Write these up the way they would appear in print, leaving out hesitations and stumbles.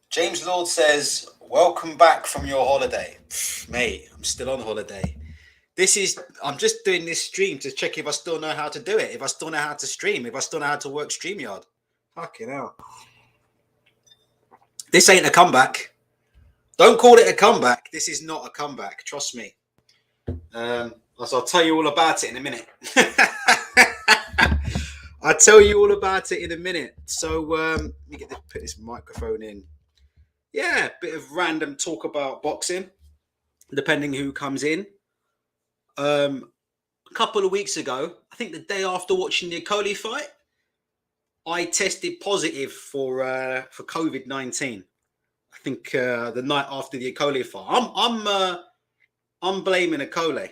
James Lord says, welcome back from your holiday. Mate, I'm still on holiday. I'm just doing this stream to check if I still know how to do it, if I still know how to stream, if I still know how to work StreamYard. Fucking hell. This ain't a comeback. Don't call it a comeback. This is not a comeback. Trust me. I'll tell you all about it in a minute. I'll tell you all about it in a minute. So let me put this microphone in. Yeah, bit of random talk about boxing, depending who comes in. A couple of weeks ago, I think the day after watching the Okolie fight, I tested positive for COVID-19. I think the night after the Okolie fight, I'm blaming Okolie.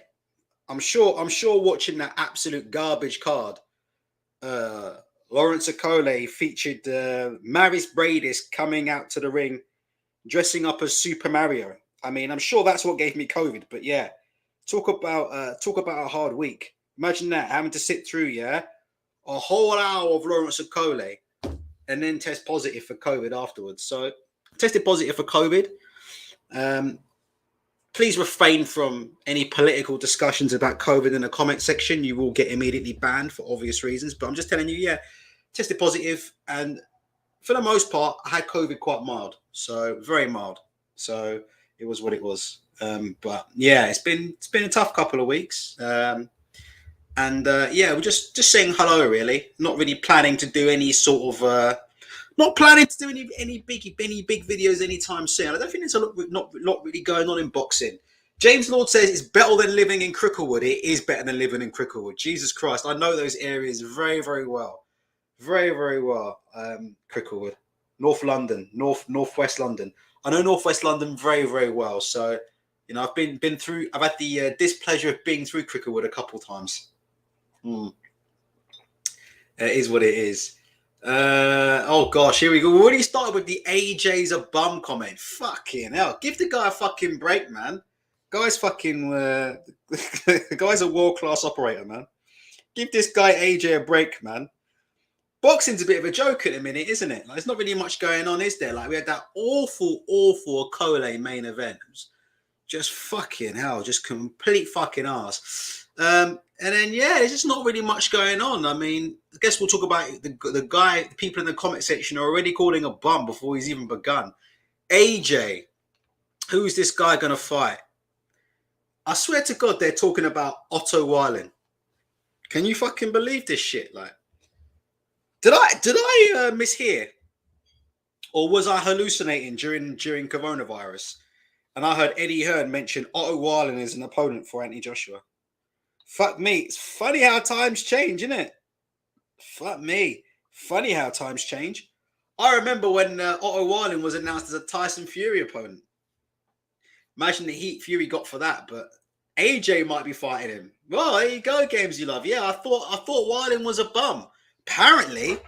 I'm sure watching that absolute garbage card. Lawrence Okolie featured Maris Bradis coming out to the ring, dressing up as Super Mario. I mean, I'm sure that's what gave me COVID. But yeah, talk about a hard week. Imagine that, having to sit through a whole hour of Lawrence Okolie and then test positive for COVID afterwards. So tested positive for COVID. Please refrain from any political discussions about COVID in the comment section. You will get immediately banned for obvious reasons. But I'm just telling you, tested positive, and for the most part, I had COVID quite mild, so very mild. So it was what it was. But yeah, it's been a tough couple of weeks. We're just saying hello, really. Not really planning to do any sort of not planning to do any big videos anytime soon. I don't think there's a lot really going on in boxing. James Lord says it's better than living in Cricklewood. It is better than living in Cricklewood. Jesus Christ, I know those areas very, very well. Very, very well. Cricklewood, North London, Northwest London. I know Northwest London very, very well. So, I've been through. I've had the displeasure of being through Cricklewood a couple times. It is what it is. Oh gosh, here we go. We already started with the AJ's a bum comment. Fucking hell, give the guy a fucking break, man. Guy's fucking. The guy's a world-class operator, man. Give this guy AJ a break, man. Boxing's a bit of a joke at the minute, isn't it? Like, there's not really much going on, is there? Like, we had that awful Okolie main event. It was just fucking hell, just complete fucking arse. And then, there's just not really much going on. I mean, I guess we'll talk about the people in the comment section are already calling a bum before he's even begun. AJ, who's this guy going to fight? I swear to God, they're talking about Otto Wallin. Can you fucking believe this shit? Like, did I mishear? Or was I hallucinating during coronavirus? And I heard Eddie Hearn mention Otto Wallin as an opponent for Anthony Joshua. Fuck me. It's funny how times change, isn't it? Fuck me. Funny how times change. I remember when Otto Wallin was announced as a Tyson Fury opponent. Imagine the heat Fury got for that, but AJ might be fighting him. Well, there you go, games you love. Yeah, I thought Wallin was a bum. Apparently,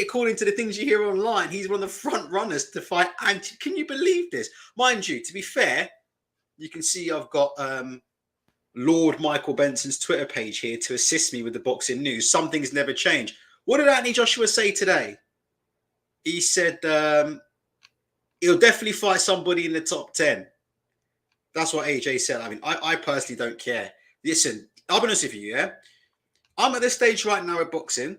according to the things you hear online, he's one of the front runners to fight Auntie. Can you believe this? Mind you, to be fair, you can see I've got Lord Michael Benson's Twitter page here to assist me with the boxing news. Some things never change. What did Anthony Joshua say today? He said he'll definitely fight somebody in the top 10. That's what AJ said. I mean, I personally don't care. Listen, I'll be honest with you, yeah? I'm at this stage right now with boxing.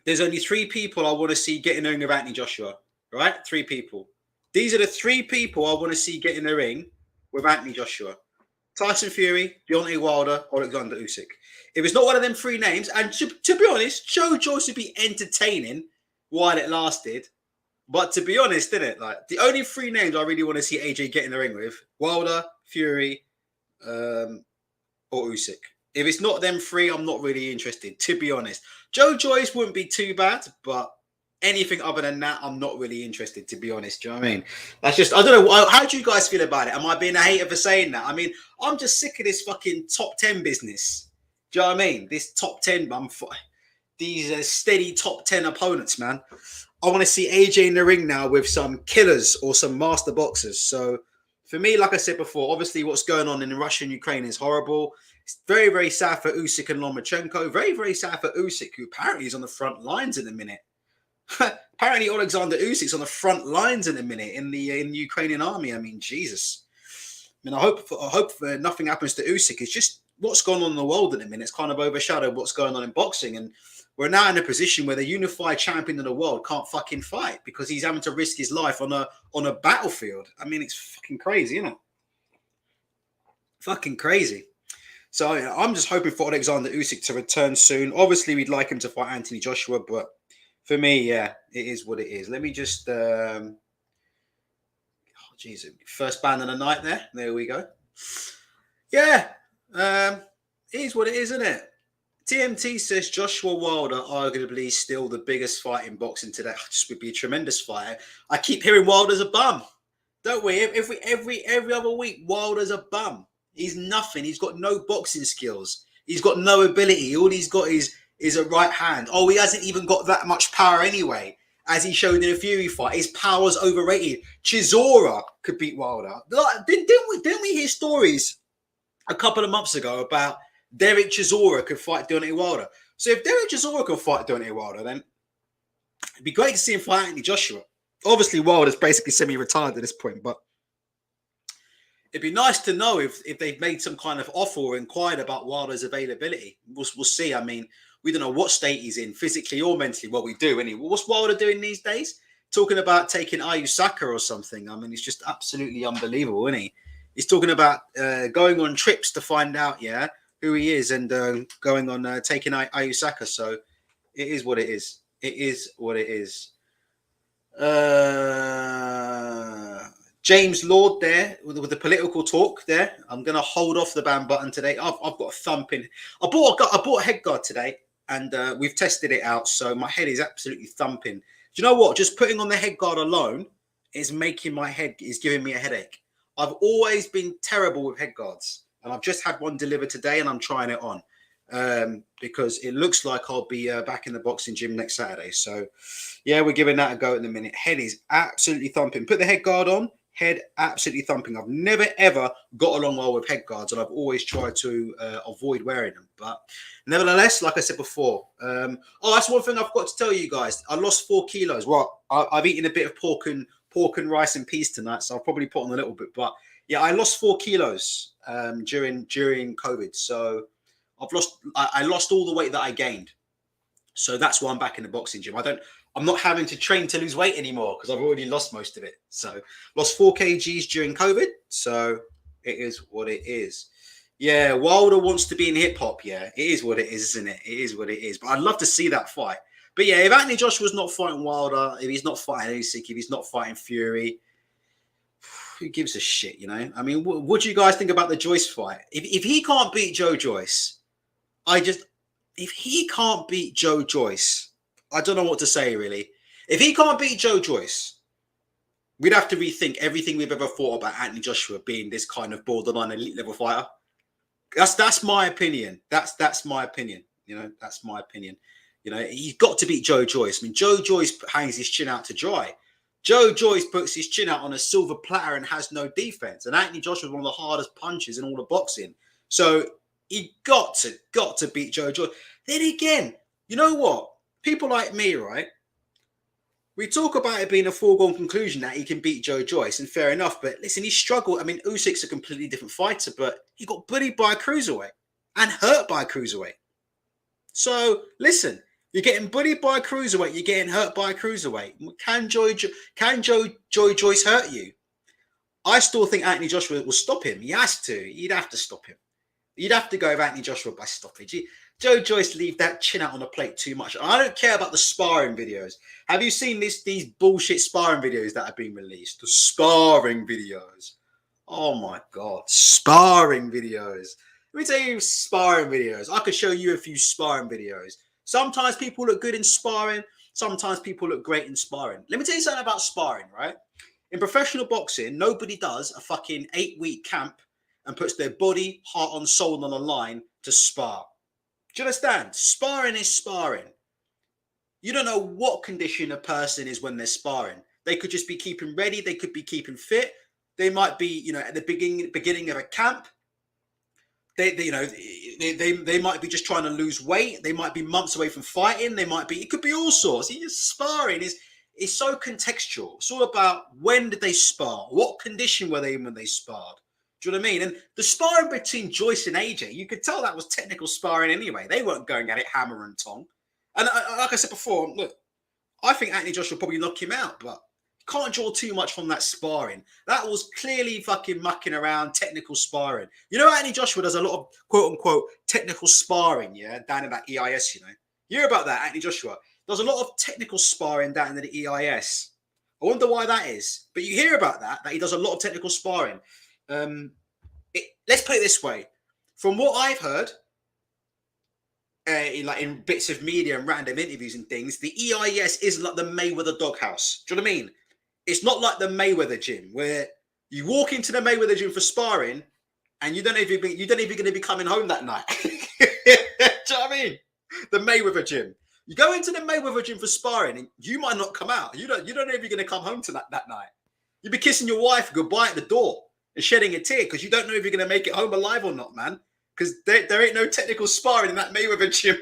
There's only 3 people I want to see get in the ring with Anthony Joshua, right? 3 people. These are the 3 people I want to see get in the ring with Anthony Joshua. Tyson Fury, Deontay Wilder, or Alexander Usyk. If it's not one of them 3 names, and to be honest, Joe Joyce would be entertaining while it lasted. But to be honest, didn't it? Like, the only 3 names I really want to see AJ get in the ring with: Wilder, Fury, or Usyk. If it's not them 3, I'm not really interested, to be honest. Joe Joyce wouldn't be too bad, but anything other than that, I'm not really interested, to be honest. Do you know what I mean? That's just, I don't know. How do you guys feel about it? Am I being a hater for saying that? I mean, I'm just sick of this fucking top 10 business. Do you know what I mean? This top 10, these steady top 10 opponents, man. I want to see AJ in the ring now with some killers or some master boxers. So for me, like I said before, obviously what's going on in Russia and Ukraine is horrible. It's very, very sad for Usyk and Lomachenko. Very, very sad for Usyk, who apparently is on the front lines in a minute. Apparently, Alexander Usyk's on the front lines in a minute in the Ukrainian army. I mean, Jesus. I mean, I hope nothing happens to Usyk. It's just what's going on in the world at the minute. It's kind of overshadowed what's going on in boxing, and we're now in a position where the unified champion of the world can't fucking fight because he's having to risk his life on a battlefield. I mean, it's fucking crazy, isn't it? Fucking crazy. So I'm just hoping for Alexander Usyk to return soon. Obviously, we'd like him to fight Anthony Joshua, but for me, yeah, it is what it is. Let me just, first ban of the night there. There we go. Yeah, it is what it is, isn't it? TMT says Joshua Wilder arguably still the biggest fight in boxing today. This would be a tremendous fight. I keep hearing Wilder's a bum, don't we? Every other week, Wilder's a bum. He's nothing. He's got no boxing skills. He's got no ability. All he's got is a right hand. Oh, he hasn't even got that much power anyway, as he showed in a Fury fight. His power's overrated. Chisora could beat Wilder. Didn't we hear stories a couple of months ago about Derek Chisora could fight Deontay Wilder? So if Derek Chisora can fight Deontay Wilder, then it'd be great to see him fight Anthony Joshua. Obviously, Wilder's basically semi-retired at this point, but it'd be nice to know if they've made some kind of offer or inquired about Wilder's availability. We'll see. I mean, we don't know what state he's in, physically or mentally. Well, we do anyway. What's Wilder doing these days? Talking about taking Usyk or something. I mean, it's just absolutely unbelievable, isn't he? He's talking about going on trips to find out, who he is, and going on taking Usyk. So it is what it is. It is what it is. James Lord there with the political talk there. I'm going to hold off the ban button today. I've got a thumping. I bought a head guard today, and we've tested it out. So my head is absolutely thumping. Do you know what? Just putting on the head guard alone is giving me a headache. I've always been terrible with head guards, and I've just had one delivered today, and I'm trying it on because it looks like I'll be back in the boxing gym next Saturday. So yeah, we're giving that a go in a minute. Head is absolutely thumping. Put the head guard on. Head absolutely thumping. I've never ever got along well with head guards, and I've always tried to avoid wearing them. But nevertheless, like I said before, that's one thing I've got to tell you guys. I lost 4 kilos. Well, I've eaten a bit of pork and rice and peas tonight, so I'll probably put on a little bit. But yeah, I lost 4 kilos during COVID. So I lost all the weight that I gained. So that's why I'm back in the boxing gym. I'm not having to train to lose weight anymore because I've already lost most of it. So lost 4 kgs during COVID. So it is what it is. Yeah, Wilder wants to be in hip hop. Yeah, it is what it is, isn't it? It is what it is. But I'd love to see that fight. But yeah, if Anthony Joshua's not fighting Wilder, if he's not fighting Usyk, if he's not fighting Fury, who gives a shit, I mean, what do you guys think about the Joyce fight? If he can't beat Joe Joyce, if he can't beat Joe Joyce, I don't know what to say, really. If he can't beat Joe Joyce, we'd have to rethink everything we've ever thought about Anthony Joshua being this kind of borderline elite level fighter. That's my opinion. That's my opinion. That's my opinion. He's got to beat Joe Joyce. I mean, Joe Joyce hangs his chin out to dry. Joe Joyce puts his chin out on a silver platter and has no defense. And Anthony Joshua is one of the hardest punches in all the boxing. So he got to beat Joe Joyce. Then again, you know what? People like me, right? We talk about it being a foregone conclusion that he can beat Joe Joyce, and fair enough. But listen, he struggled. I mean, Usyk's a completely different fighter, but he got bullied by a cruiserweight and hurt by a cruiserweight. So listen, you're getting bullied by a cruiserweight, you're getting hurt by a cruiserweight. Can Joe Joyce hurt you? I still think Anthony Joshua will stop him. He has to. He'd have to stop him. You'd have to go with Anthony Joshua by stoppage. Joe Joyce leave that chin out on the plate too much. I don't care about the sparring videos. Have you seen these bullshit sparring videos that have been released? The sparring videos. Oh my God. Sparring videos. Let me tell you sparring videos. I could show you a few sparring videos. Sometimes people look good in sparring. Sometimes people look great in sparring. Let me tell you something about sparring, right? In professional boxing, nobody does a fucking 8-week camp and puts their body, heart, and soul on the line to spar. Do you understand? Sparring is sparring. You don't know what condition a person is when they're sparring. They could just be keeping ready. They could be keeping fit. They might be, at the beginning of a camp. they might be just trying to lose weight. They might be months away from fighting. It could be all sorts. Sparring is so contextual. It's all about when did they spar? What condition were they in when they sparred? Do you know what I mean? And the sparring between Joyce and AJ, you could tell that was technical sparring anyway. They weren't going at it hammer and tong. And like I said before, look, I think Anthony Joshua will probably knock him out, but you can't draw too much from that sparring. That was clearly fucking mucking around, technical sparring. You know, Anthony Joshua does a lot of quote unquote technical sparring, yeah, down in that EIS, you know. You hear about that, Anthony Joshua does a lot of technical sparring down in the EIS. I wonder why that is. But you hear about that he does a lot of technical sparring. Let's put it this way. From what I've heard, in bits of media and random interviews and things, the EIS is like the Mayweather doghouse. Do you know what I mean? It's not like the Mayweather gym where you walk into the Mayweather gym for sparring and you don't even going to be coming home that night. Do you know what I mean? The Mayweather gym. You go into the Mayweather gym for sparring and you might not come out. You don't know if you're going to come home to that night. You'll be kissing your wife goodbye at the door and shedding a tear because you don't know if you're going to make it home alive or not, man. Because there ain't no technical sparring in that Mayweather gym.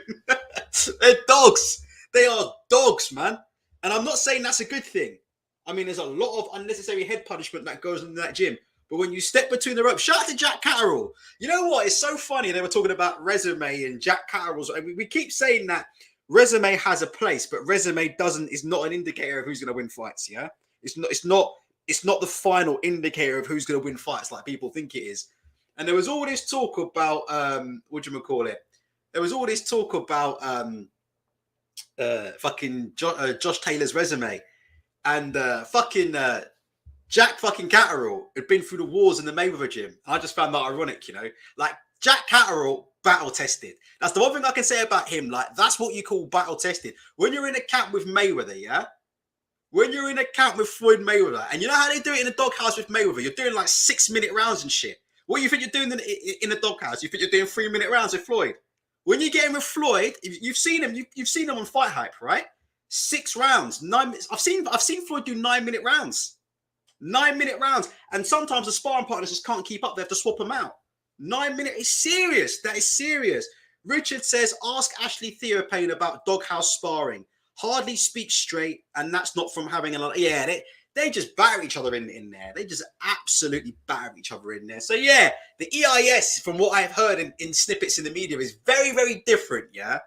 They're dogs. They are dogs, man. And I'm not saying that's a good thing. I mean, there's a lot of unnecessary head punishment that goes on in that gym. But when you step between the ropes, shout out to Jack Catterall. You know what? It's so funny. They were talking about resume and Jack Catterall's. I mean, we keep saying that resume has a place, but resume is not an indicator of who's going to win fights. Yeah, it's not the final indicator of who's going to win fights like people think it is. And there was all this talk about There was all this talk about Josh Taylor's resume, and Jack fucking Catterall had been through the wars in the Mayweather gym. I just found that ironic, you know. Like, Jack Catterall, battle tested. That's the one thing I can say about him. Like, that's what you call battle tested. When you're in a camp with Mayweather, yeah? When you're in a camp with Floyd Mayweather, and you know how they do it in the doghouse with Mayweather? You're doing like 6-minute rounds and shit. What do you think you're doing in the doghouse? You think you're doing 3-minute rounds with Floyd? When you get in with Floyd, you've seen him. You've seen him on Fight Hype, right? 6 rounds, 9 minutes. I've seen Floyd do 9-minute rounds. 9-minute rounds. And sometimes the sparring partners just can't keep up. They have to swap them out. 9 minutes is serious. That is serious. Richard says, ask Ashley Theopain about doghouse sparring. Hardly speaks straight, and that's not from having a lot. Yeah, they just batter each other in there. They just absolutely batter each other in there. So yeah, the EIS, from what I've heard in snippets in the media, is very, very different, yeah,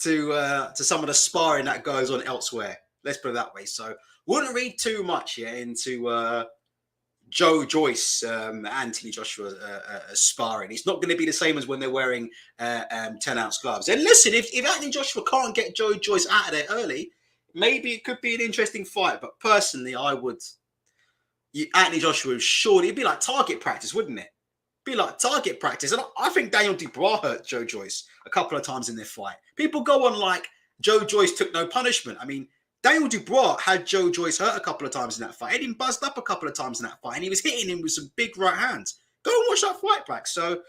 to some of the sparring that goes on elsewhere. Let's put it that way. So wouldn't read too much, yeah, into Joe Joyce, Anthony Joshua sparring. It's not going to be the same as when they're wearing 10-ounce gloves. And listen, if Anthony Joshua can't get Joe Joyce out of there early, maybe it could be an interesting fight. But personally, Anthony Joshua would surely, it'd be like target practice, wouldn't it? Be like target practice. And I think Daniel Dubois hurt Joe Joyce a couple of times in their fight. People go on like Joe Joyce took no punishment. I mean, Daniel Dubois had Joe Joyce hurt a couple of times in that fight. He had him buzzed up a couple of times in that fight, and he was hitting him with some big right hands. Go and watch that fight back. So,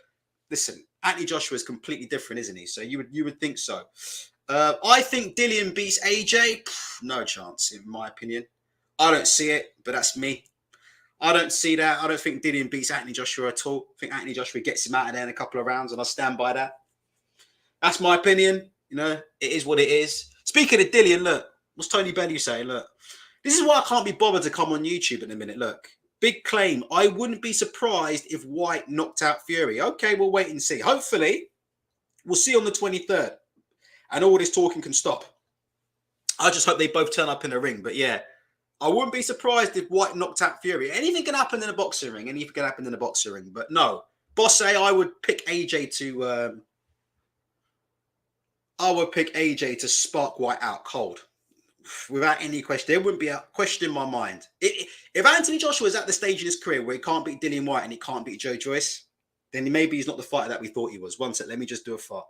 listen, Anthony Joshua is completely different, isn't he? So you would think so. I think Dillian beats AJ. No chance, in my opinion. I don't see it, but that's me. I don't see that. I don't think Dillian beats Anthony Joshua at all. I think Anthony Joshua gets him out of there in a couple of rounds, and I stand by that. That's my opinion. You know, it is what it is. Speaking of Dillian, look. What's Tony Benny saying? Look, this is why I can't be bothered to come on YouTube in a minute. Look, big claim. I wouldn't be surprised if Whyte knocked out Fury. Okay, we'll wait and see. Hopefully, we'll see on the 23rd. And all this talking can stop. I just hope they both turn up in the ring. But yeah, I wouldn't be surprised if Whyte knocked out Fury. Anything can happen in a boxing ring. Anything can happen in a boxing ring. But no, Boss A, I would pick AJ to spark Whyte out cold. Without any question. There wouldn't be a question in my mind. If Anthony Joshua is at the stage in his career where he can't beat Dillian Whyte and he can't beat Joe Joyce, then maybe he's not the fighter that we thought he was. One sec, let me just do a fart.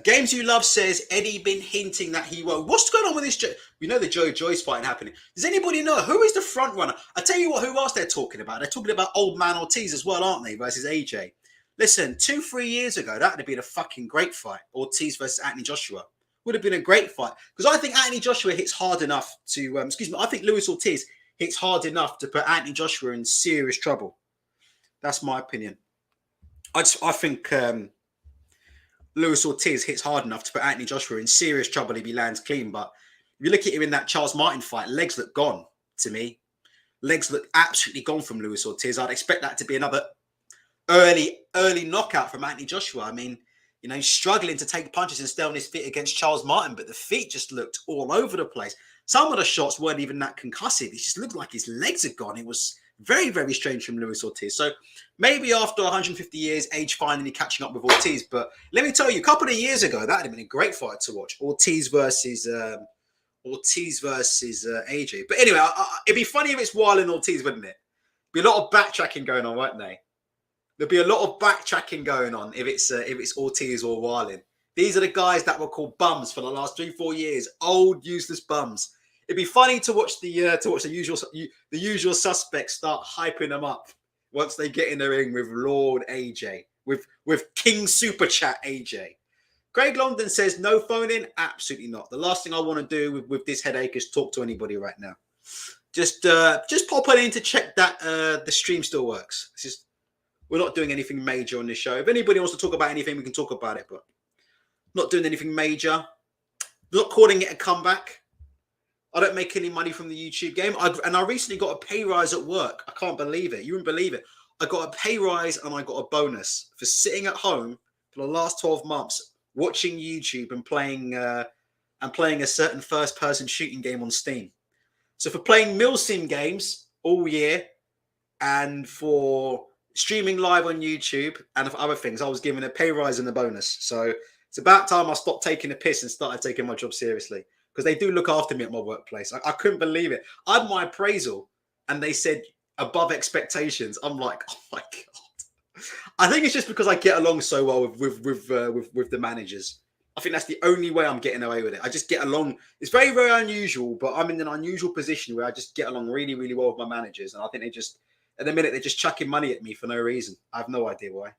Games You Love says Eddie been hinting that he won't. What's going on with this? We know the Joe Joyce fight happening. Does anybody know who is the front runner? I tell you what, who else they're talking about? They're talking about old man Ortiz as well, aren't they? Versus AJ. Listen, 2-3 years ago, that would have been a fucking great fight. Ortiz versus Anthony Joshua. Would have been a great fight. Because I think Anthony Joshua hits hard enough to, I think Luis Ortiz hits hard enough to put Anthony Joshua in serious trouble. That's my opinion. I think Luis Ortiz hits hard enough to put Anthony Joshua in serious trouble if he lands clean. But if you look at him in that Charles Martin fight, legs look gone to me. Legs look absolutely gone from Luis Ortiz. I'd expect that to be another early knockout from Anthony Joshua. I mean, he's struggling to take punches and stay on his feet against Charles Martin, but the feet just looked all over the place. Some of the shots weren't even that concussive. It just looked like his legs had gone. It was very, very strange from Luis Ortiz. So maybe after 150 years, age finally catching up with Ortiz. But let me tell you, a couple of years ago, that would have been a great fight to watch. Ortiz versus AJ. But anyway, it'd be funny if it's Wallin Ortiz, wouldn't it? Be a lot of backtracking going on, wouldn't they? There'll be a lot of backtracking going on if it's Ortiz or Wallin. These are the guys that were called bums for the last 3-4 years. Old, useless bums. It'd be funny to watch the usual suspects start hyping them up once they get in the ring with Lord AJ, with King Super Chat AJ. Craig Longdon says no phone in. Absolutely not. The last thing I want to do with this headache is talk to anybody right now. Just pop on in to check that the stream still works. We're not doing anything major on this show. If anybody wants to talk about anything, we can talk about it, but not doing anything major. Not calling it a comeback. I don't make any money from the YouTube game. I recently got a pay rise at work. I can't believe it. You wouldn't believe it. I got a pay rise and I got a bonus for sitting at home for the last 12 months, watching YouTube and playing a certain first-person shooting game on Steam. So for playing milsim games all year and for streaming live on YouTube and for other things, I was given a pay rise and a bonus. So it's about time I stopped taking a piss and started taking my job seriously, because they do look after me at my workplace. I couldn't believe it. I had my appraisal and they said above expectations. I'm like, oh my God. I think it's just because I get along so well with the managers. I think that's the only way I'm getting away with it. I just get along. It's very, very unusual, but I'm in an unusual position where I just get along really, really well with my managers. And I think at the minute, they're just chucking money at me for no reason. I have no idea why.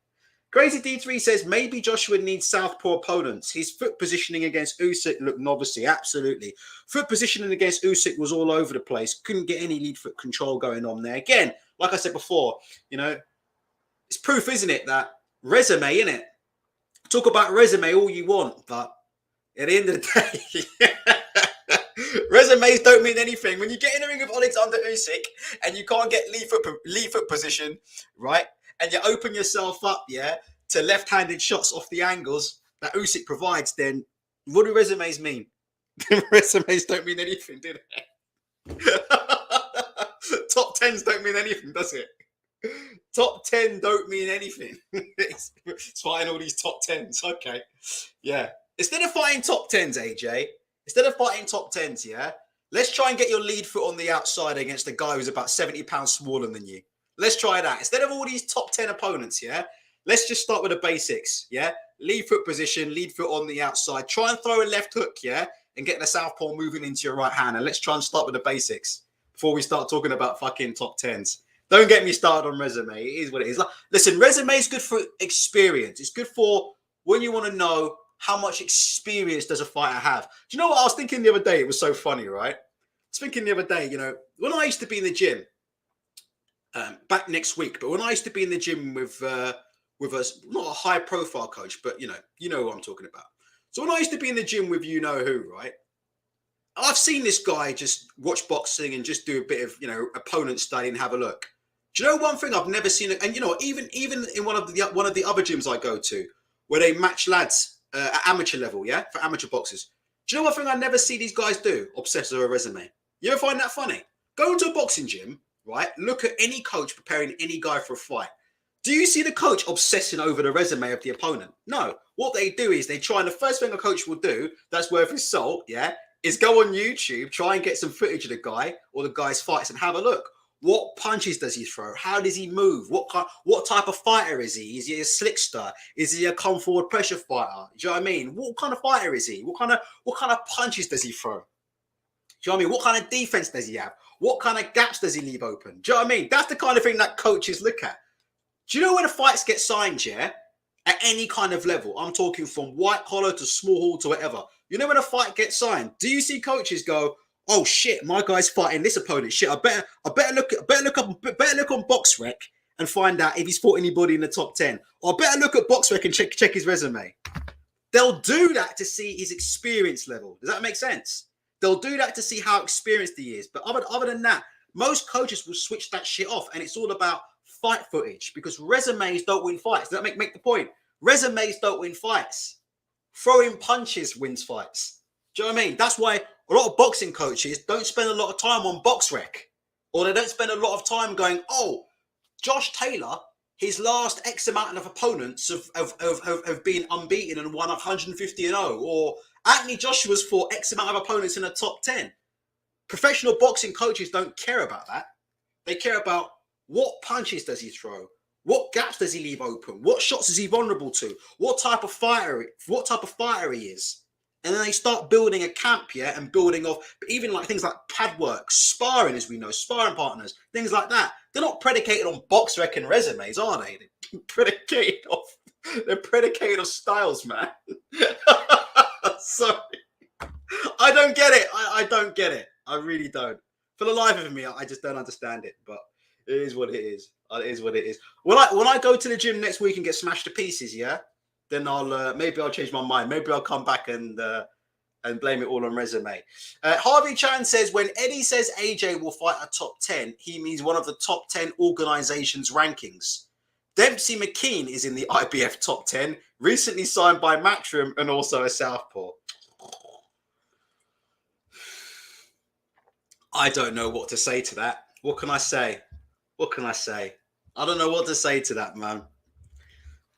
Crazy D3 says, maybe Joshua needs southpaw opponents. His foot positioning against Usyk looked novice. Absolutely. Foot positioning against Usyk was all over the place. Couldn't get any lead foot control going on there. Again, like I said before, it's proof, isn't it, that resume, innit? Talk about resume all you want, but at the end of the day, resumes don't mean anything. When you get in the ring with Alexander Usyk and you can't get lead foot position, right? And you open yourself up, to left-handed shots off the angles that Usyk provides, then what do resumes mean? Resumes don't mean anything, do they? Top 10s don't mean anything, does it? Top 10 don't mean anything. It's fighting all these top 10s. Okay. Yeah. Instead of fighting top 10s, AJ, let's try and get your lead foot on the outside against a guy who's about 70 pounds smaller than you. Let's try that. Instead of all these top 10 opponents, let's just start with the basics, Lead foot position, lead foot on the outside. Try and throw a left hook, and get the southpaw moving into your right hand. And let's try and start with the basics before we start talking about fucking top 10s. Don't get me started on resume. It is what it is. Listen, resume is good for experience. It's good for when you want to know how much experience does a fighter have. Do you know what I was thinking the other day? It was so funny, right? I was thinking the other day, when I used to be in the gym, back next week, but when I used to be in the gym with not a high profile coach, but you know who I'm talking about. So when I used to be in the gym with you know who, right? I've seen this guy just watch boxing and just do a bit of opponent study and have a look. Do you know one thing I've never seen? And even in one of the other gyms I go to, where they match lads at amateur level, for amateur boxers. Do you know one thing I never see these guys do? Obsess over a resume. You ever find that funny? Go into a boxing gym, right? Look at any coach preparing any guy for a fight. Do you see the coach obsessing over the resume of the opponent? No. What they do is they try, and the first thing a coach will do that's worth his salt, is go on YouTube, try and get some footage of the guy or the guy's fights and have a look. What punches does he throw? How does he move? What type of fighter is he? Is he a slickster? Is he a come forward pressure fighter? Do you know what I mean? What kind of fighter is he? What kind of punches does he throw? Do you know what I mean? What kind of defense does he have? What kind of gaps does he leave open? Do you know what I mean? That's the kind of thing that coaches look at. Do you know when the fights get signed, at any kind of level? I'm talking from white collar to small hall to whatever. You know when a fight gets signed, do you see coaches go, "Oh shit, my guy's fighting this opponent. Shit, I better look on BoxRec and find out if he's fought anybody in the top 10. Or better look at BoxRec and check his resume. They'll do that to see his experience level. Does that make sense? They'll do that to see how experienced he is. But other than that, most coaches will switch that shit off, and it's all about fight footage because resumes don't win fights. Does that make the point? Resumes don't win fights. Throwing punches wins fights. Do you know what I mean? That's why a lot of boxing coaches don't spend a lot of time on BoxRec, or they don't spend a lot of time going, oh, Josh Taylor, his last X amount of opponents have been unbeaten and won 150-0, or Anthony Joshua's fought X amount of opponents in the top 10. Professional boxing coaches don't care about that. They care about what punches does he throw, what gaps does he leave open, what shots is he vulnerable to, what type of fighter he is. And then they start building a camp, yeah, and building off, but even like things like pad work, sparring, as we know, sparring partners, things like that. They're not predicated on BoxRec and resumes, are they? They're predicated off styles, man. Sorry. I don't get it. I don't get it. I really don't. For the life of me, I just don't understand it. But it is what it is. It is what it is. When I go to the gym next week and get smashed to pieces, yeah, then maybe I'll change my mind. Maybe I'll come back and blame it all on resume. Harvey Chan says, when Eddie says AJ will fight a top 10, he means one of the top 10 organizations' rankings. Dempsey McKean is in the IBF top 10, recently signed by Matchroom and also a southpaw. I don't know what to say to that. What can I say? What can I say? I don't know what to say to that, man.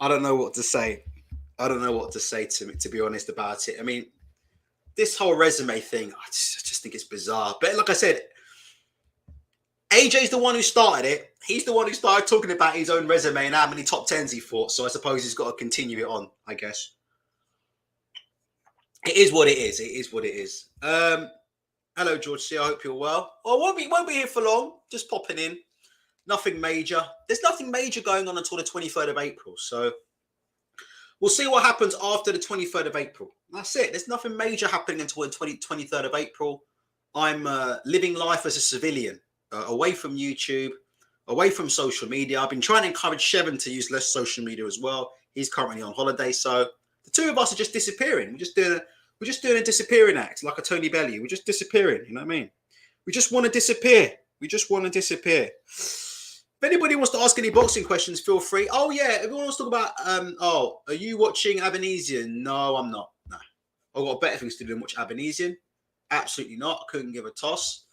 I don't know what to say. I don't know what to say to be honest about it. I mean, this whole resume thing, I just think it's bizarre. But like I said, AJ's the one who started it. He's the one who started talking about his own resume and how many top 10s he fought. So I suppose he's got to continue it on, I guess. It is what it is. It is what it is. Hello, George C. I hope you're well. Oh, won't be here for long. Just popping in. Nothing major. There's nothing major going on until the 23rd of April. So we'll see what happens after the 23rd of April. That's it. There's nothing major happening until the 23rd of April. I'm living life as a civilian, away from YouTube, away from social media. I've been trying to encourage Shevin to use less social media as well. He's currently on holiday. So the two of us are just disappearing. We're just doing a disappearing act, like a Tony Bellew. We're just disappearing. You know what I mean? We just want to disappear. We just want to disappear. If anybody wants to ask any boxing questions, feel free. Oh, yeah. Everyone wants to talk about, are you watching Avanesian? No, I'm not. No. I've got better things to do than watch Avanesian. Absolutely not. I couldn't give a toss.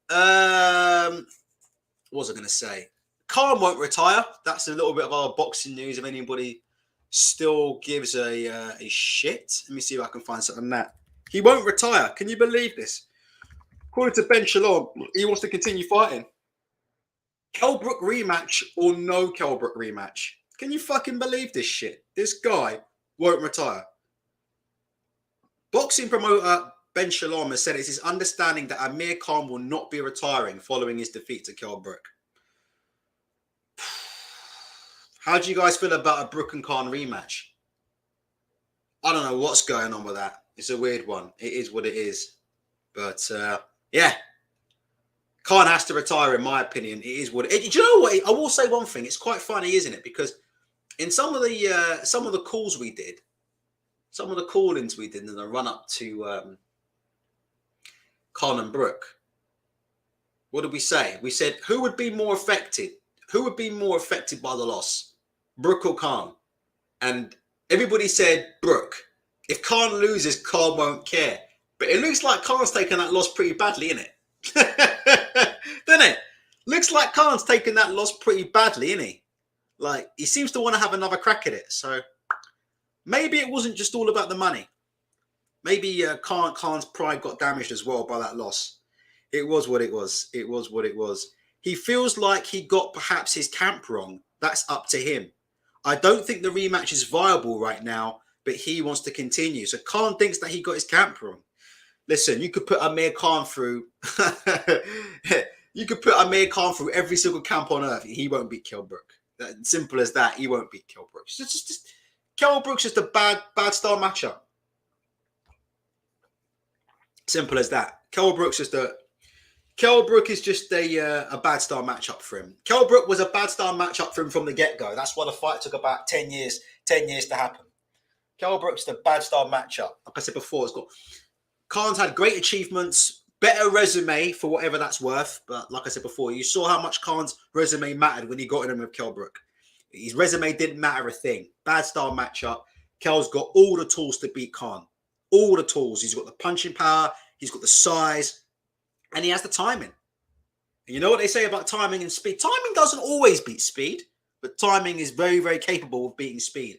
What was I going to say? Khan won't retire. That's a little bit of our boxing news. If anybody still gives a shit. Let me see if I can find something on that. He won't retire. Can you believe this? According to Ben Shalom, he wants to continue fighting. Kelbrook rematch or no Kelbrook rematch? Can you fucking believe this shit? This guy won't retire. Boxing promoter Ben Shalom has said it's his understanding that Amir Khan will not be retiring following his defeat to Kelbrook. How do you guys feel about a Brook and Khan rematch? I don't know what's going on with that. It's a weird one. It is what it is. But, yeah. Khan has to retire, in my opinion. It is what it is. Do you know what? I will say one thing. It's quite funny, isn't it? Because in some of the calls we did, some of the call-ins we did in the run-up to Khan and Brook, what did we say? We said, who would be more affected? Who would be more affected by the loss? Brook or Khan? And everybody said Brook. If Khan loses, Khan won't care. But it looks like Khan's taken that loss pretty badly, innit? Doesn't it? Looks like Khan's taken that loss pretty badly, isn't he? Like, he seems to want to have another crack at it. So maybe it wasn't just all about the money. Maybe Khan's pride got damaged as well by that loss. It was what it was. It was what it was. He feels like he got perhaps his camp wrong. That's up to him. I don't think the rematch is viable right now, but he wants to continue. So Khan thinks that he got his camp wrong. Listen, you could put Amir Khan through. You could put Amir Khan through every single camp on earth. He won't beat Kelbrook. Simple as that. He won't beat Kelbrook. Kelbrook's just a bad style matchup. Simple as that. Kelbrook's Kell Brook is just a bad style matchup for him. Kell Brook was a bad style matchup for him from the get-go. That's why the fight took about 10 years to happen. Kell Brook's the bad style matchup. Like I said before, Khan's had great achievements, better resume for whatever that's worth. But like I said before, you saw how much Khan's resume mattered when he got in him with Kell Brook. His resume didn't matter a thing. Bad style matchup. Kell's got all the tools to beat Khan. All the tools. He's got the punching power. He's got the size. And he has the timing. And you know what they say about timing and speed? Timing doesn't always beat speed, but timing is very, very capable of beating speed.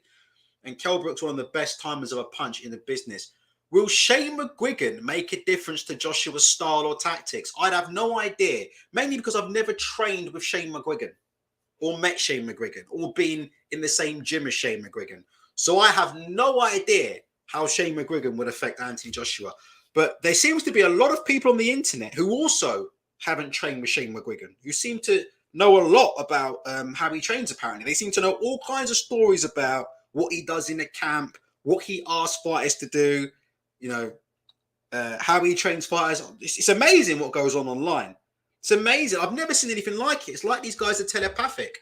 And Kell Brook's one of the best timers of a punch in the business. Will Shane Mcguigan make a difference to Joshua's style or tactics? I'd have no idea, mainly because I've never trained with Shane Mcguigan or met Shane Mcguigan or been in the same gym as Shane Mcguigan. So I have no idea how Shane Mcguigan would affect Anthony Joshua. But there seems to be a lot of people on the internet who also haven't trained with Shane Mcguigan, who seem to know a lot about how he trains, apparently. They seem to know all kinds of stories about what he does in the camp, what he asks fighters to do, you know, how he trains fighters. It's amazing what goes on online. It's amazing. I've never seen anything like it. It's like these guys are telepathic.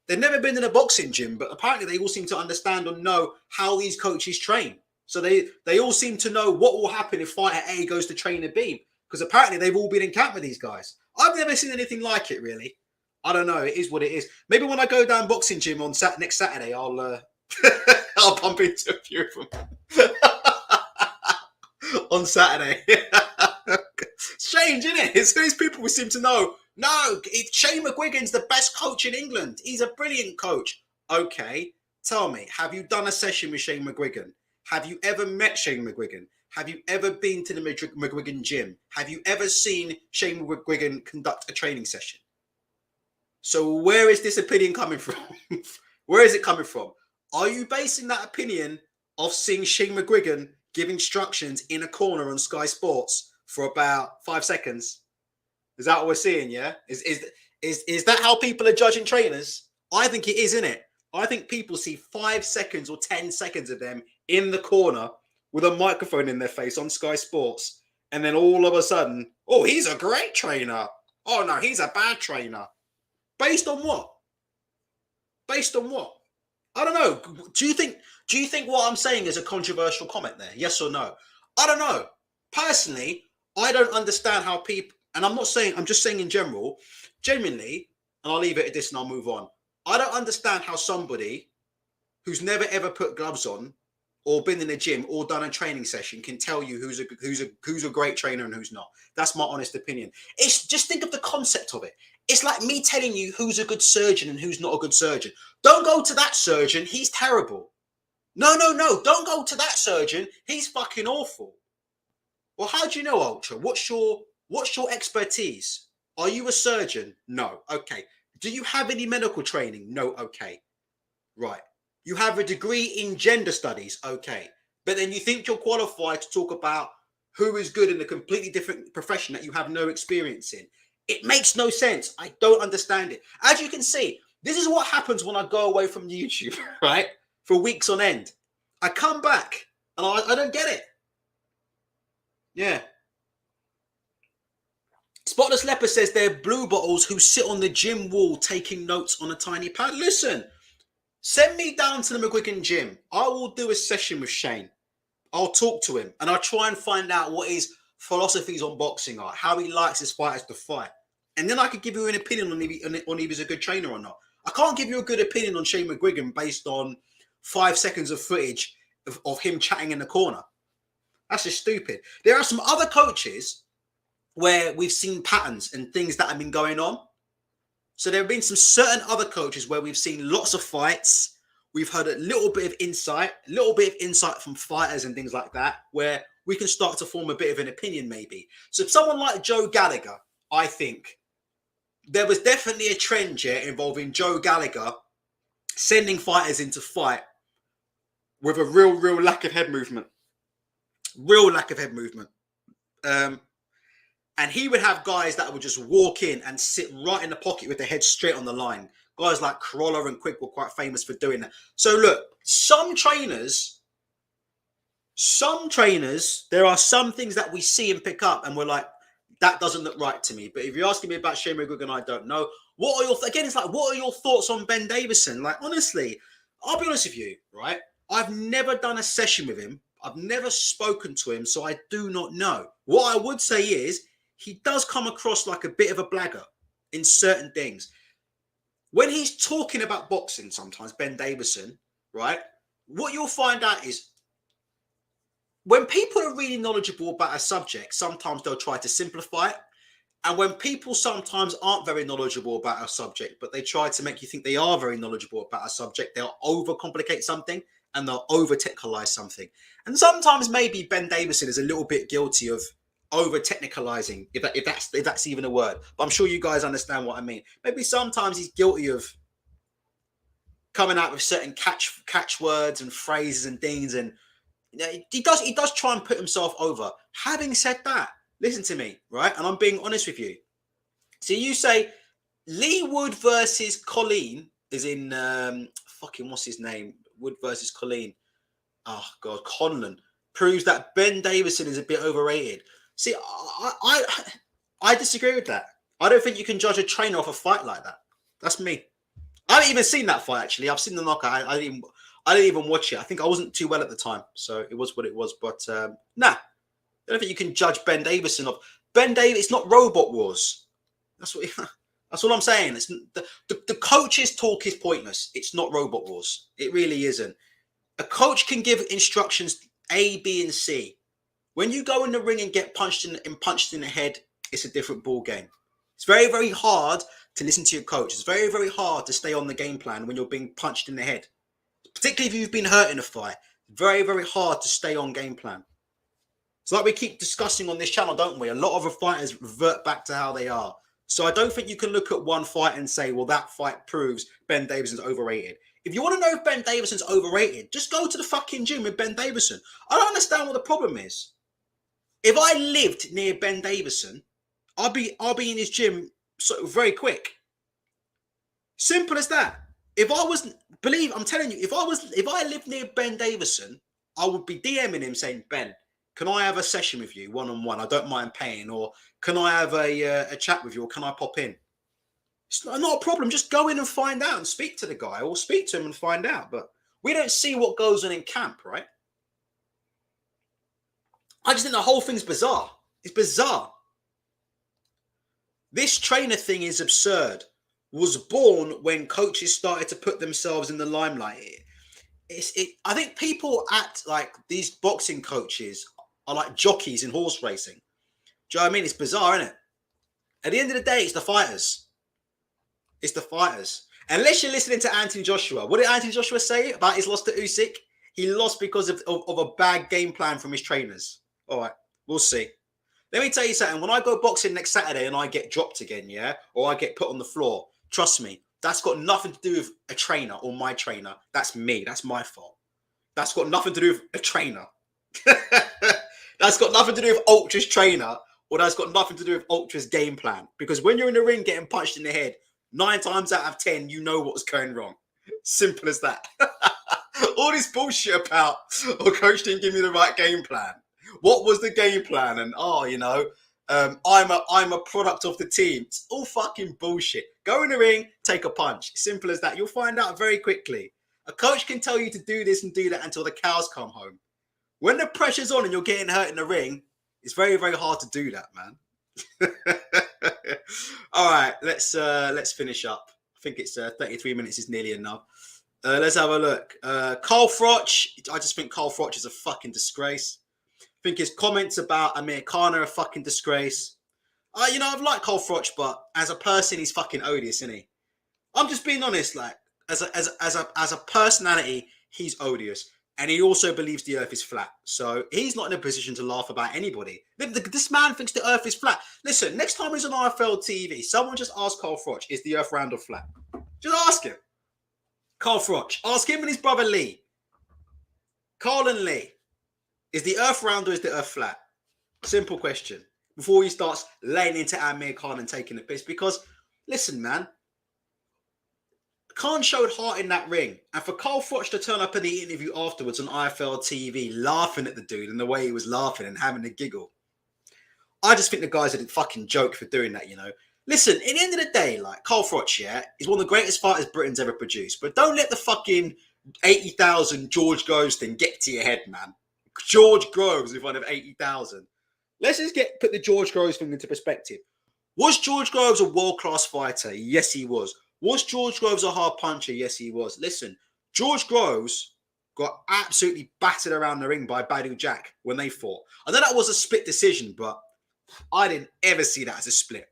They've never been in a boxing gym, but apparently they all seem to understand or know how these coaches train. So they all seem to know what will happen if fighter A goes to trainer B, because apparently they've all been in camp with these guys. I've never seen anything like it, really. I don't know. It is what it is. Maybe when I go down boxing gym on next Saturday, I'll I'll bump into a few of them on Saturday. It's strange, isn't it? It's these people we seem to know. No, Shane Mcguigan's the best coach in England. He's a brilliant coach. Okay, tell me, have you done a session with Shane Mcguigan? Have you ever met Shane Mcguigan? Have you ever been to the Mcguigan gym? Have you ever seen Shane Mcguigan conduct a training session? So where is this opinion coming from? Where is it coming from? Are you basing that opinion of seeing Shane Mcguigan give instructions in a corner on Sky Sports for about 5 seconds? Is that what we're seeing, yeah? Is that how people are judging trainers? I think it is, isn't it? I think people see 5 seconds or 10 seconds of them in the corner with a microphone in their face on Sky Sports. And then all of a sudden, oh, he's a great trainer. Oh, no, he's a bad trainer. Based on what? Based on what? I don't know. Do you think what I'm saying is a controversial comment there? Yes or no? I don't know. Personally, I don't understand how people, and I'm just saying in general, genuinely, and I'll leave it at this and I'll move on. I don't understand how somebody who's never ever put gloves on or been in a gym or done a training session can tell you who's a great trainer and who's not. That's my honest opinion. It's just, think of the concept of it. It's like me telling you who's a good surgeon and who's not a good surgeon. Don't go to that surgeon. He's terrible. No. Don't go to that surgeon. He's fucking awful. Well, how do you know, Ultra? What's your expertise? Are you a surgeon? No. Okay. Do you have any medical training? No. Okay. Right. You have a degree in gender studies. Okay. But then you think you're qualified to talk about who is good in a completely different profession that you have no experience in. It makes no sense. I don't understand it. As you can see, this is what happens when I go away from YouTube, right? For weeks on end. I come back and I don't get it. Yeah. Spotless Leopard says they're blue bottles who sit on the gym wall taking notes on a tiny pad. Listen, send me down to the Mcguigan gym. I will do a session with Shane. I'll talk to him and I'll try and find out what his philosophies on boxing are, how he likes his fighters to fight. And then I could give you an opinion on if he's a good trainer or not. I can't give you a good opinion on Shane Mcguigan based on 5 seconds of footage of him chatting in the corner. That's just stupid. There are some other coaches where we've seen patterns and things that have been going on. So there have been some certain other coaches where we've seen lots of fights. We've heard a little bit of insight from fighters and things like that, where we can start to form a bit of an opinion maybe. So someone like Joe Gallagher, I think there was definitely a trend here involving Joe Gallagher sending fighters into fight with a real lack of head movement. Real lack of head movement. And he would have guys that would just walk in and sit right in the pocket with their head straight on the line. Guys like Corolla and Quick were quite famous for doing that. So look, some trainers, there are some things that we see and pick up and we're like, That doesn't look right to me. But if you're asking me about Shane McGuigan, I don't know. What are your again? It's like, what are your thoughts on Ben Davison? Like, honestly, I'll be honest with you, right? I've never done a session with him. I've never spoken to him, so I do not know. What I would say is he does come across like a bit of a blagger in certain things. When he's talking about boxing, sometimes Ben Davison, right? What you'll find out is when people are really knowledgeable about a subject, sometimes they'll try to simplify it. And when people sometimes aren't very knowledgeable about a subject, but they try to make you think they are very knowledgeable about a subject, they'll overcomplicate something and they'll over-technicalize something. And sometimes maybe Ben Davison is a little bit guilty of over-technicalizing, if that's even a word. But I'm sure you guys understand what I mean. Maybe sometimes he's guilty of coming out with certain catch words and phrases and things, and he does try and put himself over. Having said that, listen to me, right? And I'm being honest with you. So you say Lee Wood versus Colleen is in what's his name? Wood versus Colleen. Oh God, Conlon proves that Ben Davison is a bit overrated. See, I disagree with that. I don't think you can judge a trainer off a fight like that. That's me. I haven't even seen that fight actually. I've seen the knockout. I didn't even watch it. I think I wasn't too well at the time, so it was what it was. But nah. I don't think you can judge Ben Davison of Ben Davis. It's not Robot Wars. That's all I'm saying. It's the coach's talk is pointless. It's not Robot Wars. It really isn't. A coach can give instructions A, B, and C. When you go in the ring and get punched in the head, it's a different ball game. It's very, very hard to listen to your coach. It's very, very hard to stay on the game plan when you're being punched in the head, particularly if you've been hurt in a fight. Very, very hard to stay on game plan. It's like we keep discussing on this channel, don't we? A lot of the fighters revert back to how they are. So I don't think you can look at one fight and say, well, that fight proves Ben Davison's overrated. If you want to know if Ben Davison's overrated, just go to the fucking gym with Ben Davison. I don't understand what the problem is. If I lived near Ben Davison, I'll be in his gym very quick. Simple as that. I'm telling you, if I lived near Ben Davison, I would be DMing him saying, Ben, can I have a session with you one-on-one? I don't mind paying. Or can I have a chat with you? Or can I pop in? It's not a problem. Just go in and find out and speak to the guy, or speak to him and find out. But we don't see what goes on in camp, right? I just think the whole thing's bizarre. It's bizarre. This trainer thing is absurd. Was born when coaches started to put themselves in the limelight. I think people act like these boxing coaches are like jockeys in horse racing. Do you know what I mean? It's bizarre, isn't it? At the end of the day, it's the fighters. It's the fighters. Unless you're listening to Anthony Joshua. What did Anthony Joshua say about his loss to Usyk? He lost because of a bad game plan from his trainers. All right, we'll see. Let me tell you something. When I go boxing next Saturday and I get dropped again, yeah, or I get put on the floor, trust me, that's got nothing to do with a trainer or my trainer. That's me. That's my fault. That's got nothing to do with a trainer. That's got nothing to do with Ultra's trainer, or that's got nothing to do with Ultra's game plan. Because when you're in the ring getting punched in the head, 9 times out of 10, you know what's going wrong. Simple as that. All this bullshit about, coach didn't give me the right game plan. What was the game plan? And I'm a product of the team. It's all fucking bullshit. Go in the ring, take a punch. Simple as that. You'll find out very quickly. A coach can tell you to do this and do that until the cows come home. When the pressure's on and you're getting hurt in the ring, it's very, very hard to do that, man. All right, let's finish up. I think it's 33 minutes is nearly enough. Let's have a look. Carl Froch. I just think Carl Froch is a fucking disgrace. I think his comments about Amir Khan are a fucking disgrace. I've liked Carl Froch, but as a person, he's fucking odious, isn't he? I'm just being honest. Like as a personality, he's odious. And he also believes the earth is flat. So he's not in a position to laugh about anybody. This man thinks the earth is flat. Listen, next time he's on IFL TV, someone just ask Carl Froch, is the earth round or flat? Just ask him. Carl Froch. Ask him and his brother Lee. Carl and Lee. Is the earth round or is the earth flat? Simple question. Before he starts laying into Amir Khan and taking the piss. Because, listen, man. Khan showed heart in that ring. And for Carl Froch to turn up in the interview afterwards on IFL TV laughing at the dude and the way he was laughing and having a giggle. I just think the guy's a fucking joke for doing that, you know. Listen, at the end of the day, like, Carl Froch, yeah, is one of the greatest fighters Britain's ever produced. But don't let the fucking 80,000 George Groves thing get to your head, man. George Groves in front of 80,000. Let's just put the George Groves thing into perspective. Was George Groves a world-class fighter? Yes, he was. Was George Groves a hard puncher? Yes, he was. Listen, George Groves got absolutely battered around the ring by Badou Jack when they fought. I know that was a split decision, but I didn't ever see that as a split.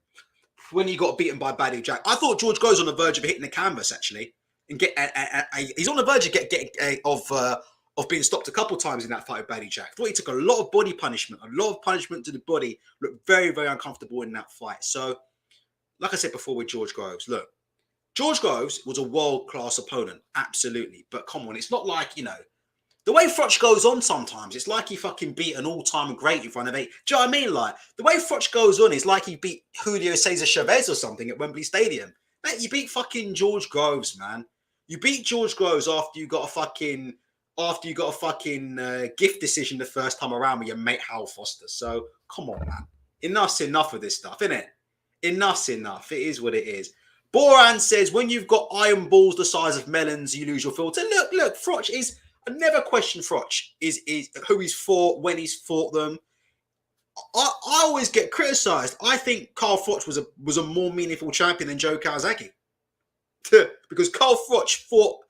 When he got beaten by Badou Jack, I thought George Groves on the verge of hitting the canvas actually, and he's on the verge of being stopped a couple times in that fight with Badou Jack. I thought he took a lot of body punishment, to the body. Looked very, very uncomfortable in that fight. So, like I said before with George Groves, look, George Groves was a world-class opponent, absolutely. But come on, it's not like, you know, the way Froch goes on sometimes, it's like he fucking beat an all-time great in front of 8. Do you know what I mean? Like, the way Froch goes on is like he beat Julio Cesar Chavez or something at Wembley Stadium. Mate, you beat fucking George Groves, man. You beat George Groves after you got a fucking gift decision the first time around with your mate Hal Foster. So, come on, man. Enough's enough of this stuff, innit? Enough's enough. It is what it is. Boran says, when you've got iron balls the size of melons, you lose your filter. Look, Froch is... I never question Froch is who he's fought, when he's fought them. I always get criticised. I think Carl Froch was a more meaningful champion than Joe Kawasaki. Because Carl Froch fought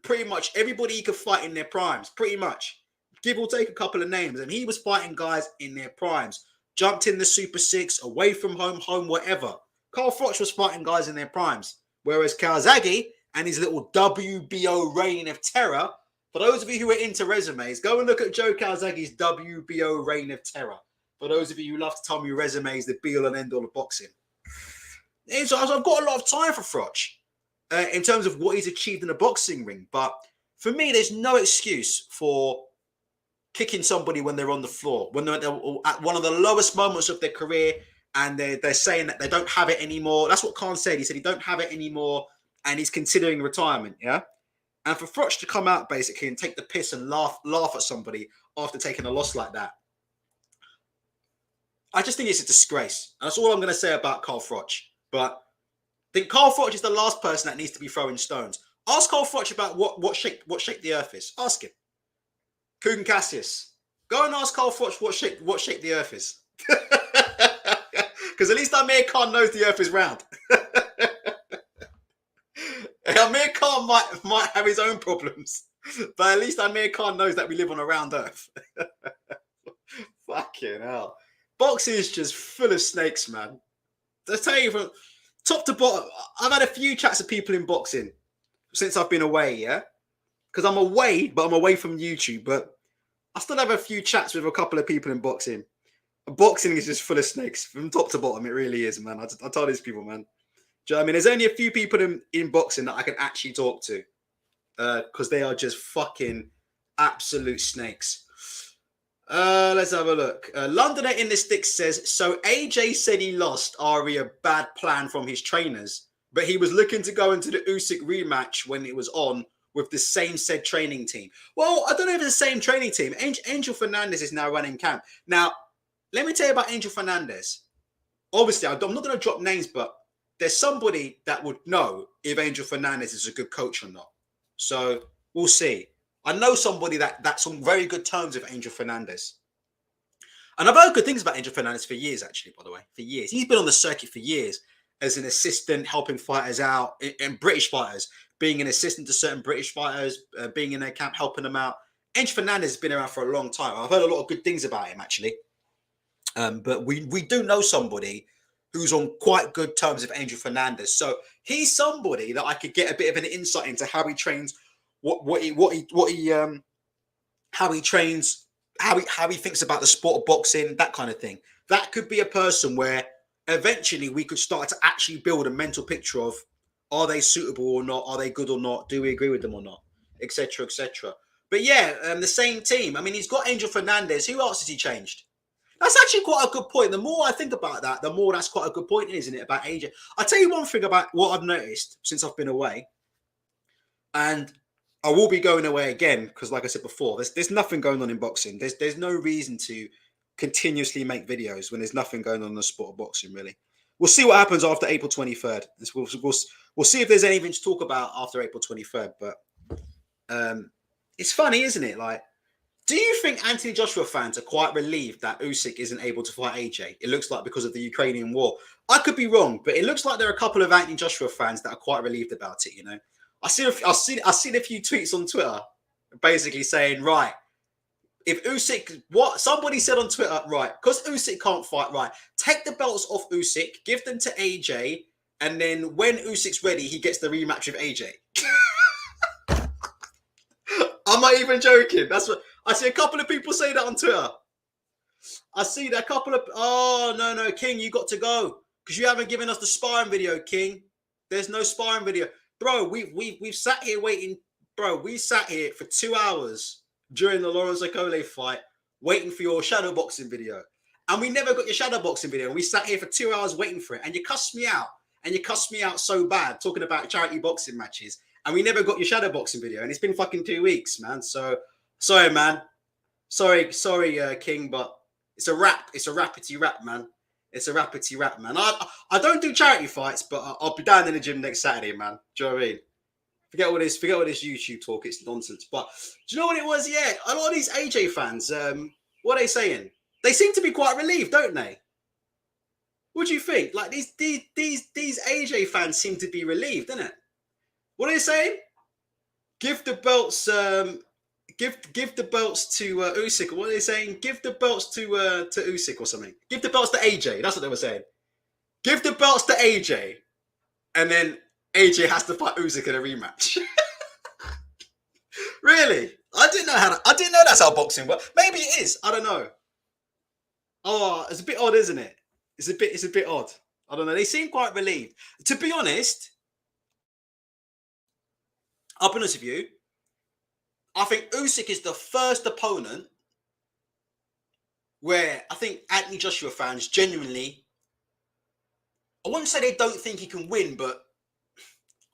pretty much everybody he could fight in their primes, pretty much. Give or take a couple of names. And he was fighting guys in their primes. Jumped in the Super 6, away from home, whatever. Carl Froch was fighting guys in their primes. Whereas Kawasaki and his little WBO reign of terror, for those of you who are into resumes, go and look at Joe Kawasaki's WBO reign of terror. For those of you who love to tell me resumes, the be-all and end-all of boxing. And so I've got a lot of time for Froch in terms of what he's achieved in the boxing ring. But for me, there's no excuse for kicking somebody when they're on the floor, when they're at one of the lowest moments of their career, and they're saying that they don't have it anymore. That's what Khan said. He said he don't have it anymore, and he's considering retirement, yeah? And for Froch to come out basically and take the piss and laugh at somebody after taking a loss like that, I just think it's a disgrace. And that's all I'm going to say about Carl Froch. But I think Carl Froch is the last person that needs to be throwing stones. Ask Carl Froch about what shape the earth is. Ask him. Kugan Cassius. Go and ask Carl Froch what shape the earth is. Because at least Amir Khan knows the earth is round. Amir Khan might have his own problems, but at least Amir Khan knows that we live on a round earth. Fucking hell. Boxing is just full of snakes, man. I tell you, from top to bottom, I've had a few chats with people in boxing since I've been away, yeah? Because I'm away, but I'm away from YouTube, but I still have a few chats with a couple of people in boxing. Boxing is just full of snakes from top to bottom. It really is, man. I tell these people, man. Do you know what I mean? There's only a few people in boxing that I can actually talk to because they are just fucking absolute snakes. Let's have a look. Londoner in the Sticks says, so AJ said he lost Ari a bad plan from his trainers, but he was looking to go into the Usyk rematch when it was on with the same said training team. Well, I don't know if it's the same training team. Angel Fernandez is now running camp. Now, let me tell you about Angel Fernandez. Obviously, I'm not going to drop names, but there's somebody that would know if Angel Fernandez is a good coach or not. So we'll see. I know somebody that's on very good terms with Angel Fernandez. And I've heard good things about Angel Fernandez for years, actually, by the way. For years. He's been on the circuit for years as an assistant, helping fighters out, and British fighters, being an assistant to certain British fighters, being in their camp, helping them out. Angel Fernandez has been around for a long time. I've heard a lot of good things about him, actually. But we do know somebody who's on quite good terms with Angel Fernandez. So he's somebody that I could get a bit of an insight into how he trains, how he trains, how he thinks about the sport of boxing, that kind of thing. That could be a person where eventually we could start to actually build a mental picture of, are they suitable or not? Are they good or not? Do we agree with them or not? Etc. etc. But yeah, the same team. I mean, he's got Angel Fernandez. Who else has he changed? That's actually quite a good point. The more I think about that, the more that's quite a good point, isn't it, about AJ? I'll tell you one thing about what I've noticed since I've been away. And I will be going away again because, like I said before, there's nothing going on in boxing. There's no reason to continuously make videos when there's nothing going on in the sport of boxing, really. We'll see what happens after April 23rd. We'll see if there's anything to talk about after April 23rd. But it's funny, isn't it? Like, do you think Anthony Joshua fans are quite relieved that Usyk isn't able to fight AJ? It looks like because of the Ukrainian war. I could be wrong, but it looks like there are a couple of Anthony Joshua fans that are quite relieved about it. You know, I've seen a few tweets on Twitter basically saying, right, if Usyk, what somebody said on Twitter, right, because Usyk can't fight, right, take the belts off Usyk, give them to AJ, and then when Usyk's ready, he gets the rematch with AJ. I'm not even joking. That's what I see. A couple of people say that on Twitter. I see that a couple of. Oh no, King, you got to go because you haven't given us the sparring video, King. There's no sparring video, bro. We've sat here waiting, bro. We sat here for 2 hours during the Lawrence Okole fight, waiting for your shadow boxing video, and we never got your shadow boxing video. And we sat here for 2 hours waiting for it, and you cussed me out, and you cussed me out so bad talking about charity boxing matches. And we never got your shadow boxing video, and it's been fucking 2 weeks, man. So sorry, man. Sorry, King, but it's a rap. It's a rappity rap, man. It's a rappity rap, man. I don't do charity fights, but I'll be down in the gym next Saturday, man. Do you know what I mean? Forget all this YouTube talk. It's nonsense. But do you know what it was? Yeah, a lot of these AJ fans. What are they saying? They seem to be quite relieved, don't they? What do you think? Like these AJ fans seem to be relieved, don't it? What are they saying? Give the belts, give the belts to Usyk. What are they saying? Give the belts to Usyk or something. Give the belts to AJ. That's what they were saying. Give the belts to AJ, and then AJ has to fight Usyk in a rematch. Really? I didn't know that's how boxing works. Maybe it is. I don't know. Oh, it's a bit odd, isn't it? It's a bit odd. I don't know. They seem quite relieved. To be honest. I'll be honest with you. I think Usyk is the first opponent where I think Anthony Joshua fans genuinely, I wouldn't say they don't think he can win, but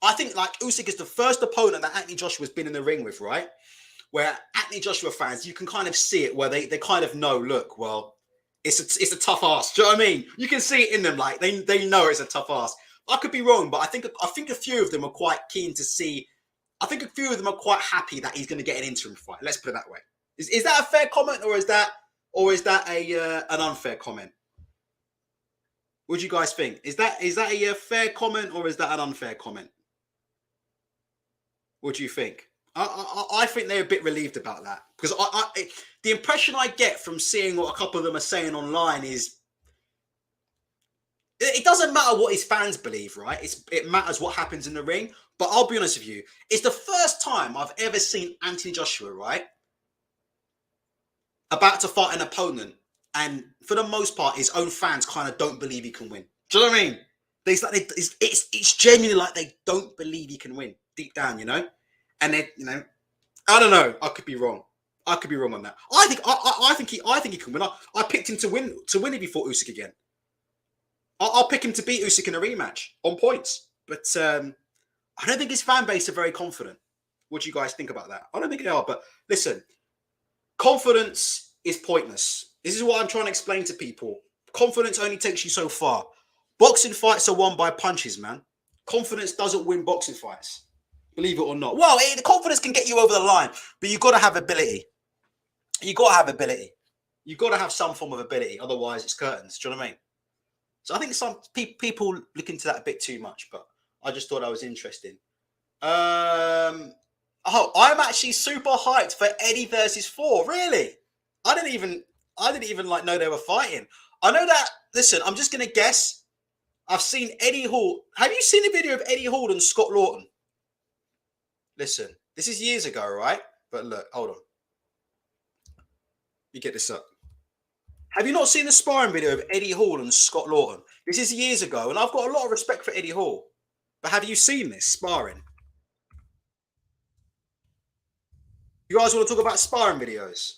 I think like Usyk is the first opponent that Anthony Joshua's been in the ring with, right? Where Anthony Joshua fans, you can kind of see it where they kind of know, look, well, it's a tough ass. Do you know what I mean? You can see it in them, like they know it's a tough ass. I could be wrong, but I think a few of them are quite keen to see. I think a few of them are quite happy that he's going to get an interim fight. Let's put it that way. Is that a fair comment, or is that an unfair comment? What do you guys think? Is that a fair comment, or is that an unfair comment? What do you think? I think they're a bit relieved about that because the impression I get from seeing what a couple of them are saying online is it doesn't matter what his fans believe, right? It matters what happens in the ring. But I'll be honest with you, it's the first time I've ever seen Anthony Joshua, right, about to fight an opponent, and for the most part, his own fans kind of don't believe he can win. Do you know what I mean? It's genuinely like they don't believe he can win deep down, you know. And then, you know, I don't know. I could be wrong. I could be wrong on that. I think he can win. I picked him to win if he fought Usyk again. I'll pick him to beat Usyk in a rematch on points. But I don't think his fan base are very confident. What do you guys think about that? I don't think they are. But listen, confidence is pointless. This is what I'm trying to explain to people. Confidence only takes you so far. Boxing fights are won by punches, man. Confidence doesn't win boxing fights. Believe it or not. Well, the confidence can get you over the line, but you've got to have ability. You've got to have ability. You've got to have some form of ability. Otherwise, it's curtains. Do you know what I mean? So I think some people look into that a bit too much, but I just thought that was interesting. I'm actually super hyped for Eddie versus 4. Really? I didn't even like know they were fighting. I know that. Listen, I'm just gonna guess. I've seen Eddie Hall. Have you seen the video of Eddie Hall and Scott Lawton? Listen, this is years ago, right? But look, hold on. Let me get this up. Have you not seen the sparring video of Eddie Hall and Scott Lawton? This is years ago, and I've got a lot of respect for Eddie Hall. But have you seen this sparring? You guys want to talk about sparring videos?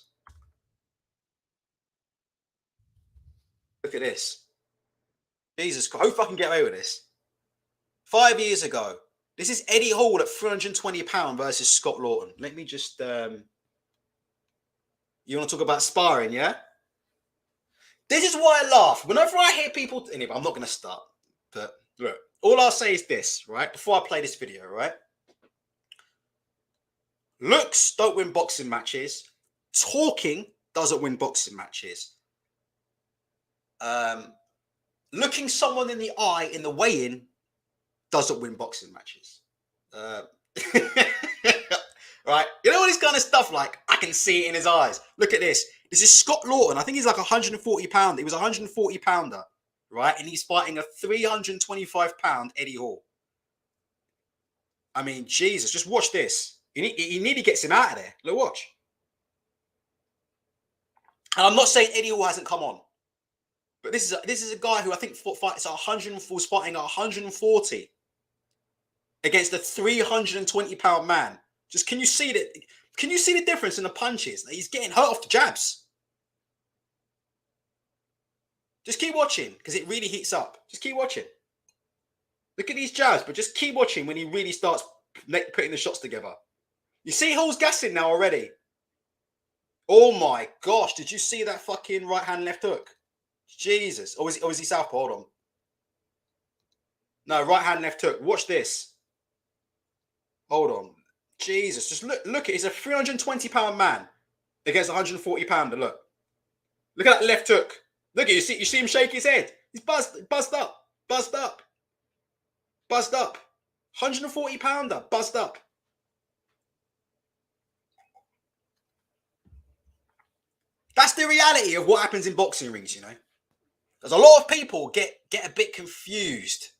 Look at this. Jesus Christ, who fucking get away with this? 5 years ago. This is Eddie Hall at 320 pounds versus Scott Lawton. Let me just... You want to talk about sparring, yeah? This is why I laugh. Whenever I hear people... Anyway, I'm not going to start. But look, all I'll say is this, right? Before I play this video, right? Looks don't win boxing matches. Talking doesn't win boxing matches. Looking someone in the eye in the weigh-in doesn't win boxing matches. Right? You know all this kind of stuff, like, I can see it in his eyes. Look at this. This is Scott Lawton. I think he's like 140 pounder. He was a 140 pounder, right? And he's fighting a 325 pound Eddie Hall. I mean, Jesus, just watch this. He nearly gets him out of there. Look, watch. And I'm not saying Eddie Hall hasn't come on, but this is a guy who I think fights at 104, fighting at 140 against a 320 pound man. Just can you see that? Can you see the difference in the punches? He's getting hurt off the jabs. Just keep watching because it really heats up. Just keep watching. Look at these jabs, but just keep watching when he really starts putting the shots together. You see Hall's gassing now already. Oh my gosh, did you see that fucking right hand left hook? Jesus. Or is he southpaw? Hold on. No, right hand left hook. Watch this. Hold on. Jesus. Just look at, he's a 320 pound man against a 140 pounder. Look. Look at that left hook. Look at you see him shake his head. He's buzzed up. 140 pounder, buzzed up. That's the reality of what happens in boxing rings, you know. There's a lot of people get a bit confused.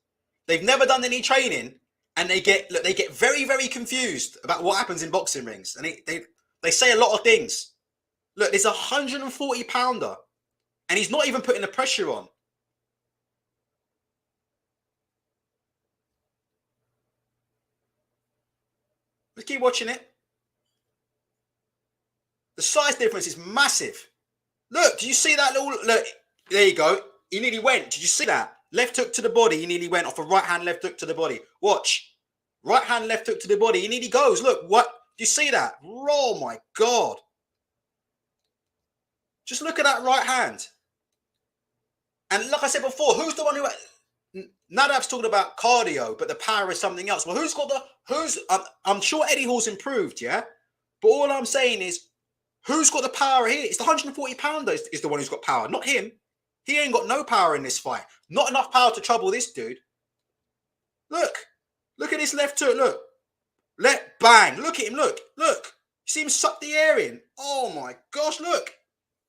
They've never done any training, and they get very, very confused about what happens in boxing rings. And they say a lot of things. Look, there's a 140 pounder, and he's not even putting the pressure on. Let's keep watching it. The size difference is massive. Look, do you see that little... Look, there you go. He nearly went. Did you see that? Left hook to the body. He nearly went off a right hand left hook to the body. Watch. Right hand left hook to the body. He nearly goes. Look, what? Do you see that? Oh, my God. Just look at that right hand. And like I said before, who's the one who... Nadab's talking about cardio, but the power is something else. Well, who's got the... I'm sure Eddie Hall's improved, yeah? But all I'm saying is, who's got the power here? It's the 140 pounder is the one who's got power, not him. He ain't got no power in this fight. Not enough power to trouble this dude. Look. Look at this left hook. Look. Bang. Look at him. Look. You see him suck the air in. Oh, my gosh. Look.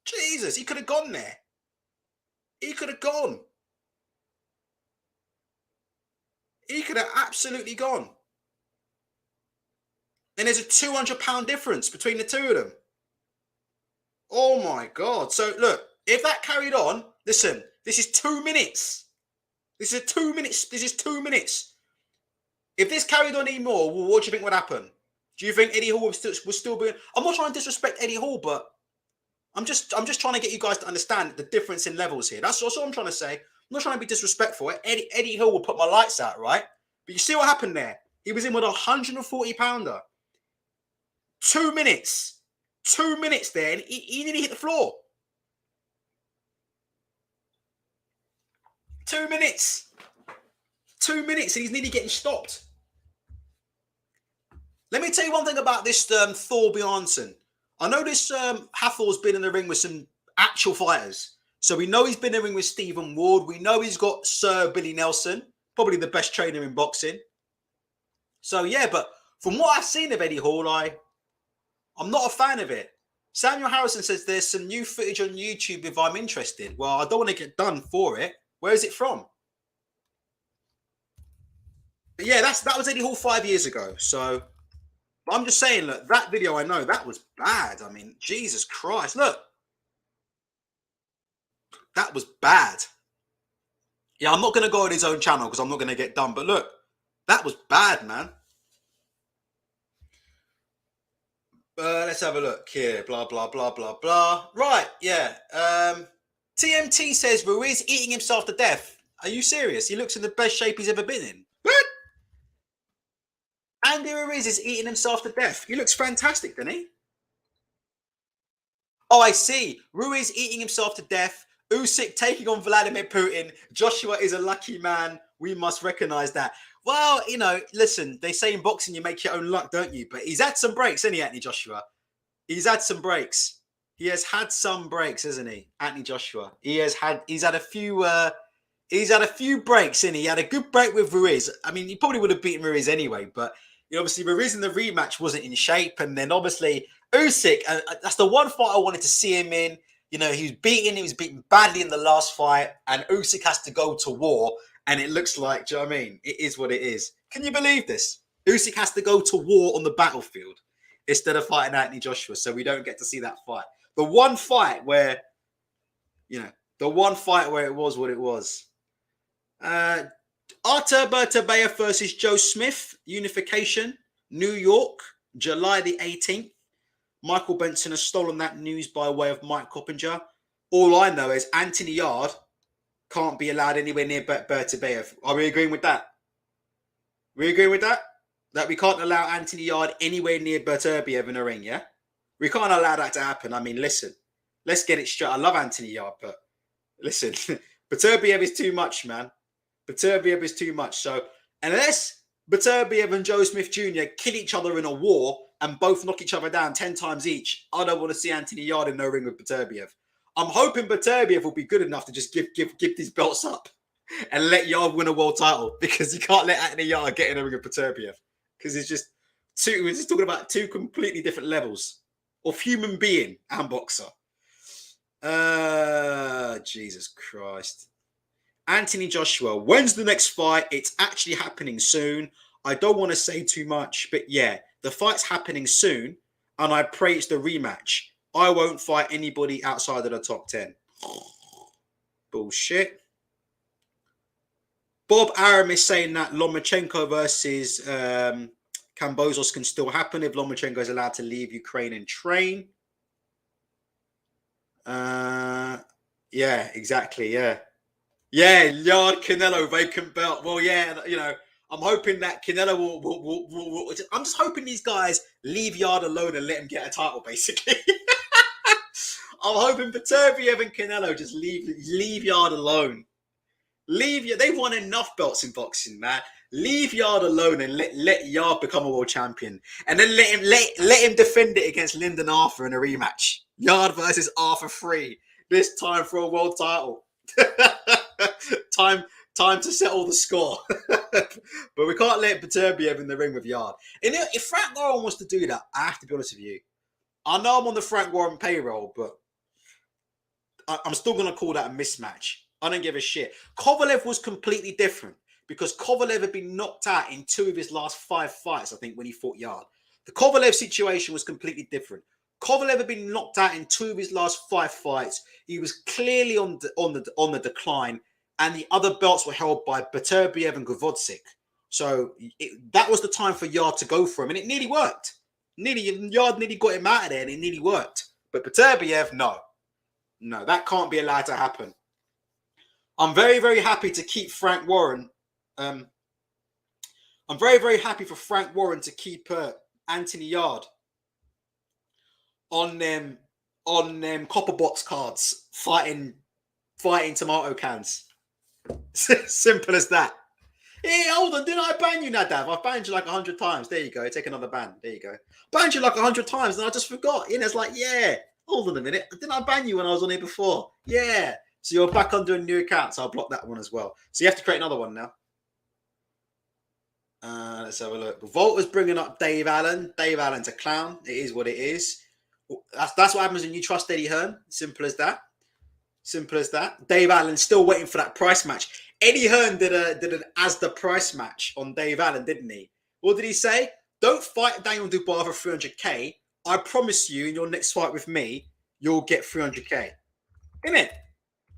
Jesus. He could have gone there. He could have gone. He could have absolutely gone. And there's a 200 pound difference between the two of them. Oh my God. So look, if that carried on, listen, this is 2 minutes. This is 2 minutes. If this carried on anymore, well, what do you think would happen? Do you think Eddie Hall was still being... I'm not trying to disrespect Eddie Hall, but I'm just trying to get you guys to understand the difference in levels here. That's all I'm trying to say. I'm not trying to be disrespectful. Eddie Hall will put my lights out, right? But you see what happened there? He was in with a 140 pounder. 2 minutes. 2 minutes there, and he nearly hit the floor. 2 minutes. 2 minutes, and he's nearly getting stopped. Let me tell you one thing about this Thor Bjornsson. I know this Hathor's been in the ring with some actual fighters. So we know he's been in the ring with Stephen Ward. We know he's got Sir Billy Nelson, probably the best trainer in boxing. So yeah, but from what I've seen of Eddie Hall, I'm not a fan of it. Samuel Harrison says there's some new footage on YouTube if I'm interested. Well, I don't want to get done for it. Where is it from? But yeah, that was Eddie Hall 5 years ago. So but I'm just saying, look, that video, I know that was bad. I mean, Jesus Christ, look. That was bad. Yeah, I'm not going to go on his own channel because I'm not going to get done. But look, that was bad, man. Let's have a look here. Blah, blah, blah, blah, blah. Right, yeah. TMT says Ruiz eating himself to death. Are you serious? He looks in the best shape he's ever been in. What? Andy Ruiz is eating himself to death. He looks fantastic, doesn't he? Oh, I see. Ruiz eating himself to death. Usyk taking on Vladimir Putin. Joshua is a lucky man. We must recognize that. Well, you know, listen, they say in boxing you make your own luck, don't you? But he's had some breaks, hasn't he, Anthony Joshua? He's had some breaks. He has had some breaks, hasn't he, Anthony Joshua? He's had a few breaks, hasn't he? He had a good break with Ruiz. I mean, he probably would have beaten Ruiz anyway, but you know, obviously Ruiz in the rematch wasn't in shape, and then obviously Usyk, that's the one fight I wanted to see him in. You know, he was beaten badly in the last fight, and Usyk has to go to war, and it looks like, do you know what I mean? It is what it is. Can you believe this? Usyk has to go to war on the battlefield instead of fighting Anthony Joshua, so we don't get to see that fight. The one fight where, you know, it was what it was. Artur Beterbiev versus Joe Smith, unification, New York, July the 18th. Michael Benson has stolen that news by way of Mike Coppinger. All I know is Anthony Yard can't be allowed anywhere near Beterbiev. Are we agreeing with that? We agreeing with that? That we can't allow Anthony Yard anywhere near Beterbiev in a ring, yeah? We can't allow that to happen. I mean, listen, let's get it straight. I love Anthony Yard, but listen, Beterbiev is too much, man. Beterbiev is too much. So unless Beterbiev and Joe Smith Jr. kill each other in a war and both knock each other down 10 times each, I don't want to see Anthony Yard in no ring with Beterbiev. I'm hoping Beterbiev will be good enough to just give these belts up and let Yard win a world title, because you can't let Anthony Yard get in a ring with Beterbiev, because we're just talking about two completely different levels of human being and boxer. Jesus Christ. Anthony Joshua, when's the next fight? It's actually happening soon. I don't want to say too much, but yeah, the fight's happening soon, and I pray it's the rematch. I won't fight anybody outside of the top 10. Bullshit. Bob Aram is saying that Lomachenko versus Kambosos can still happen if Lomachenko is allowed to leave Ukraine and train. Yeah, exactly. Yeah. Yard Canelo vacant belt. Well, yeah, you know, I'm hoping that Canelo will I'm just hoping these guys leave Yard alone and let him get a title, basically. I'm hoping Beterbiev and Canelo just leave Yard alone. They've won enough belts in boxing, man. Leave Yard alone and let Yard become a world champion, and then let him defend it against Lyndon Arthur in a rematch. Yard versus Arthur 3, this time for a world title. Time to settle the score. But we can't let Beterbiev in the ring with Yard. And if Frank Warren wants to do that, I have to be honest with you. I know I'm on the Frank Warren payroll, but I'm still going to call that a mismatch. I don't give a shit. Kovalev was completely different, because Kovalev had been knocked out in 2 of his last 5 fights, I think, when he fought Yard. The Kovalev situation was completely different. Kovalev had been knocked out in 2 of his last 5 fights. He was clearly on the decline, and the other belts were held by Beterbiev and Gvozdyk. So that was the time for Yard to go for him, and it nearly worked. Yard nearly got him out of there, and it nearly worked. But Beterbiev, no, that can't be allowed to happen. I'm very, very happy to keep Frank Warren. I'm very, very happy for Frank Warren to keep Anthony Yard on them copper box cards, fighting tomato cans. Simple as that. Hey, hold on, didn't I ban you, Nadav? I've banned you like 100 times. There you go. Take another ban. There you go. Banned you like 100 times, and I just forgot. You know, it's like, yeah, hold on a minute. Didn't I ban you when I was on here before? Yeah. So you're back under a new account, so I'll block that one as well. So you have to create another one now. Let's have a look. Volta's bringing up Dave Allen. Dave Allen's a clown. It is what it is. That's what happens when you trust Eddie Hearn. Simple as that. Simple as that. Dave Allen's still waiting for that price match. Eddie Hearn did an as the price match on Dave Allen, didn't he? What did he say? Don't fight Daniel Dubois for 300k. I promise you, in your next fight with me, you'll get 300k. Isn't it?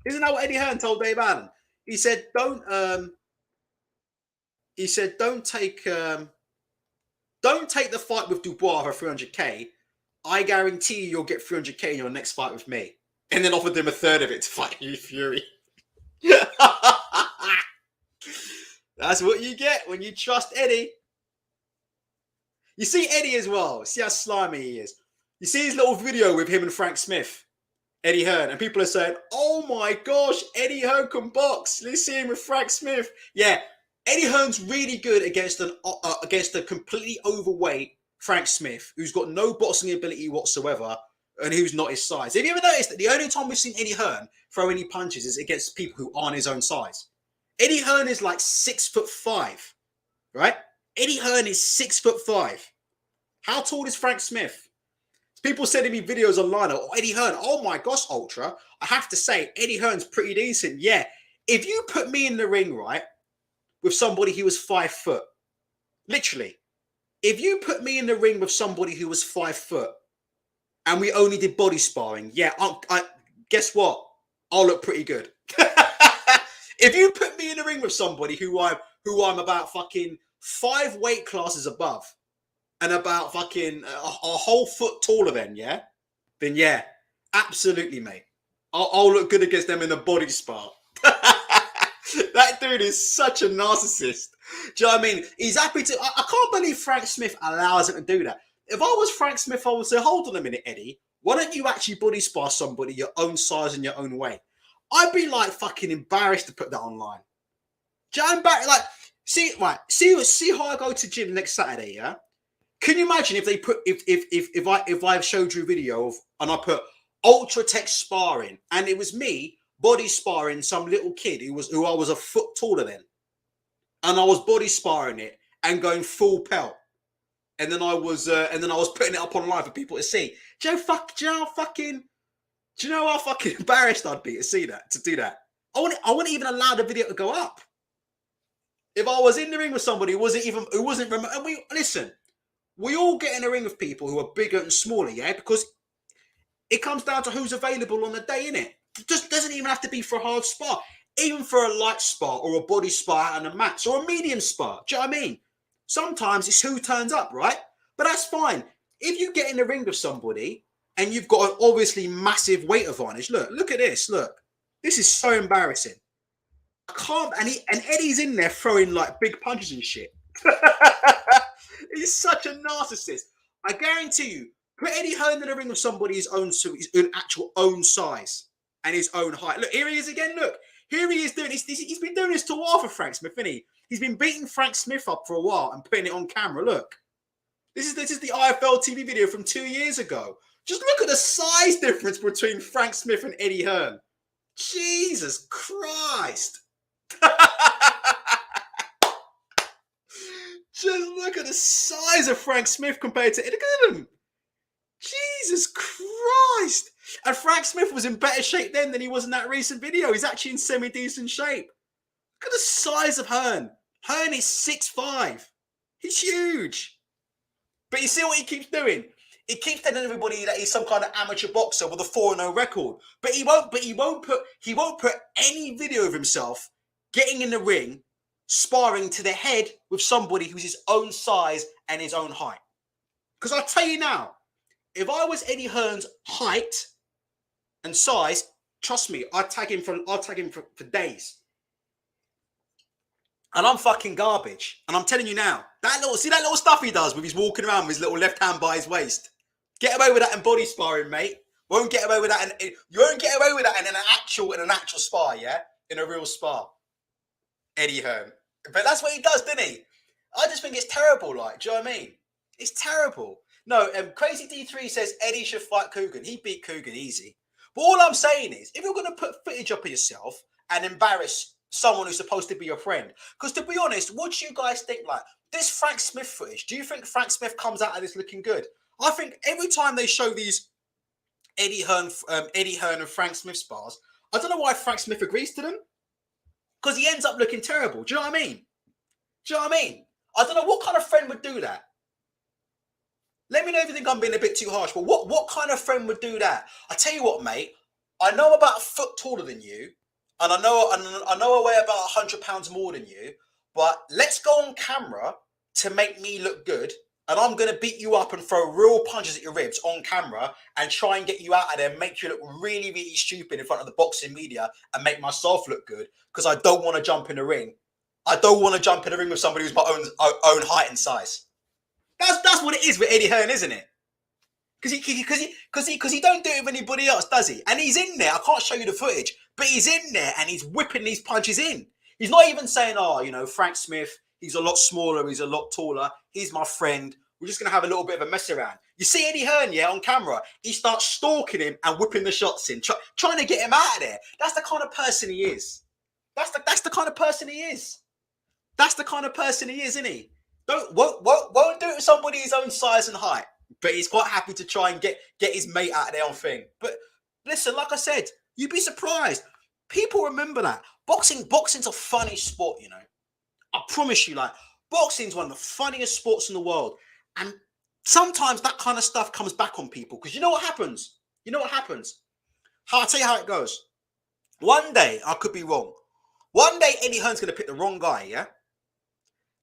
Isn't that what Eddie Hearn told Dave Allen? He said, don't take the fight with Dubois for 300k. I guarantee you'll get 300k in your next fight with me. And then offered him a third of it to fight you, Fury. That's what you get when you trust Eddie. You see Eddie as well. See how slimy he is. You see his little video with him and Frank Smith. Eddie Hearn. And people are saying, oh my gosh, Eddie Hearn can box. Let's see him with Frank Smith. Yeah, Eddie Hearn's really good against a completely overweight Frank Smith, who's got no boxing ability whatsoever, and who's not his size. Have you ever noticed that the only time we've seen Eddie Hearn throw any punches is against people who aren't his own size? Eddie Hearn is like 6'5", right? Eddie Hearn is 6'5". How tall is Frank Smith? People sending me videos online of Eddie Hearn. Oh my gosh, Ultra. I have to say, Eddie Hearn's pretty decent. Yeah. If you put me in the ring, right, with somebody who was 5 foot, literally, if you put me in the ring with somebody who was 5 foot and we only did body sparring, yeah, I guess what? I'll look pretty good. If you put me in the ring with somebody who I'm about fucking 5 weight classes above and about fucking a whole foot taller then yeah, absolutely, mate. I'll look good against them in a body spar. That dude is such a narcissist. Do you know what I mean? He's happy to... I can't believe Frank Smith allows him to do that. If I was Frank Smith, I would say, hold on a minute, Eddie. Why don't you actually body spar somebody your own size and your own weight? I'd be like fucking embarrassed to put that online. Do you know, like, see how I go to gym next Saturday, yeah? Can you imagine if they put if I showed you a video of and I put Ultra Tech sparring and it was me body sparring some little kid who I was a foot taller than, and I was body sparring it and going full pelt, and then I was putting it up online for people to see. Do you know how fucking embarrassed I'd be to do that? I wouldn't even allow the video to go up. If I was in the ring with somebody who wasn't remote, and we all get in a ring with people who are bigger and smaller, yeah, because it comes down to who's available on the day, innit? It just doesn't even have to be for a hard spar. Even for a light spar or a body spar and a match or a medium spar. Do you know what I mean? Sometimes it's who turns up, right? But that's fine. If you get in the ring with somebody and you've got an obviously massive weight advantage, look at this. Look, this is so embarrassing. I can't, and Eddie's in there throwing like big punches and shit. He's such a narcissist. I guarantee you, put Eddie Hearn in the ring with somebody his actual own size and his own height. Look, here he is again. Look, here he is doing. He's been doing this to a while for Frank Smith, isn't he? He's been beating Frank Smith up for a while and putting it on camera. Look, this is the IFL TV video from 2 years ago. Just look at the size difference between Frank Smith and Eddie Hearn. Jesus Christ. Just look at the size of Frank Smith compared to Eddie. Look at him. Jesus Christ. And Frank Smith was in better shape then than he was in that recent video. He's actually in semi-decent shape. Look at the size of Hearn. Hearn is 6'5". He's huge. But you see what he keeps doing? He keeps telling everybody that he's some kind of amateur boxer with a 4-0 record. But he won't put any video of himself getting in the ring, sparring to the head with somebody who's his own size and his own height. Because I'll tell you now, if I was Eddie Hearn's height and size, trust me, I'd tag him for days. And I'm fucking garbage. And I'm telling you now, that little stuff he does with his walking around with his little left hand by his waist. Get away with that in body sparring, mate. Won't get away with that. You won't get away with that in an actual spar, yeah? In a real spar. Eddie Hearn. But that's what he does, doesn't he? I just think it's terrible, like, do you know what I mean? It's terrible. No, Crazy D3 says Eddie should fight Coogan. He beat Coogan easy. But all I'm saying is, if you're going to put footage up of yourself and embarrass someone who's supposed to be your friend, because to be honest, what do you guys think? Like, this Frank Smith footage, do you think Frank Smith comes out of this looking good? I think every time they show these Eddie Hearn and Frank Smith spars, I don't know why Frank Smith agrees to them. Because he ends up looking terrible. Do you know what I mean? Do you know what I mean? I don't know what kind of friend would do that. Let me know if you think I'm being a bit too harsh, but what kind of friend would do that? I tell you what, mate. I know I'm about a foot taller than you, and I know I weigh about 100 pounds more than you, but let's go on camera to make me look good, and I'm going to beat you up and throw real punches at your ribs on camera and try and get you out of there and make you look really, really stupid in front of the boxing media and make myself look good because I don't want to jump in the ring. I don't want to jump in the ring with somebody who's my own height and size. That's what it is with Eddie Hearn, isn't it? Because he don't do it with anybody else, does he? And he's in there. I can't show you the footage, but he's in there and he's whipping these punches in. He's not even saying, oh, you know, Frank Smith, he's a lot smaller, he's a lot taller, he's my friend. We're just going to have a little bit of a mess around. You see Eddie Hearn, yeah, on camera, he starts stalking him and whipping the shots in, trying to get him out of there. That's the kind of person he is. That's the kind of person he is. That's the kind of person he is, isn't he? Won't do it with somebody his own size and height, but he's quite happy to try and get his mate out of their own thing. But listen, like I said, you'd be surprised. People remember that. Boxing's a funny sport, you know. I promise you, like, boxing's one of the funniest sports in the world. And sometimes that kind of stuff comes back on people because you know what happens? I'll tell you how it goes. One day, I could be wrong. One day, Eddie Hearn's going to pick the wrong guy, yeah?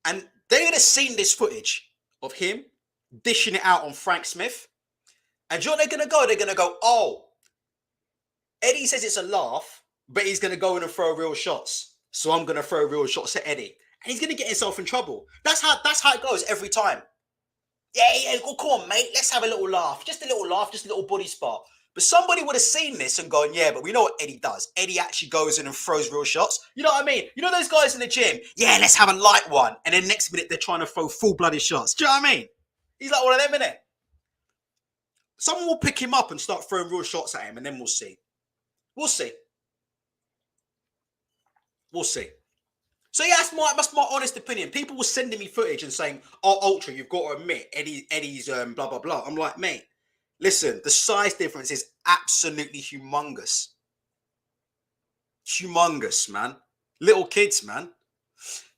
And they're going to see this footage of him dishing it out on Frank Smith. And you know what they're going to go? They're going to go, oh, Eddie says it's a laugh, but he's going to go in and throw real shots. So I'm going to throw real shots at Eddie. And he's going to get himself in trouble. That's how it goes every time. Yeah, come on, mate. Let's have a little laugh. Just a little laugh, just a little body spot. But somebody would have seen this and gone, yeah, but we know what Eddie does. Eddie actually goes in and throws real shots. You know what I mean? You know those guys in the gym? Yeah, let's have a light one. And then next minute, they're trying to throw full-blooded shots. Do you know what I mean? He's like one of them, innit? Someone will pick him up and start throwing real shots at him, and then we'll see. We'll see. So yeah, that's my honest opinion. People were sending me footage and saying, oh, Ultra, you've got to admit, Eddie's blah, blah, blah. I'm like, mate, listen, the size difference is absolutely humongous. Humongous, man. Little kids, man.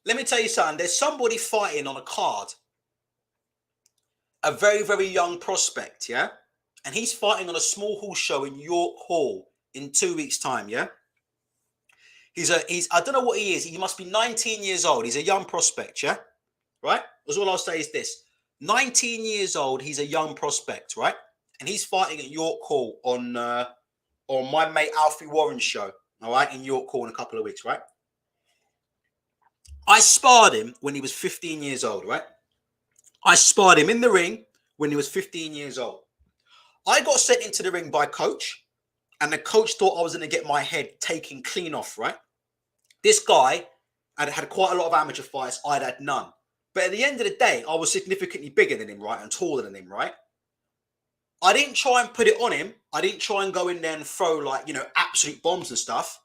Let me tell you something. There's somebody fighting on a card. A very, very young prospect, yeah? And he's fighting on a small hall show in York Hall in 2 weeks' time, yeah? He's I don't know what he is. He must be 19 years old. He's a young prospect, yeah? Right? That's all I'll say is this. 19 years old, he's a young prospect, right? And he's fighting at York Hall on my mate Alfie Warren's show, all right, in York Hall in a couple of weeks, right? I sparred him when he was 15 years old, right? I sparred him in the ring when he was 15 years old. I got sent into the ring by coach, and the coach thought I was going to get my head taken clean off, right? This guy had quite a lot of amateur fights. I'd had none. But at the end of the day, I was significantly bigger than him, right? And taller than him, right? I didn't try and put it on him. I didn't try and go in there and throw, like, you know, absolute bombs and stuff.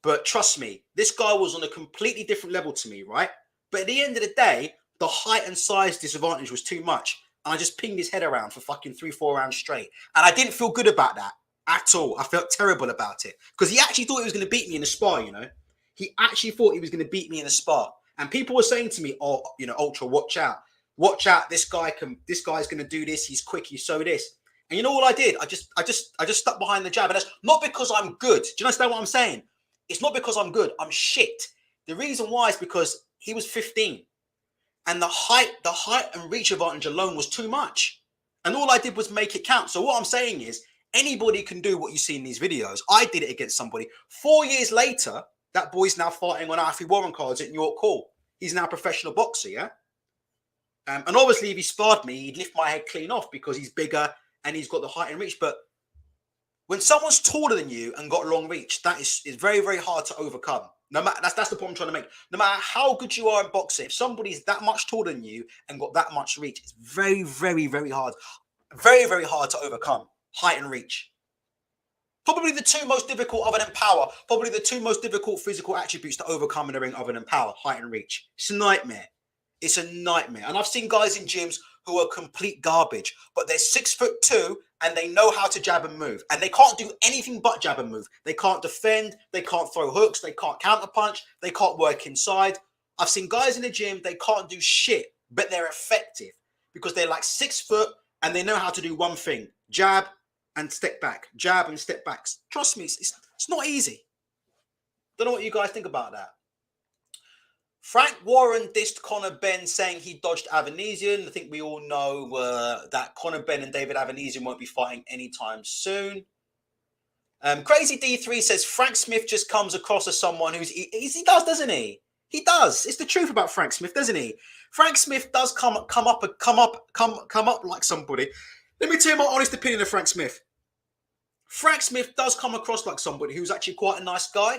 But trust me, this guy was on a completely different level to me, right? But at the end of the day, the height and size disadvantage was too much. And I just pinged his head around for fucking 3-4 rounds straight. And I didn't feel good about that at all. I felt terrible about it. Because he actually thought he was going to beat me in the spar, you know? He actually thought he was going to beat me in the spar. And people were saying to me, oh, you know, Ultra, watch out. Watch out. This guy's going to do this. He's quick. He's so this. And you know what I did? I just stuck behind the jab. And that's not because I'm good. Do you understand what I'm saying? It's not because I'm good. I'm shit. The reason why is because he was 15. And the height and reach advantage alone was too much. And all I did was make it count. So what I'm saying is, anybody can do what you see in these videos. I did it against somebody. 4 years later, that boy's now fighting on Alfie Warren cards at York Hall. He's now a professional boxer, yeah? And obviously, if he sparred me, he'd lift my head clean off because he's bigger and he's got the height and reach. But when someone's taller than you and got long reach, that is very, very hard to overcome. No matter, that's the point I'm trying to make. No matter how good you are in boxing, if somebody's that much taller than you and got that much reach, it's very, very, very hard. Very, very hard to overcome. Height and reach. Probably the two most difficult other than power. Probably the two most difficult physical attributes to overcome in the ring other than power. Height and reach. It's a nightmare. It's a nightmare. And I've seen guys in gyms who are complete garbage, but they're 6'2" and they know how to jab and move. And they can't do anything but jab and move. They can't defend. They can't throw hooks. They can't counterpunch. They can't work inside. I've seen guys in the gym, they can't do shit, but they're effective because they're like 6 foot and they know how to do one thing. Jab and step back. Jab and step back. Trust me, it's not easy. Don't know what you guys think about that. Frank Warren dissed Conor Benn saying he dodged Avanesian. I think we all know that Conor Benn and David Avanesian won't be fighting anytime soon. Crazy D3 says Frank Smith just comes across as someone who's he does, doesn't he? He does. It's the truth about Frank Smith, doesn't he? Frank Smith does come up like somebody Let me tell you my honest opinion of Frank Smith. Frank Smith does come across like somebody who's actually quite a nice guy.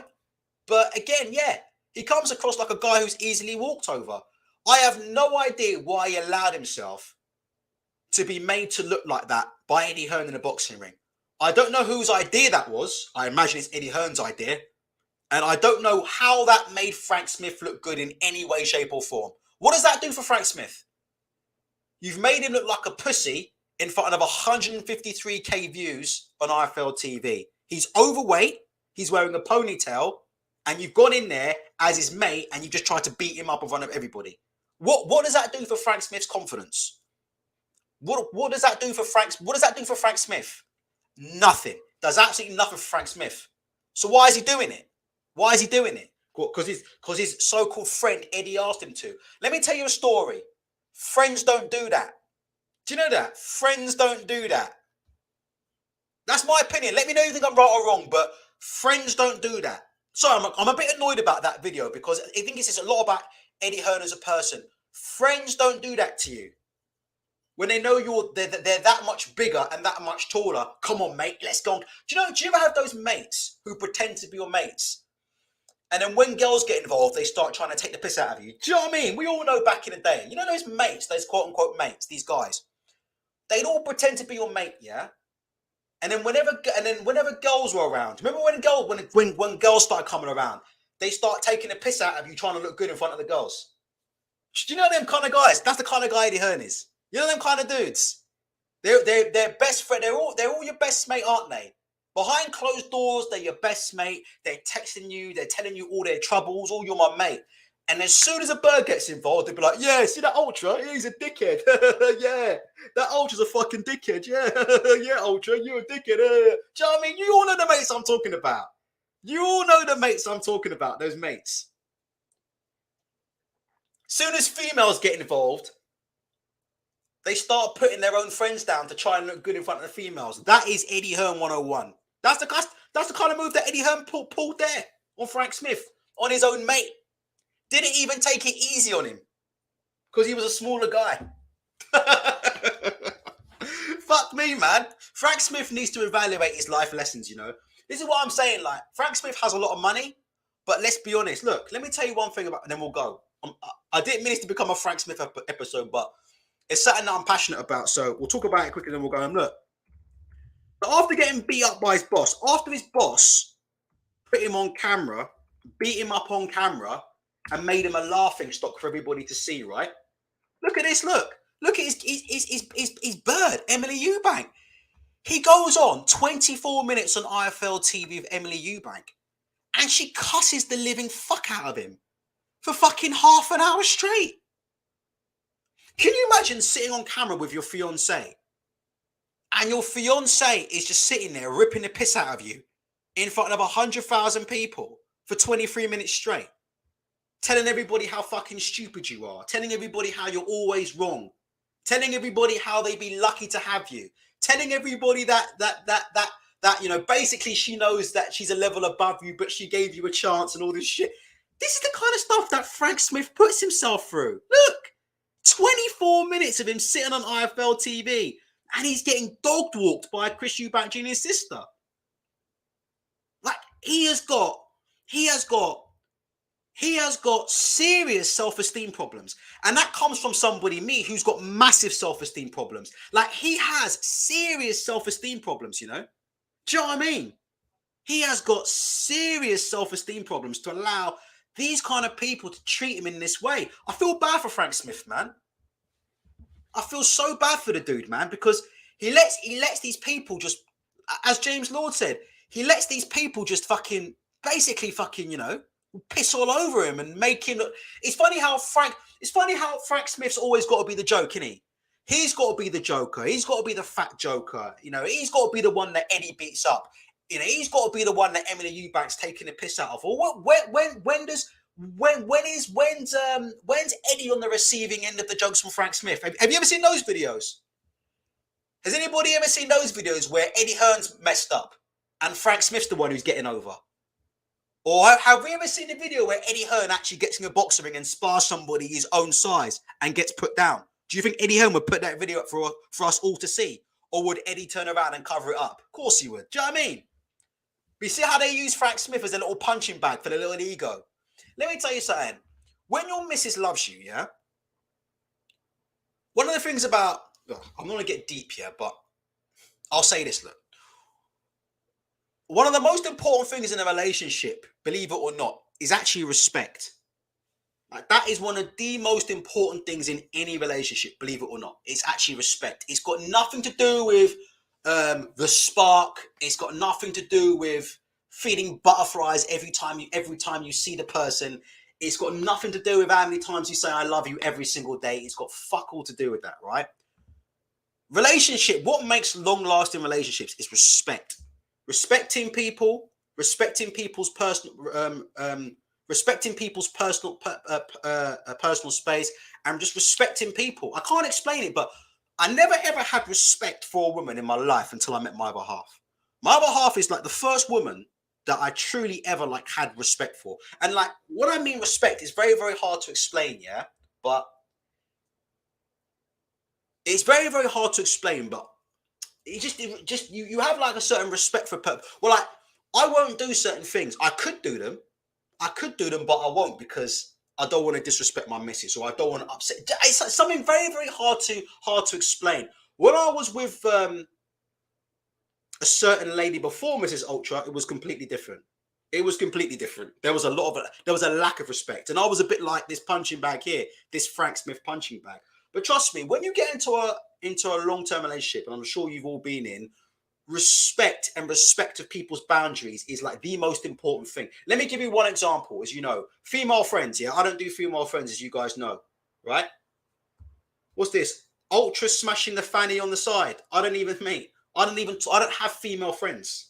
But again, yeah, he comes across like a guy who's easily walked over. I have no idea why he allowed himself to be made to look like that by Eddie Hearn in a boxing ring. I don't know whose idea that was. I imagine it's Eddie Hearn's idea. And I don't know how that made Frank Smith look good in any way, shape, or form. What does that do for Frank Smith? You've made him look like a pussy in front of 153k views on IFL TV. He's overweight, he's wearing a ponytail, and you've gone in there as his mate and you just tried to beat him up in front of everybody. What does that do for Frank Smith's confidence? What does that do for Frank Smith? Nothing. Does absolutely nothing for Frank Smith. So why is he doing it? Why is he doing it? Because his so-called friend Eddie asked him to. Let me tell you a story. Friends don't do that. Do you know that? Friends don't do that. That's my opinion. Let me know if you think I'm right or wrong, but friends don't do that. So I'm a bit annoyed about that video because I think it says a lot about Eddie Hearn as a person. Friends don't do that to you. When they know they're that much bigger and that much taller. Come on, mate, let's go. Do you ever have those mates who pretend to be your mates? And then when girls get involved, they start trying to take the piss out of you. Do you know what I mean? We all know back in the day. You know those mates, those quote-unquote mates, these guys. They'd all pretend to be your mate, yeah? And then whenever girls were around, remember when girls started coming around, they start taking the piss out of you trying to look good in front of the girls. Do you know them kind of guys? That's the kind of guy Eddie Hearn is. You know them kind of dudes. They're best friend. They're all your best mate, aren't they? Behind closed doors, they're your best mate. They're texting you. They're telling you all their troubles. All you're my mate. And as soon as a bird gets involved, they'll be like, yeah, see that Ultra? Yeah, he's a dickhead. Yeah, that Ultra's a fucking dickhead. Yeah, yeah, Ultra, you're a dickhead. Do you know what I mean? You all know the mates I'm talking about. You all know the mates I'm talking about, those mates. Soon as females get involved, they start putting their own friends down to try and look good in front of the females. That is Eddie Hearn 101. That's the kind of move that Eddie Hearn pulled there on Frank Smith, on his own mate. Didn't even take it easy on him because he was a smaller guy. Fuck me, man. Frank Smith needs to evaluate his life lessons, you know. This is what I'm saying. Like, Frank Smith has a lot of money, but let's be honest. Look, let me tell you one thing about, and then we'll go. I didn't mean this to become a Frank Smith episode, but it's something that I'm passionate about. So we'll talk about it quickly, then we'll go. And look, after getting beat up by his boss, after his boss put him on camera, beat him up on camera, and made him a laughing stock for everybody to see, right? Look at this, look at his bird, Emily Eubank. He goes on 24 minutes on IFL TV with Emily Eubank, and she cusses the living fuck out of him for fucking half an hour straight. Can you imagine sitting on camera with your fiance, and your fiance is just sitting there ripping the piss out of you in front of 100,000 people for 23 minutes straight? Telling everybody how fucking stupid you are. Telling everybody how you're always wrong. Telling everybody how they'd be lucky to have you. Telling everybody that you know, basically she knows that she's a level above you, but she gave you a chance and all this shit. This is the kind of stuff that Frank Smith puts himself through. Look, 24 minutes of him sitting on IFL TV, and he's getting dog walked by Chris Eubank Jr.'s sister. Like, he has got serious self-esteem problems. And that comes from somebody, me, who's got massive self-esteem problems. Like, he has serious self-esteem problems, you know? Do you know what I mean? He has got serious self-esteem problems to allow these kind of people to treat him in this way. I feel bad for Frank Smith, man. I feel so bad for the dude, man, because he lets these people just, as James Lord said, he lets these people just basically, you know, piss all over him and make him look. It's funny how Frank Smith's always got to be the joke, isn't he? He's got to be the joker. He's got to be the fat joker. You know, he's got to be the one that Eddie beats up. You know, he's got to be the one that Emily Eubank's taking the piss out of. Or when's Eddie on the receiving end of the jokes from Frank Smith? Have you ever seen those videos? Has anybody ever seen those videos where Eddie Hearn's messed up and Frank Smith's the one who's getting over? Or have we ever seen a video where Eddie Hearn actually gets in a boxing ring and spars somebody his own size and gets put down? Do you think Eddie Hearn would put that video up for us all to see? Or would Eddie turn around and cover it up? Of course he would. Do you know what I mean? But you see how they use Frank Smith as a little punching bag for the little ego? Let me tell you something. When your missus loves you, yeah? One of the things about... I'm not going to get deep here, but I'll say this, look. One of the most important things in a relationship, believe it or not, is actually respect. Like, that is one of the most important things in any relationship, believe it or not. It's actually respect. It's got nothing to do with the spark. It's got nothing to do with feeling butterflies every time you see the person. It's got nothing to do with how many times you say I love you every single day. It's got fuck all to do with that, right? Relationship, what makes long-lasting relationships is respect. Respecting people's personal personal space, and just respecting people. I can't explain it, but I never ever had respect for a woman in my life until I met my other half. My other half is like the first woman that I truly ever like had respect for. And like, what I mean respect is very, very hard to explain, yeah? But it's very, very hard to explain, but you have like a certain respect for people. Well, like, I won't do certain things. I could do them, but I won't, because I don't want to disrespect my missus, or I don't want to upset. It's like something very, very hard to explain. When I was with a certain lady before Mrs. Ultra, it was completely different. It was completely different. There was a lack of respect, and I was a bit like this punching bag here, this Frank Smith punching bag. But trust me, when you get into a long-term relationship, and I'm sure you've all been in, respect of people's boundaries is like the most important thing. Let me give you one example. As you know, female friends. Yeah, I don't do female friends, as you guys know, right? What's this? Ultra smashing the fanny on the side. I don't have female friends.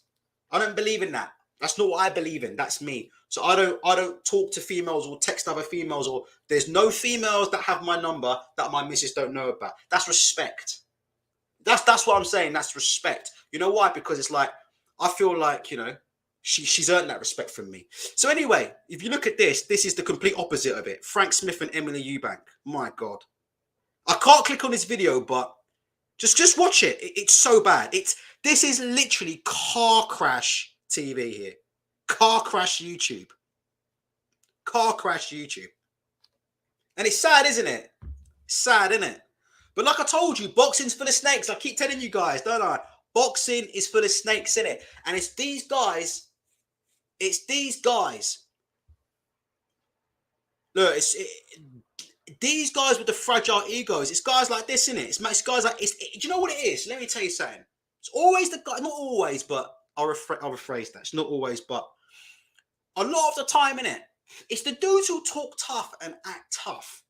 I don't believe in that. That's not what I believe in. That's me. So I don't talk to females or text other females, or there's no females that have my number that my missus don't know about. That's respect. That's what I'm saying. That's respect. You know why? Because it's like, I feel like, you know, she's earned that respect from me. So anyway, if you look at this is the complete opposite of it. Frank Smith and Emily Eubank. My God. I can't click on this video, but just watch it. It's so bad. This is literally car crash TV here. Car crash YouTube. Car crash YouTube. And it's sad, isn't it? Sad, isn't it? But like I told you, boxing's full of snakes. I keep telling you guys, don't I? Boxing is full of snakes, innit? And it's these guys. Look, these guys with the fragile egos. It's guys like this, innit? It's guys like... do you know what it is? Let me tell you something. It's always the guy... Not always, but I'll rephrase that. It's not always, but a lot of the time, innit? It's the dudes who talk tough and act tough.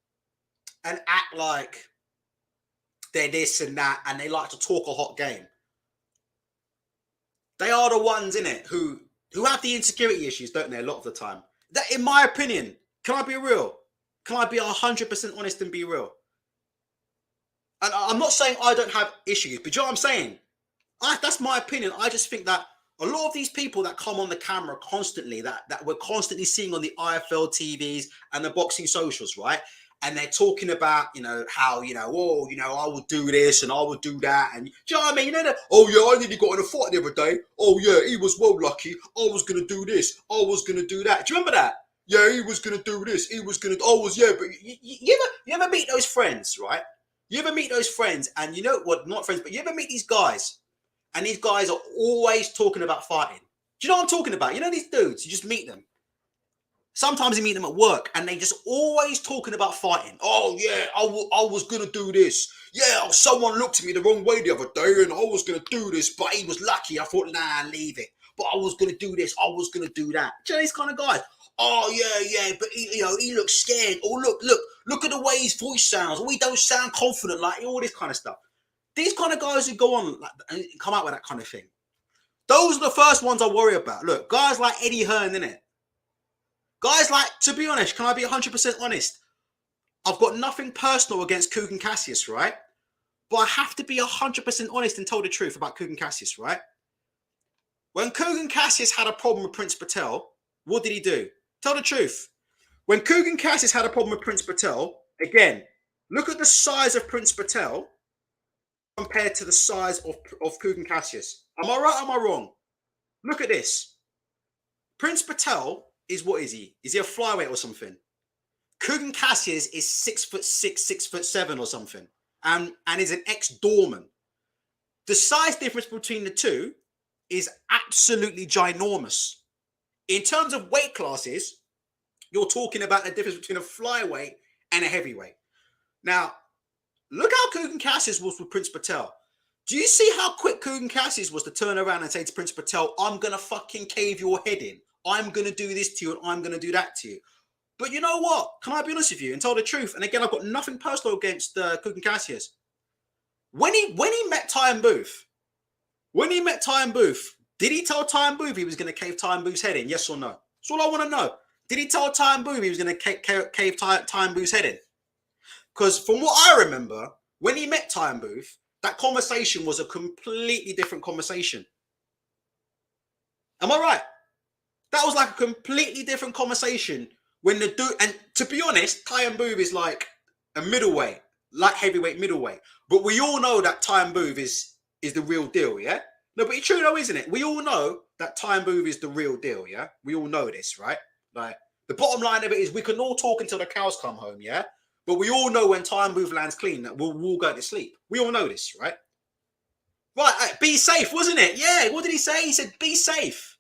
And act like they're this and that, and they like to talk a hot game. They are the ones, innit, who have the insecurity issues, don't they, a lot of the time. That, in my opinion, can I be real? Can I be 100% honest and be real? And I'm not saying I don't have issues, but you know what I'm saying? That's my opinion. I just think that a lot of these people that come on the camera constantly, that we're constantly seeing on the IFL TVs and the boxing socials, right? And they're talking about, you know, how, you know, oh, you know, I will do this and I will do that. And do you know what I mean? You know, oh, yeah, I nearly got in a fight the other day. Oh, yeah, he was well lucky. I was going to do this. I was going to do that. Do you remember that? Yeah, he was going to do this. He was going to, but you ever meet those friends, right? You ever meet those friends and you know what, not friends, but you ever meet these guys and these guys are always talking about fighting. Do you know what I'm talking about? You know these dudes, you just meet them. Sometimes you meet them at work and they just always talking about fighting. Oh, yeah, I was going to do this. Yeah, someone looked at me the wrong way the other day and I was going to do this, but he was lucky. I thought, nah, leave it. But I was going to do this. I was going to do that. Do you know these kind of guys? Oh, yeah, but he looks scared. Oh, look at the way his voice sounds. Oh, he don't sound confident, like all this kind of stuff. These kind of guys who go on like, and come out with that kind of thing. Those are the first ones I worry about. Look, guys like Eddie Hearn, innit? Guys like, to be honest, can I be 100% honest? I've got nothing personal against Kugan Cassius, right? But I have to be 100% honest and tell the truth about Kugan Cassius, right? When Kugan Cassius had a problem with Prince Patel, what did he do? Tell the truth. When Kugan Cassius had a problem with Prince Patel, again, look at the size of Prince Patel compared to the size of Kugan Cassius. Am I right or am I wrong? Look at this. Prince Patel is, what is he? Is he a flyweight or something? Kugan Cassius is 6'6", 6'7" or something, and is an ex-doorman. The size difference between the two is absolutely ginormous. In terms of weight classes, you're talking about the difference between a flyweight and a heavyweight. Now, look how Kugan Cassius was with Prince Patel. Do you see how quick Kugan Cassius was to turn around and say to Prince Patel, I'm going to fucking cave your head in. I'm going to do this to you and I'm going to do that to you. But you know what? Can I be honest with you and tell the truth? And again, I've got nothing personal against Kugan Cassius. When he met Ty Booth, did he tell Ty Booth he was going to cave Ty Booth's head in? Yes or no? That's all I want to know. Did he tell Ty Booth he was going to cave Ty Booth's head in? Because from what I remember, when he met Ty Booth, that conversation was a completely different conversation. Am I right? That was like a completely different conversation. When the dude, and to be honest, Ty Booth is like a middleweight, light heavyweight middleweight. But we all know that Ty Booth is the real deal, yeah? No, but it's true though, isn't it? We all know that Ty Booth is the real deal, yeah? We all know this, right? Like, the bottom line of it is we can all talk until the cows come home, yeah? But we all know when Ty Booth lands clean that we'll go to sleep. We all know this, right? Right, be safe, wasn't it? Yeah, what did he say? He said, be safe.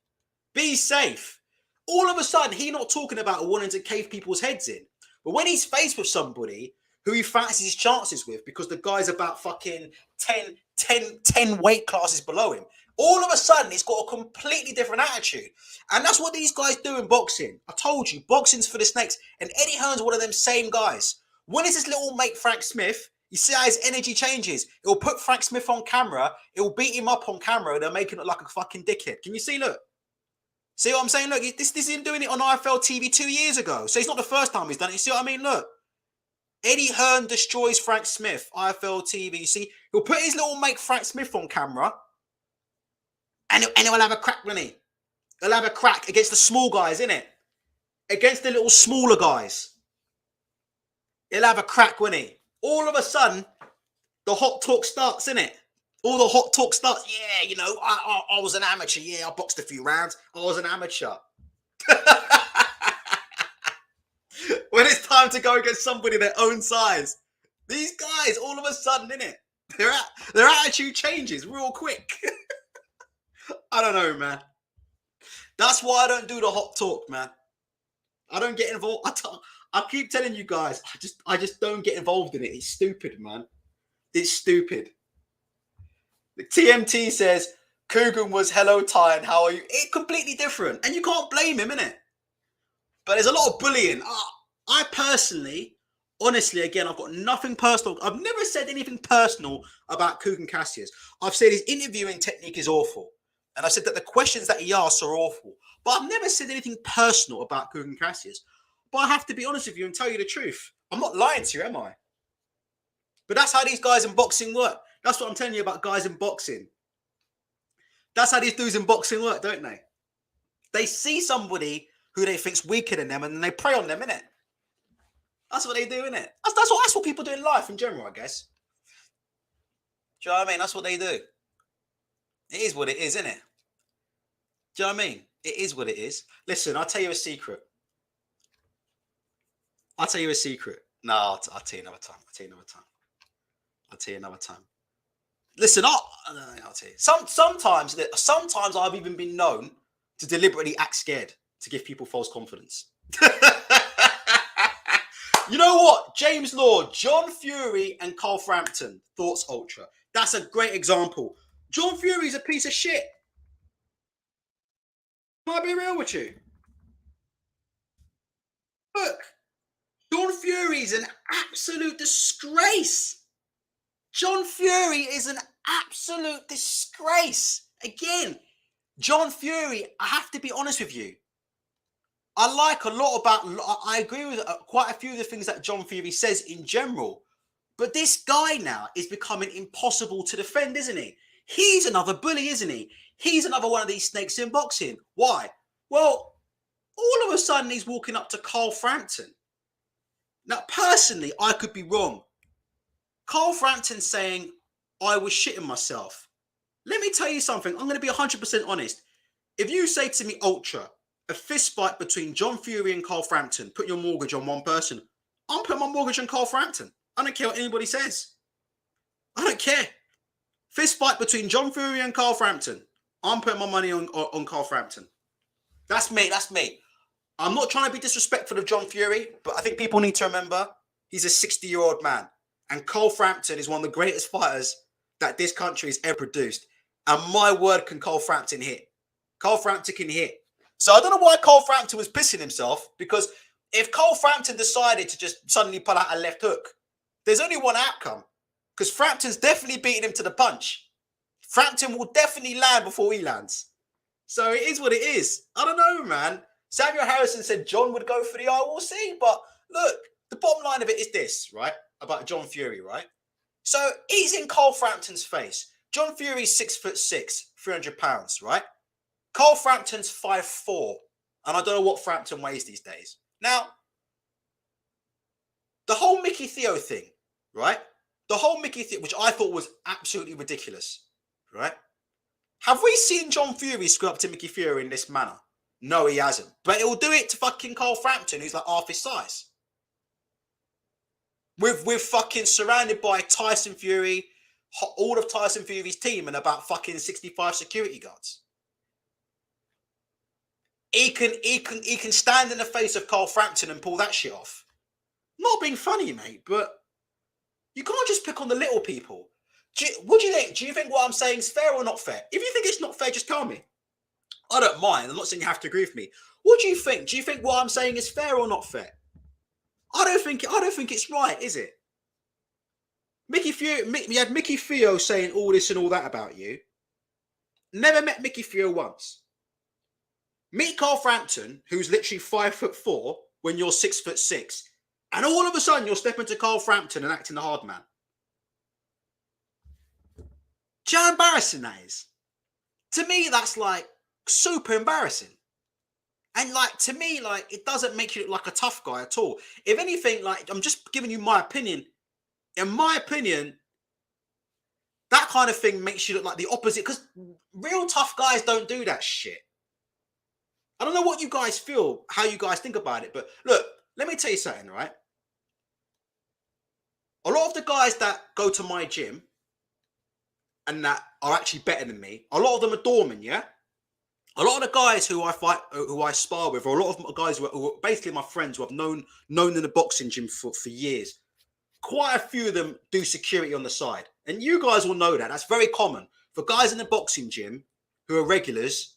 Be safe. All of a sudden, he's not talking about wanting to cave people's heads in. But when he's faced with somebody who he fancies his chances with because the guy's about fucking 10 weight classes below him, all of a sudden, he's got a completely different attitude. And that's what these guys do in boxing. I told you, boxing's for the snakes. And Eddie Hearn's one of them same guys. When is his little mate Frank Smith? You see how his energy changes. It'll put Frank Smith on camera. It'll beat him up on camera. They'll make him look like a fucking dickhead. Can you see? Look. See what I'm saying? Look, this is him doing it on IFL TV 2 years ago. So it's not the first time he's done it. You see what I mean? Look. Eddie Hearn destroys Frank Smith. IFL TV. You see? He'll put his little mate Frank Smith on camera. And he'll have a crack, won't he? He'll have a crack against the small guys, innit? Against the little smaller guys. He'll have a crack, won't he? All of a sudden, the hot talk starts, innit? All the hot talk starts. Yeah, you know, I was an amateur. Yeah, I boxed a few rounds. I was an amateur. When it's time to go against somebody their own size, these guys, all of a sudden, innit? Their attitude changes real quick. I don't know, man. That's why I don't do the hot talk, man. I don't get involved. I keep telling you guys, I just don't get involved in it. It's stupid, man. It's stupid. The TMT says, Kugan was hello, Ty, and how are you? It's completely different. And you can't blame him, innit? But there's a lot of bullying. I personally, honestly, again, I've got nothing personal. I've never said anything personal about Kugan Cassius. I've said his interviewing technique is awful. And I said that the questions that he asks are awful. But I've never said anything personal about Kugan Cassius. But I have to be honest with you and tell you the truth. I'm not lying to you, am I? But that's how these guys in boxing work. That's what I'm telling you about guys in boxing. That's how these dudes in boxing work, don't they? They see somebody who they think's weaker than them and then they prey on them, innit? That's what they do, innit? That's what people do in life in general, I guess. Do you know what I mean? That's what they do. It is what it is, isn't it? Do you know what I mean? It is what it is. Listen, I'll tell you a secret. I'll tell you a secret. No, I'll tell you another time. I'll tell you another time. Listen, I'll tell you. Sometimes I've even been known to deliberately act scared to give people false confidence. You know what? James Lord, John Fury, and Carl Frampton, Thoughts Ultra. That's a great example. John Fury's a piece of shit. Can I be real with you? Look, John Fury's an absolute disgrace. John Fury is an absolute disgrace. Again, John Fury, I have to be honest with you. I agree with quite a few of the things that John Fury says in general. But this guy now is becoming impossible to defend, isn't he? He's another bully, isn't he? He's another one of these snakes in boxing. Why? Well, all of a sudden he's walking up to Carl Frampton. Now, personally, I could be wrong. Carl Frampton saying, I was shitting myself. Let me tell you something. I'm going to be 100% honest. If you say to me, Ultra, a fist fight between John Fury and Carl Frampton, put your mortgage on one person, I'm putting my mortgage on Carl Frampton. I don't care what anybody says. I don't care. Fist fight between John Fury and Carl Frampton. I'm putting my money on Carl Frampton. That's me. That's me. I'm not trying to be disrespectful of John Fury, but I think people need to remember he's a 60-year-old man. And Carl Frampton is one of the greatest fighters that this country has ever produced. And my word, can Carl Frampton hit. Carl Frampton can hit. So I don't know why Carl Frampton was pissing himself, because if Carl Frampton decided to just suddenly pull out a left hook, there's only one outcome, because Frampton's definitely beating him to the punch. Frampton will definitely land before he lands. So it is what it is. I don't know, man. Samuel Harrison said John would go for the eye. We'll see. But look, the bottom line of it is this, right? About John Fury, right? So he's in Carl Frampton's face. John Fury's 6'6", 300 pounds, right? Carl Frampton's 5'4", and I don't know what Frampton weighs these days. Now, the whole Mickey Theo thing, right? The whole Mickey Theo, which I thought was absolutely ridiculous, right? Have we seen John Fury screw up to Mickey Fury in this manner? No, he hasn't. But he'll do it to fucking Carl Frampton, who's like half his size. We're fucking surrounded by Tyson Fury, all of Tyson Fury's team, and about fucking 65 security guards. He can stand in the face of Carl Frampton and pull that shit off. Not being funny, mate, but you can't just pick on the little people. What do you think? Do you think what I'm saying is fair or not fair? If you think it's not fair, just tell me. I don't mind. I'm not saying you have to agree with me. What do you think? Do you think what I'm saying is fair or not fair? I don't think it's right, is it? You had Mickey Theo saying all this and all that about you. Never met Mickey Theo once. Meet Carl Frampton, who's literally 5'4", when you're 6'6", and all of a sudden you're stepping to Carl Frampton and acting the hard man. Do you know how embarrassing that is? To me, that's like super embarrassing. And like, to me, like, it doesn't make you look like a tough guy at all. If anything, like, I'm just giving you my opinion. In my opinion, that kind of thing makes you look like the opposite, because real tough guys don't do that shit. I don't know what you guys feel, how you guys think about it, but look, let me tell you something, right? A lot of the guys that go to my gym and that are actually better than me, a lot of them are doormen, yeah? A lot of the guys who I spar with, or a lot of guys who are basically my friends who I've known in the boxing gym for years, quite a few of them do security on the side. And you guys will know that. That's very common for guys in the boxing gym who are regulars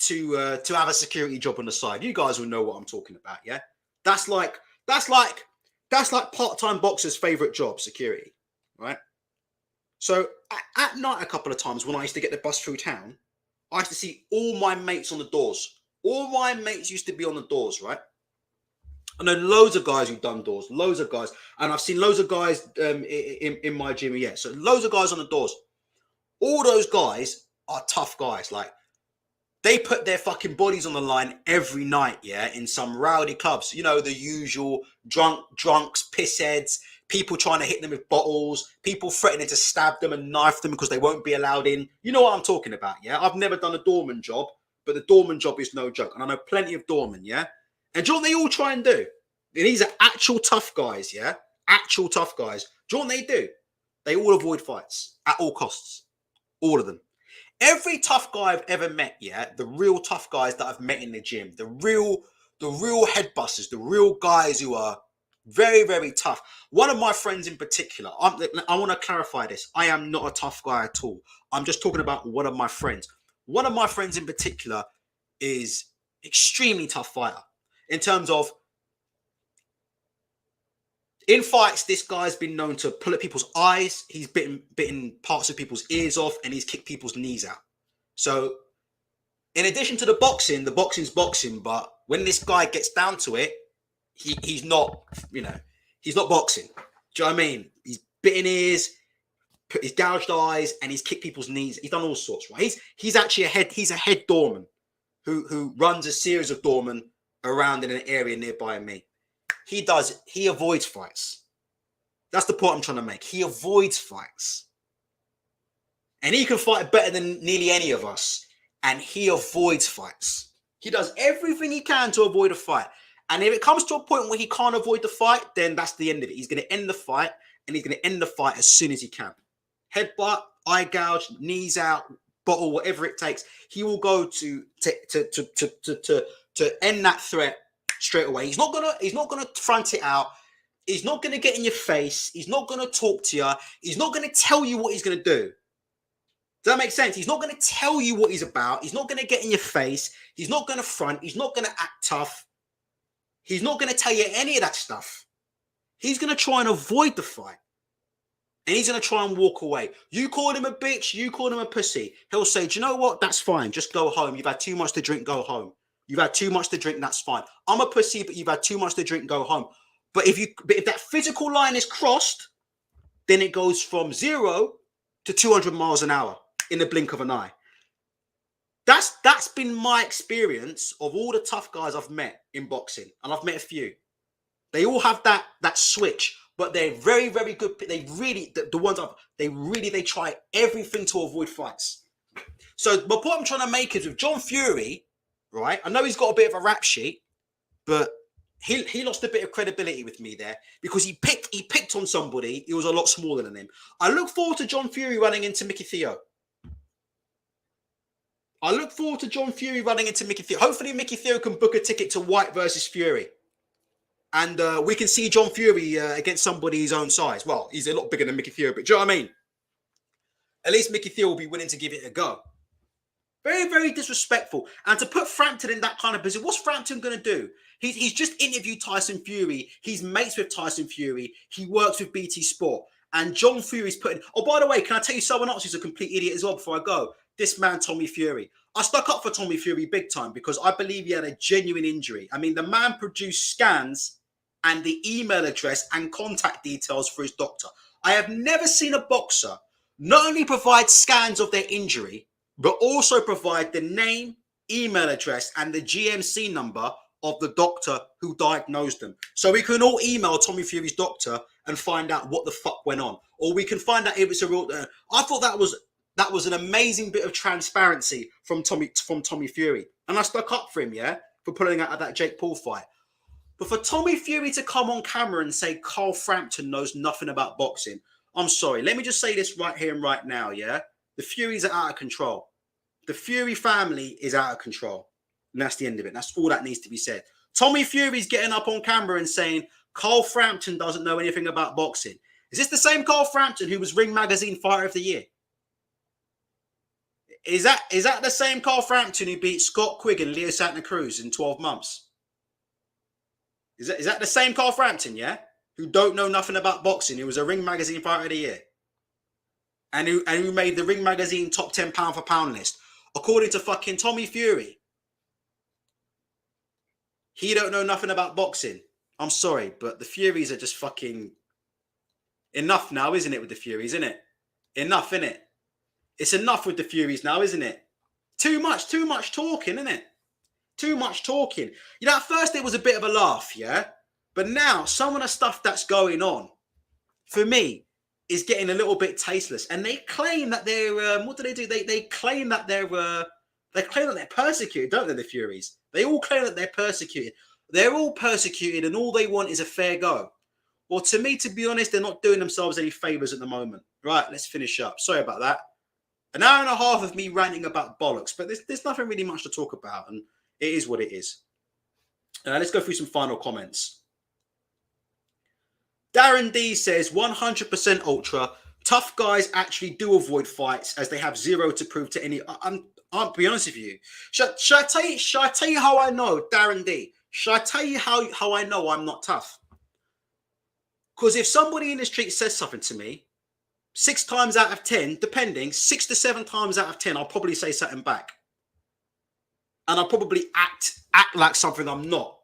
to have a security job on the side. You guys will know what I'm talking about, yeah? That's like part-time boxers' favorite job, security, right? So at night, a couple of times when I used to get the bus through town, I used to see all my mates on the doors. All my mates used to be on the doors, right? I know loads of guys who've done doors, loads of guys. And I've seen loads of guys in my gym, yeah. So loads of guys on the doors. All those guys are tough guys. Like, they put their fucking bodies on the line every night, yeah, in some rowdy clubs. You know, the usual drunks, pissheads, people trying to hit them with bottles, people threatening to stab them and knife them because they won't be allowed in. You know what I'm talking about, yeah? I've never done a doorman job, but the doorman job is no joke. And I know plenty of doormen, yeah? And do you know what they all try and do? And these are actual tough guys, yeah? Actual tough guys. Do you know what they do? They all avoid fights at all costs. All of them. Every tough guy I've ever met, yeah, the real tough guys that I've met in the gym, the real headbusters, the real guys who are very, very tough. One of my friends in particular, I want to clarify this. I am not a tough guy at all. I'm just talking about one of my friends. One of my friends in particular is extremely tough fighter. In terms of, in fights, this guy's been known to pull at people's eyes. He's bitten parts of people's ears off, and he's kicked people's knees out. So, in addition to the boxing's boxing, but when this guy gets down to it, he's not, he's not boxing. Do you know what I mean? He's bitten ears, he's gouged eyes, and he's kicked people's knees. He's done all sorts, right? He's actually he's a head doorman who runs a series of doormen around in an area nearby me. He avoids fights. That's the point I'm trying to make. He avoids fights. And he can fight better than nearly any of us. And he avoids fights. He does everything he can to avoid a fight. And if it comes to a point where he can't avoid the fight, then that's the end of it. He's going to end the fight, and he's going to end the fight as soon as he can. Headbutt, eye gouge, knees out, bottle, whatever it takes. He will go to end that threat straight away. He's not gonna front it out. He's not gonna get in your face. He's not gonna talk to you. He's not gonna tell you what he's gonna do. Does that make sense? He's not gonna tell you what he's about. He's not gonna get in your face. He's not gonna front. He's not gonna act tough. He's not gonna tell you any of that stuff. He's gonna try and avoid the fight. And he's going to try and walk away. You call him a bitch. You call him a pussy. He'll say, do you know what? That's fine. Just go home. You've had too much to drink. Go home. You've had too much to drink. That's fine. I'm a pussy, but you've had too much to drink. Go home. But if that physical line is crossed, then it goes from 0 to 200 miles an hour in the blink of an eye. That's been my experience of all the tough guys I've met in boxing. And I've met a few. They all have that switch. But they're very, very good. They really, the ones they try everything to avoid fights. So the point I'm trying to make is with John Fury, right? I know he's got a bit of a rap sheet, but he lost a bit of credibility with me there because he picked on somebody who was a lot smaller than him. I look forward to John Fury running into Mickey Theo. Hopefully Mickey Theo can book a ticket to Whyte versus Fury. And we can see John Fury against somebody his own size. Well, he's a lot bigger than Mickey Theo, but do you know what I mean? At least Mickey Theo will be willing to give it a go. Very, very disrespectful. And to put Frampton in that kind of position, what's Frampton going to do? He's just interviewed Tyson Fury. He's mates with Tyson Fury. He works with BT Sport. And John Fury's putting... Oh, by the way, can I tell you someone else who's a complete idiot as well before I go? This man, Tommy Fury. I stuck up for Tommy Fury big time because I believe he had a genuine injury. I mean, the man produced scans and the email address and contact details for his doctor. I have never seen a boxer not only provide scans of their injury, but also provide the name, email address, and the GMC number of the doctor who diagnosed them. So we can all email Tommy Fury's doctor and find out what the fuck went on. Or we can find out if it's a real... I thought that was an amazing bit of transparency from Tommy Fury. And I stuck up for him, yeah, for pulling out of that Jake Paul fight. But for Tommy Fury to come on camera and say Carl Frampton knows nothing about boxing, I'm sorry. Let me just say this right here and right now, yeah? The Furies are out of control. The Fury family is out of control. And that's the end of it. That's all that needs to be said. Tommy Fury's getting up on camera and saying Carl Frampton doesn't know anything about boxing. Is this the same Carl Frampton who was Ring Magazine Fighter of the Year? Is that the same Carl Frampton who beat Scott Quigg and Leo Santa Cruz in 12 months? Is that the same Carl Frampton, yeah? Who don't know nothing about boxing, who was a Ring Magazine Fighter of the Year. And who made the Ring Magazine top 10 pound for pound list. According to fucking Tommy Fury. He don't know nothing about boxing. I'm sorry, but the Furies are just fucking... Enough now, isn't it, with the Furies, isn't it? Enough, innit? It's enough with the Furies now, isn't it? Too much talking, isn't it? Too much talking. You know, at first it was a bit of a laugh, yeah? But now, some of the stuff that's going on, for me, is getting a little bit tasteless. And they claim that they're... what do? They claim that they're persecuted, don't they, the Furies? They all claim that they're persecuted. They're all persecuted and all they want is a fair go. Well, to me, to be honest, they're not doing themselves any favours at the moment. Right, let's finish up. Sorry about that. An hour and a half of me ranting about bollocks, but there's nothing really much to talk about, and it is what it is. Let's go through some final comments. Darren D says, 100% ultra. Tough guys actually do avoid fights as they have zero to prove to any... I'll be honest with you. Should I tell you how I know, Darren D? Should I tell you how I know I'm not tough? Because if somebody in the street says something to me, 6 times out of 10, depending, 6 to 7 times out of 10, I'll probably say something back. And I'll probably act like something I'm not,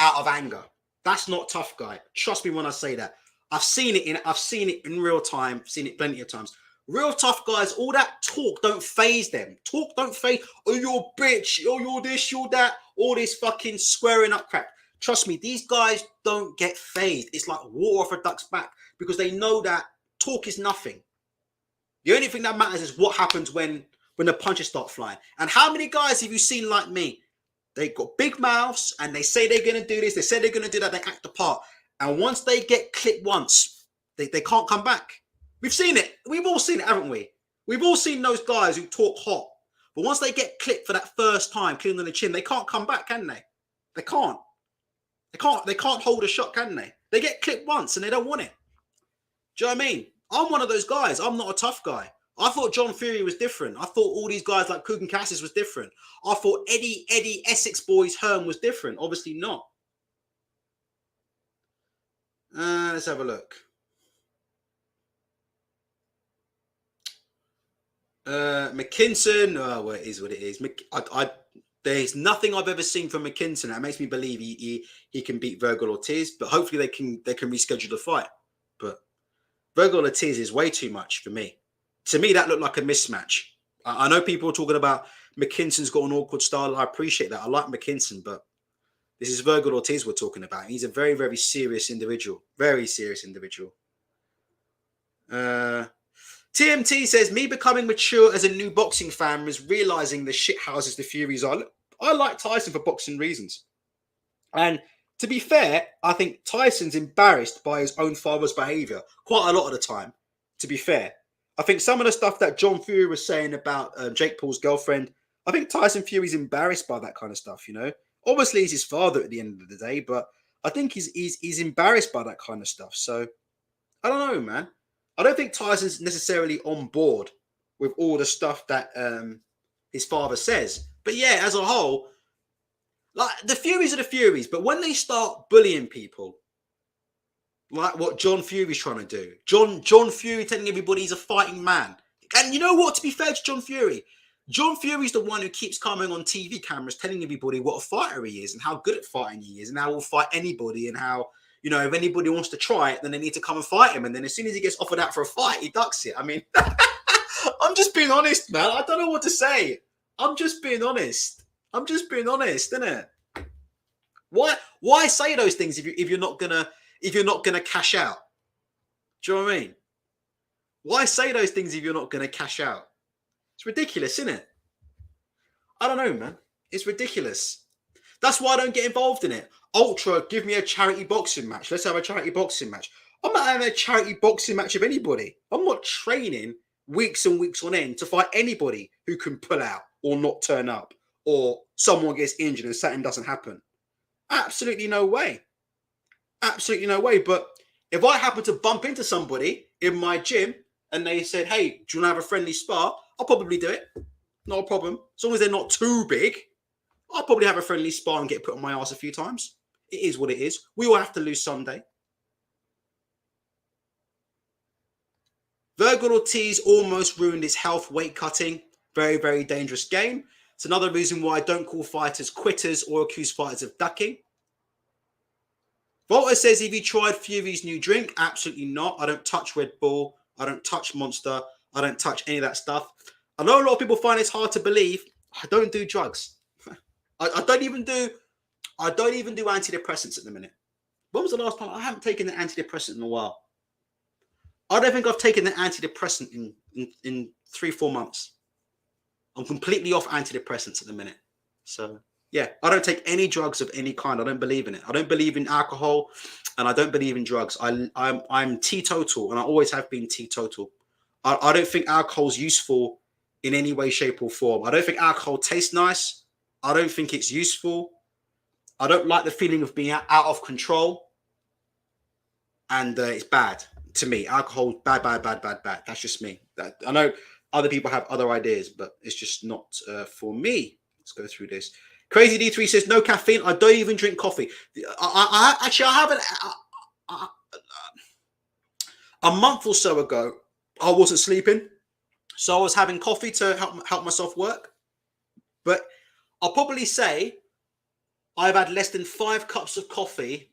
out of anger. That's not tough, guy. Trust me when I say that. I've seen it in real time. Seen it plenty of times. Real tough guys, all that talk don't phase them. Talk don't phase. Oh, you're a bitch. Oh, you're this, you're that. All this fucking squaring up crap. Trust me, these guys don't get phased. It's like water off a duck's back because they know that talk is nothing. The only thing that matters is what happens when the punches start flying. And how many guys have you seen like me? They got big mouths and they say they're going to do this. They say they're going to do that. They act the part. And once they get clipped once, they can't come back. We've seen it. We've all seen it, haven't we? We've all seen those guys who talk hot. But once they get clipped for that first time, clean on the chin, they can't come back, can they? They can't. They can't hold a shot, can they? They get clipped once and they don't want it. Do you know what I mean? I'm one of those guys. I'm not a tough guy. I thought John Fury was different. I thought all these guys like Kugan Cassius was different. I thought Eddie Essex Boys Hearn was different. Obviously not. Let's have a look. McKinson. Oh, well, it is what it is. There's nothing I've ever seen from McKinson that makes me believe he can beat Virgil Ortiz. But hopefully they can reschedule the fight. But Virgil Ortiz is way too much for me. To me, that looked like a mismatch. I know people are talking about McKinson's got an awkward style. I appreciate that. I like McKinson, but this is Virgil Ortiz we're talking about. He's a very, very serious individual. Very serious individual. TMT says, me becoming mature as a new boxing fan was realizing the shit houses the Furies are. I like Tyson for boxing reasons. And to be fair, I think Tyson's embarrassed by his own father's behavior quite a lot of the time, to be fair. I think some of the stuff that John Fury was saying about Jake Paul's girlfriend, I think Tyson Fury's embarrassed by that kind of stuff, you know. Obviously, he's his father at the end of the day, but I think he's embarrassed by that kind of stuff. So, I don't know, man. I don't think Tyson's necessarily on board with all the stuff that his father says. But yeah, as a whole, like the Furies are the Furies, but when they start bullying people, like what John Fury's trying to do. John Fury telling everybody he's a fighting man. And you know what? To be fair to John Fury's the one who keeps coming on TV cameras telling everybody what a fighter he is and how good at fighting he is and how he'll fight anybody and how, you know, if anybody wants to try it, then they need to come and fight him. And then as soon as he gets offered out for a fight, he ducks it. I mean, I'm just being honest, man. I don't know what to say. I'm just being honest, isn't it? Why say those things if you're not gonna cash out? Do you know what I mean? Why say those things if you're not gonna cash out? It's ridiculous, isn't it? I don't know, man. It's ridiculous. That's why I don't get involved in it. Ultra, give me a charity boxing match. Let's have a charity boxing match. I'm not having a charity boxing match of anybody. I'm not training weeks and weeks on end to fight anybody who can pull out or not turn up or someone gets injured and something doesn't happen. Absolutely no way. Absolutely no way. But if I happen to bump into somebody in my gym and they said, hey, do you want to have a friendly spar? I'll probably do it. Not a problem. As long as they're not too big, I'll probably have a friendly spar and get put on my ass a few times. It is what it is. We all have to lose someday. Virgil Ortiz almost ruined his health weight cutting. Very, very dangerous game. It's another reason why I don't call fighters quitters or accuse fighters of ducking. Volta says, have you tried Fury's new drink? Absolutely not. I don't touch Red Bull. I don't touch Monster. I don't touch any of that stuff. I know a lot of people find this hard to believe. I don't do drugs. I don't even do antidepressants at the minute. When was the last time? I haven't taken an antidepressant in a while. I don't think I've taken an antidepressant in 3-4 months. I'm completely off antidepressants at the minute. So, yeah, I don't take any drugs of any kind. I don't believe in it. I don't believe in alcohol, and I don't believe in drugs. I'm teetotal, and I always have been teetotal. I don't think alcohol's useful in any way, shape, or form. I don't think alcohol tastes nice. I don't think it's useful. I don't like the feeling of being out of control. And it's bad to me. Alcohol, bad. That's just me. I know other people have other ideas, but it's just not for me. Let's go through this. Crazy D3 says, no caffeine. I don't even drink coffee. I haven't. A month or so ago, I wasn't sleeping. So I was having coffee to help myself work. But I'll probably say I've had less than 5 cups of coffee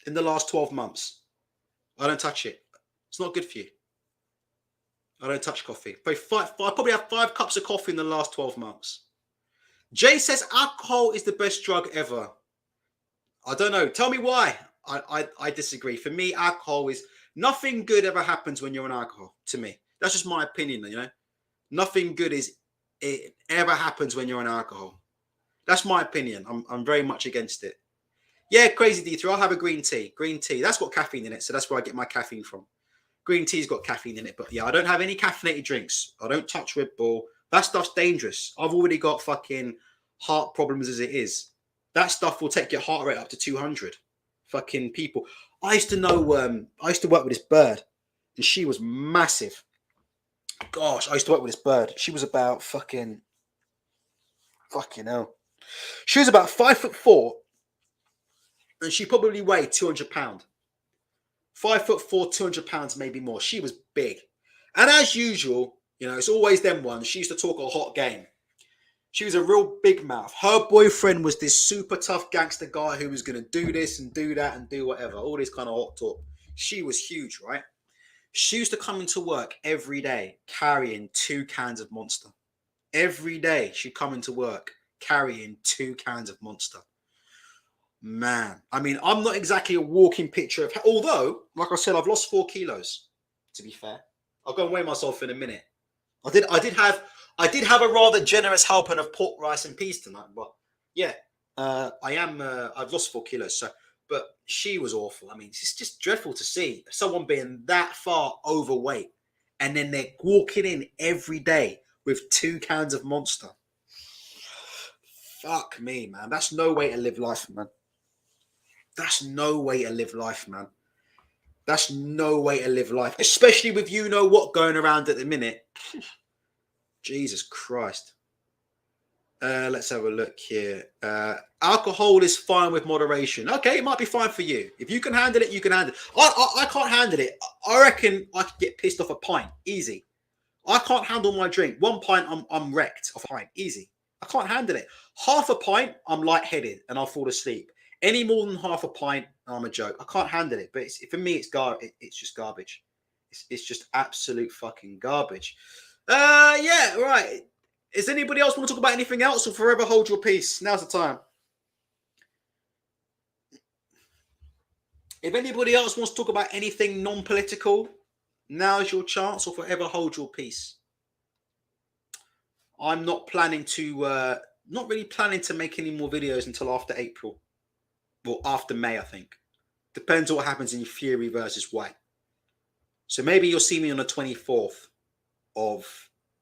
in the last 12 months. I don't touch it. It's not good for you. I don't touch coffee. I probably have 5 cups of coffee in the last 12 months. Jay says alcohol is the best drug ever. I don't know. Tell me why. I disagree. For me, alcohol is Nothing good ever happens when you're on alcohol. To me, that's just my opinion. You know, nothing good it ever happens when you're on alcohol. That's my opinion. I'm very much against it. Yeah, crazy D3. I'll have a green tea. Green tea. That's got caffeine in it, so that's where I get my caffeine from. Green tea's got caffeine in it, but yeah, I don't have any caffeinated drinks. I don't touch Red Bull. That stuff's dangerous. I've already got fucking heart problems as it is. That stuff will take your heart rate up to 200. Fucking people. I used to know. I used to work with this bird, and she was massive. Gosh, I used to work with this bird. She was about fucking hell. She was about 5'4", and she probably weighed 200 pounds. 5'4", 200 pounds, maybe more. She was big, and as usual, you know, it's always them ones. She used to talk a hot game. She was a real big mouth. Her boyfriend was this super tough gangster guy who was going to do this and do that and do whatever. All this kind of hot talk. She was huge, right? She used to come into work every day carrying 2 cans of Monster. Every day she'd come into work carrying 2 cans of Monster. Man, I mean, I'm not exactly a walking picture of... Although, like I said, I've lost 4 kilos, to be fair. I'll go and weigh myself in a minute. I did have a rather generous helping of pork, rice, and peas tonight, but yeah, I've lost 4 kilos. So, but she was awful. I mean, it's just dreadful to see someone being that far overweight, and then they're walking in every day with 2 cans of Monster. Fuck me, man. That's no way to live life, man. That's no way to live life, man. That's no way to live life, especially with you know what going around at the minute. Jesus Christ. Let's have a look here. Alcohol is fine with moderation. Okay, it might be fine for you. If you can handle it, you can handle it. I can't handle it. I reckon I could get pissed off a pint. Easy. I can't handle my drink. 1 pint, I'm wrecked off a pint. Easy. I can't handle it. Half a pint, I'm lightheaded and I'll fall asleep. Any more than half a pint, I'm a joke. I can't handle it. But for me, it's just garbage. It's just absolute fucking garbage. Yeah, right. Does anybody else want to talk about anything else, or forever hold your peace? Now's the time. If anybody else wants to talk about anything non-political, now's your chance, or forever hold your peace. I'm not planning to, not really planning to make any more videos until after April. Well, after May, I think. Depends on what happens in Fury versus Whyte. So maybe you'll see me on the 24th of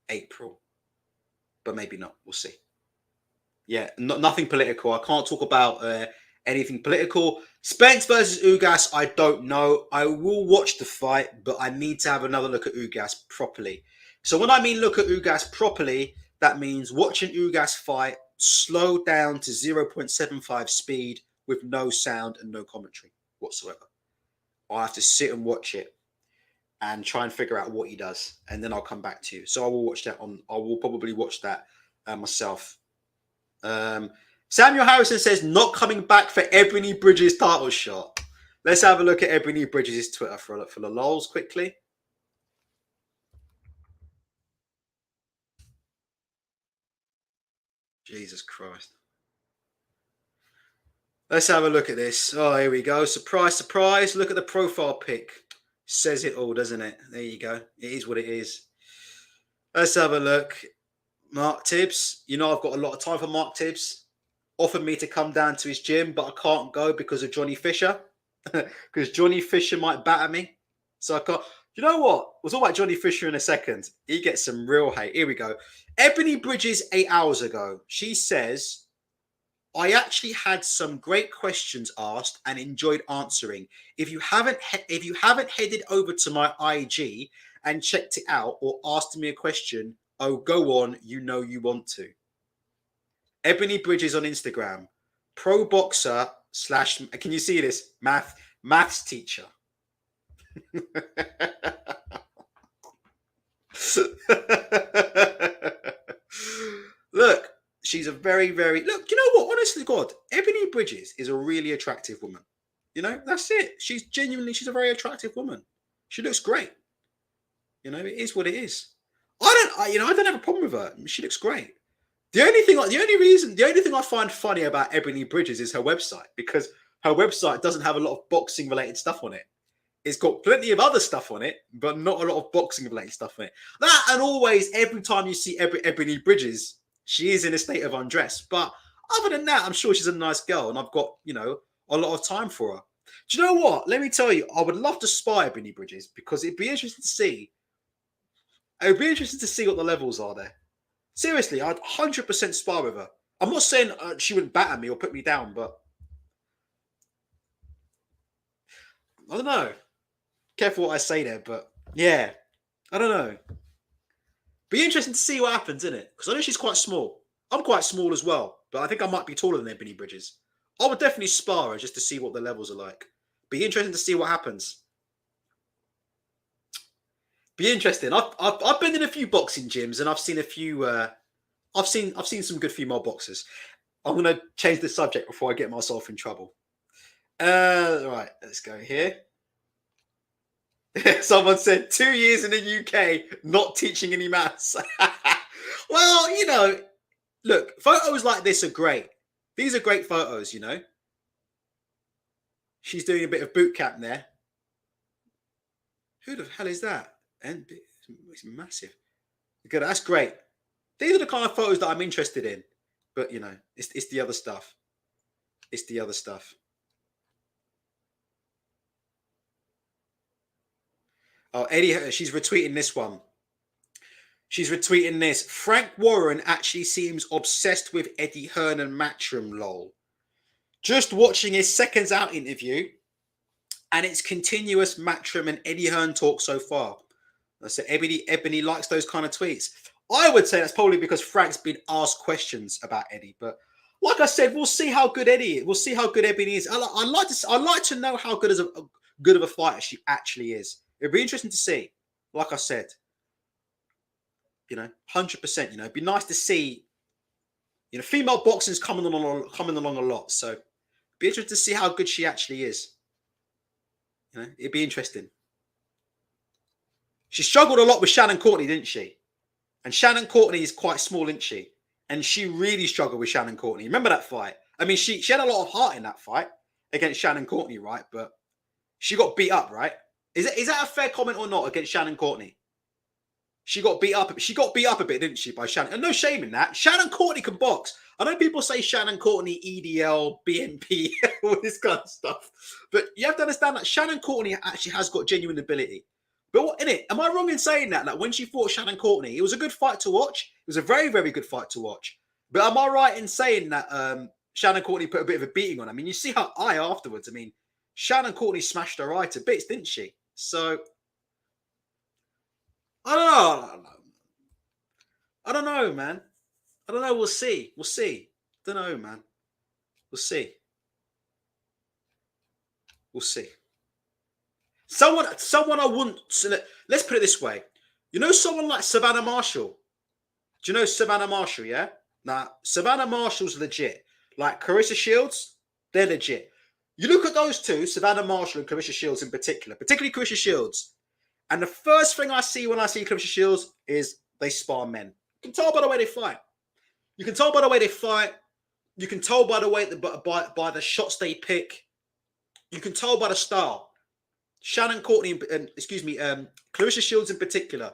April. But maybe not. We'll see. Yeah, nothing political. I can't talk about anything political. Spence versus Ugas, I don't know. I will watch the fight, but I need to have another look at Ugas properly. So when I mean look at Ugas properly, that means watching Ugas fight, slow down to 0.75 speed with no sound and no commentary whatsoever. I'll have to sit and watch it and try and figure out what he does, and then I'll come back to you. So I will watch that I will probably watch that myself. Samuel Harrison says not coming back for Ebony Bridges title shot. Let's have a look at Ebony Bridges' Twitter for the lols quickly. Jesus Christ. Let's have a look at this. Oh, here we go. Surprise, surprise. Look at the profile pic. Says it all, doesn't it? There you go. It is what it is. Let's have a look. Mark Tibbs. You know I've got a lot of time for Mark Tibbs. Offered me to come down to his gym, but I can't go because of Johnny Fisher. Because Johnny Fisher might batter me. So I can't. You know what? We'll talk about Johnny Fisher in a second. He gets some real hate. Here we go. Ebony Bridges 8 hours ago. She says, I actually had some great questions asked and enjoyed answering. If you haven't headed over to my IG and checked it out or asked me a question, oh, go on, you know you want to. Ebony Bridges on Instagram, pro boxer / can you see this? Maths teacher. Look. She's a very, very... Look, you know what? Honestly, God, Ebony Bridges is a really attractive woman. You know, that's it. She's a very attractive woman. She looks great. You know, it is what it is. I don't have a problem with her. She looks great. The only thing I find funny about Ebony Bridges is her website, because her website doesn't have a lot of boxing related stuff on it. It's got plenty of other stuff on it, but not a lot of boxing-related stuff on it. That, and always, every time you see Ebony Bridges, she is in a state of undress. But other than that, I'm sure she's a nice girl, and I've got, you know, a lot of time for her. Do you know what? Let me tell you, I would love to spy Ebony Bridges because it'd be interesting to see. It would be interesting to see what the levels are there. Seriously, I'd 100% spar with her. I'm not saying she wouldn't batter me or put me down, but I don't know. Careful what I say there, but yeah, I don't know. Be interesting to see what happens, isn't it? Because I know she's quite small. I'm quite small as well, but I think I might be taller than Ebony Bridges. I would definitely spar her just to see what the levels are like. Be interesting to see what happens. Be interesting. I've been in a few boxing gyms and I've seen a few. I've seen some good female boxers. I'm gonna change the subject before I get myself in trouble. Right, let's go here. Someone said 2 years in the UK, not teaching any maths. Well, you know, look, photos like this are great. These are great photos, you know. She's doing a bit of boot camp there. Who the hell is that? And it's massive. Good, that's great. These are the kind of photos that I'm interested in. But, you know, it's the other stuff. It's the other stuff. Oh, Eddie, she's retweeting this one. She's retweeting this. Frank Warren actually seems obsessed with Eddie Hearn and Matchroom, lol. Just watching his Seconds Out interview and its continuous Matchroom and Eddie Hearn talk so far. I said Ebony likes those kind of tweets. I would say that's probably because Frank's been asked questions about Eddie. But like I said, we'll see how good Eddie is. We'll see how good Ebony is. I'd like to know how good of a fighter she actually is. It'd be interesting to see. Like I said, you know, 100%. You know, it'd be nice to see. You know, female boxing's coming along a lot. So, it'd be interesting to see how good she actually is. You know, it'd be interesting. She struggled a lot with Shannon Courtney, didn't she? And Shannon Courtney is quite small, isn't she? And she really struggled with Shannon Courtney. Remember that fight? I mean, she had a lot of heart in that fight against Shannon Courtney, right? But she got beat up, right? Is that a fair comment or not against Shannon Courtney? She got beat up. She got beat up a bit, didn't she, by Shannon? And no shame in that. Shannon Courtney can box. I know people say Shannon Courtney, EDL, BNP, all this kind of stuff. But you have to understand that Shannon Courtney actually has got genuine ability. But what in it? Am I wrong in saying that? Like when she fought Shannon Courtney, it was a good fight to watch. It was a very, very good fight to watch. But am I right in saying that Shannon Courtney put a bit of a beating on? I mean, you see her eye afterwards. I mean, Shannon Courtney smashed her eye to bits, didn't she? So I don't know, man. I don't know. We'll see. We'll see. Don't know, man. We'll see. We'll see. Someone I wouldn't. Let's put it this way. You know, someone like Savannah Marshall. Do you know Savannah Marshall? Yeah. Now, Savannah Marshall's legit. Like Clarissa Shields, they're legit. You look at those two, Savannah Marshall and Clarissa Shields in particular, particularly Clarissa Shields. And the first thing I see when I see Clarissa Shields is they spar men. You can tell by the way they fight. You can tell by the way they fight. You can tell by the way by the shots they pick. You can tell by the style. Shannon Courtney, Clarissa Shields in particular.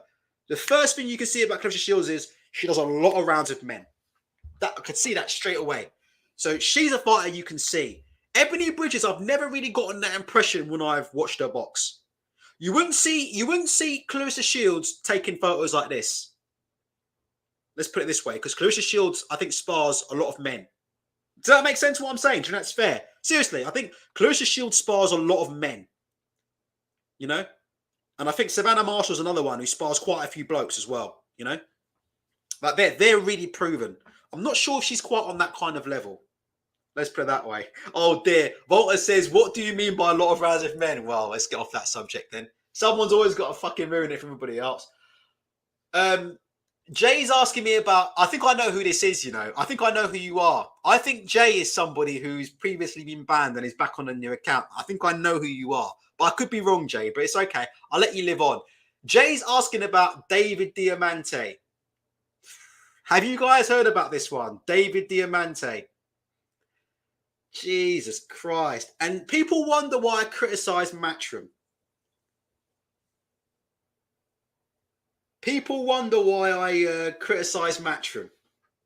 The first thing you can see about Clarissa Shields is she does a lot of rounds with men. That I could see that straight away. So she's a fighter you can see. Ebony Bridges, I've never really gotten that impression when I've watched her box. You wouldn't see Clarissa Shields taking photos like this. Let's put it this way, because Clarissa Shields, I think, spars a lot of men. Does that make sense what I'm saying? Do you know that's fair? Seriously, I think Clarissa Shields spars a lot of men. You know? And I think Savannah Marshall's another one who spars quite a few blokes as well. You know? Like they're really proven. I'm not sure if she's quite on that kind of level. Let's put it that way. Oh dear. Volta says, what do you mean by a lot of rounds with men? Well, let's get off that subject then. Someone's always got to fucking ruin it for everybody else. Jay's asking me about, I think I know who this is, you know. I think I know who you are. I think Jay is somebody who's previously been banned and is back on a new account. I think I know who you are. But I could be wrong, Jay, but it's okay. I'll let you live on. Jay's asking about David Diamante. Have you guys heard about this one? David Diamante. Jesus Christ. And people wonder why I criticize Matchroom. People wonder why I criticize Matchroom.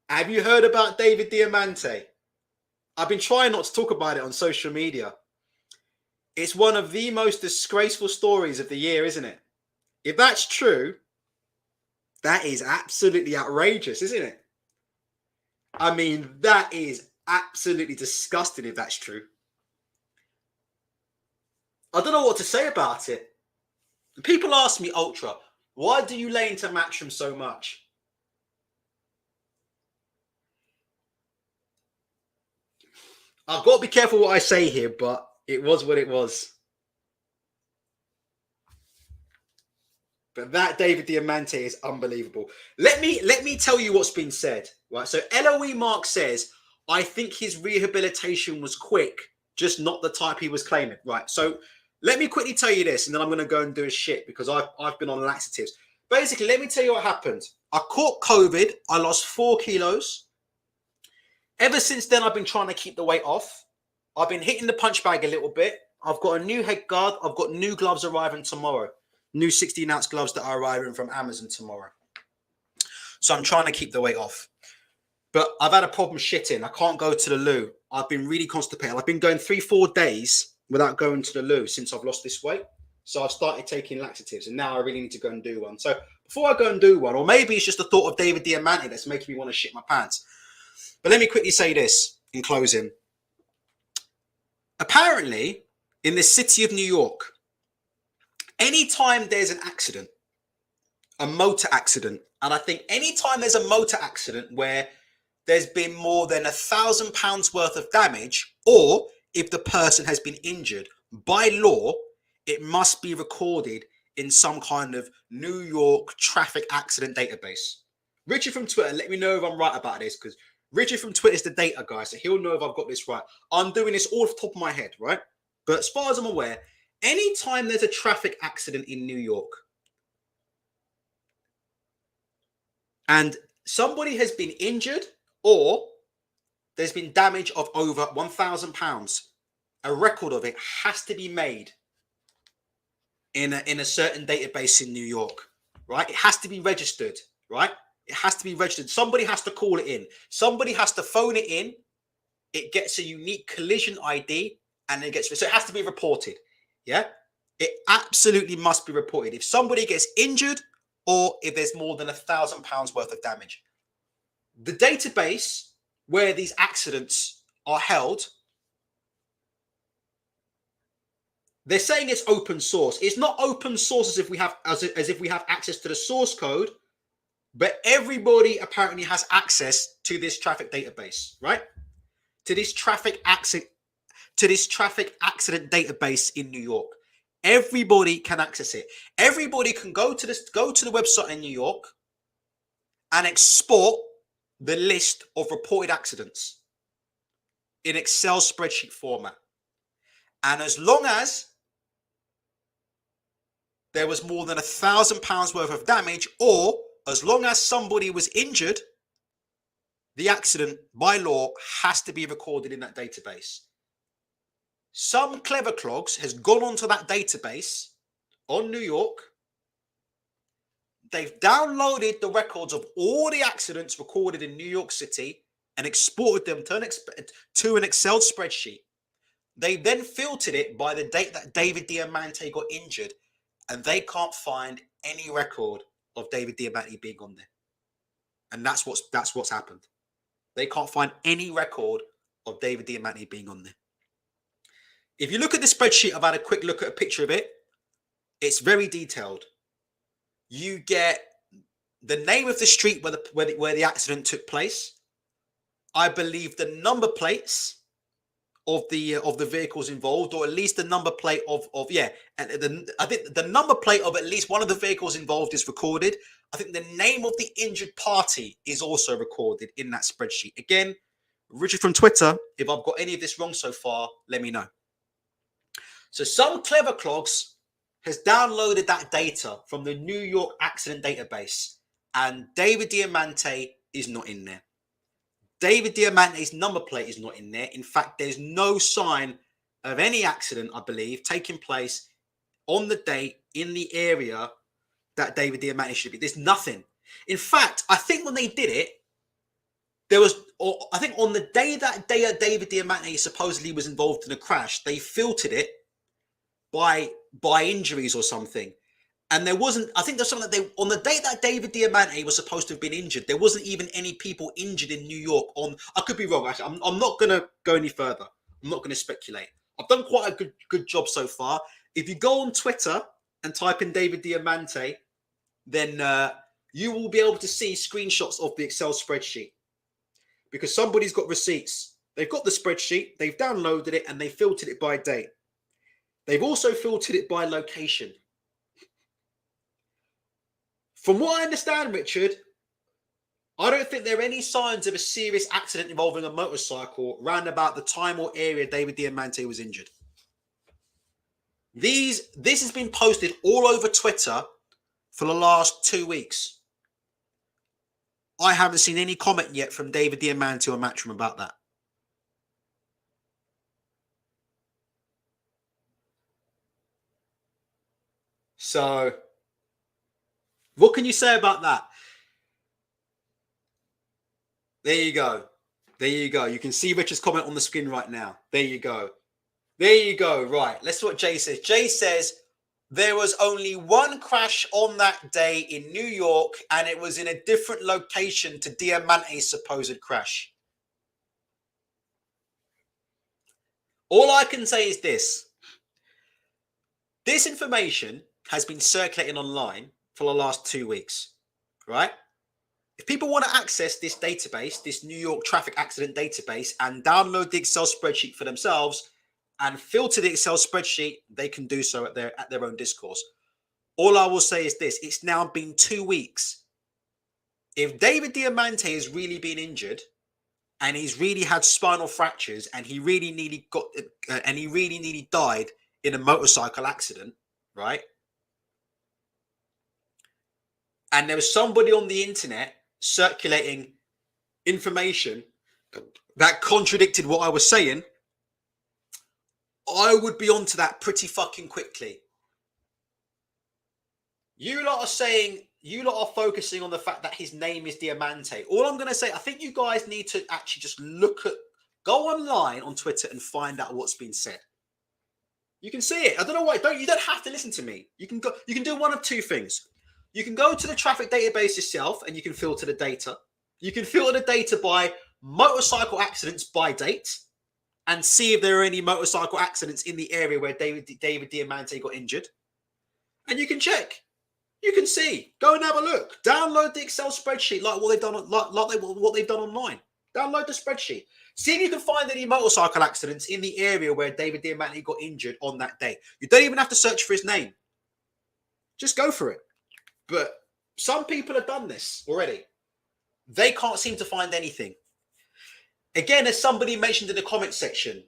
Have you heard about David Diamante? I've been trying not to talk about it on social media. It's one of the most disgraceful stories of the year, isn't it? If that's true, that is absolutely outrageous, isn't it? I mean, that is absolutely disgusting if that's true. I don't know what to say about it. People ask me, Ultra, why do you lay into Matchroom so much? I've got to be careful what I say here, but it was what it was. But that David Diamante is unbelievable. Let me tell you what's been said. Right. So LOE Mark says, I think his rehabilitation was quick, just not the type he was claiming. Right. So let me quickly tell you this, and then I'm going to go and do a shit because I've been on laxatives. Basically, let me tell you what happened. I caught COVID. I lost 4 kilos. Ever since then, I've been trying to keep the weight off. I've been hitting the punch bag a little bit. I've got a new head guard. I've got new gloves arriving tomorrow. New 16-ounce gloves that are arriving from Amazon tomorrow. So I'm trying to keep the weight off. But I've had a problem shitting. I can't go to the loo. I've been really constipated. I've been going 3-4 days without going to the loo since I've lost this weight. So I've started taking laxatives, and now I really need to go and do one. So before I go and do one, or maybe it's just the thought of David Diamante that's making me want to shit my pants. But let me quickly say this in closing. Apparently, in the city of New York, anytime there's an accident, a motor accident, and I think anytime there's a motor accident where there's been more than £1,000 worth of damage, or if the person has been injured, by law, it must be recorded in some kind of New York traffic accident database. Richard from Twitter, let me know if I'm right about this, because Richard from Twitter is the data guy, so he'll know if I've got this right. I'm doing this all off the top of my head, right? But as far as I'm aware, anytime there's a traffic accident in New York and somebody has been injured or there's been damage of over £1,000, a record of it has to be made in a certain database in New York, right? It has to be registered, right? It has to be registered. Somebody has to call it in. Somebody has to phone it in. It gets a unique collision ID and it gets, so it has to be reported. Yeah. It absolutely must be reported. If somebody gets injured or if there's more than £1,000 worth of damage. The database where these accidents are held, they're saying it's open source. It's not open source as if we have access to the source code, but everybody apparently has access to this traffic database, right? To this traffic accident database in New York. Everybody can access it. Everybody can go to the website in New York and export the list of reported accidents in Excel spreadsheet format. And as long as there was more than £1,000 worth of damage, or as long as somebody was injured, the accident by law has to be recorded in that database. Some clever clogs has gone onto that database on New York. They've downloaded the records of all the accidents recorded in New York City and exported them to an Excel spreadsheet. They then filtered it by the date that David Diamante got injured, and they can't find any record of David Diamante being on there. And that's what's happened. They can't find any record of David Diamante being on there. If you look at the spreadsheet, I've had a quick look at a picture of it. It's very detailed. You get the name of the street where the accident took place. I believe the number plates of the vehicles involved, or at least the number plate I think the number plate of at least one of the vehicles involved is recorded. I think the name of the injured party is also recorded in that spreadsheet. Again, Richard from Twitter, if I've got any of this wrong so far, let me know. So some clever clogs has downloaded that data from the New York accident database, and David Diamante is not in there. David Diamante's number plate is not in there. In fact, there's no sign of any accident, I believe, taking place on the date in the area that David Diamante should be. There's nothing. In fact, I think when they did it, there was, or I think on the day that David Diamante supposedly was involved in a crash, they filtered it by injuries or something. And there wasn't, I think there's something that they, on the day that David Diamante was supposed to have been injured, there wasn't even any people injured in New York on, I could be wrong, actually. I'm not going to go any further. I'm not going to speculate. I've done quite a good job so far. If you go on Twitter and type in David Diamante, then you will be able to see screenshots of the Excel spreadsheet. Because somebody's got receipts. They've got the spreadsheet, they've downloaded it, and they filtered it by date. They've also filtered it by location. From what I understand, Richard, I don't think there are any signs of a serious accident involving a motorcycle round about the time or area David Diamante was injured. This has been posted all over Twitter for the last 2 weeks. I haven't seen any comment yet from David Diamante or Matchroom about that. So, what can you say about that? There you go. There you go. You can see Richard's comment on the screen right now. There you go. There you go. Right. Let's see what Jay says. Jay says there was only one crash on that day in New York, and it was in a different location to Diamante's supposed crash. All I can say is this. This information has been circulating online for the last 2 weeks, right? If people want to access this database, this New York traffic accident database, and download the Excel spreadsheet for themselves and filter the Excel spreadsheet, they can do so at their own discourse. All I will say is this. It's now been 2 weeks. If David Diamante has really been injured and he's really had spinal fractures and he really nearly died in a motorcycle accident, right? And there was somebody on the internet circulating information that contradicted what I was saying, I would be onto that pretty fucking quickly. You lot are focusing on the fact that his name is Diamante. All I'm going to say, I think you guys need to actually just go online on Twitter and find out what's been said. You can see it. I don't know why. You don't have to listen to me. You can do one of two things. You can go to the traffic database yourself and you can filter the data. You can filter the data by motorcycle accidents by date and see if there are any motorcycle accidents in the area where David Diamante got injured. And you can check. You can see. Go and have a look. Download the Excel spreadsheet like what they've done, what they've done online. Download the spreadsheet. See if you can find any motorcycle accidents in the area where David Diamante got injured on that day. You don't even have to search for his name. Just go for it. But some people have done this already. They can't seem to find anything. Again, as somebody mentioned in the comment section,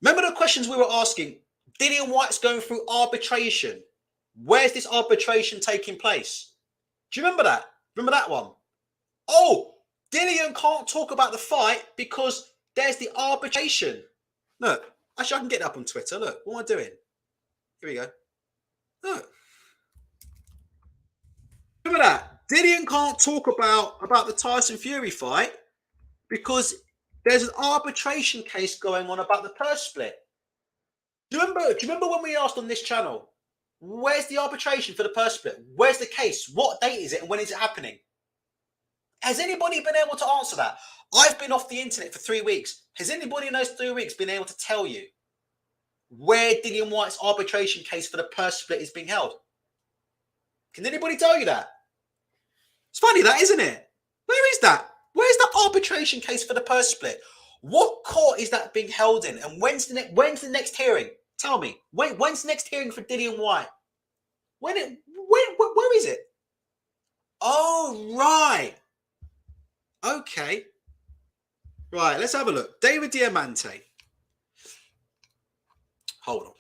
remember the questions we were asking? Dillian Whyte's going through arbitration. Where's this arbitration taking place? Do you remember that? Remember that one? Oh, Dillian can't talk about the fight because there's the arbitration. Look, actually, I can get that up on Twitter. Look, what am I doing? Here we go. Look. Remember that? Dillian can't talk about the Tyson Fury fight because there's an arbitration case going on about the purse split. Do you remember when we asked on this channel, where's the arbitration for the purse split? Where's the case? What date is it and when is it happening? Has anybody been able to answer that? I've been off the internet for 3 weeks. Has anybody in those 3 weeks been able to tell you where Dillian Whyte's arbitration case for the purse split is being held? Can anybody tell you that? It's funny that, isn't it? Where is that? Where's the arbitration case for the purse split? What court is that being held in? And when's the next hearing? Tell me. When's the next hearing for Dillian Whyte? Where is it? Oh, right. Okay. Right, let's have a look. David Diamante. Hold on.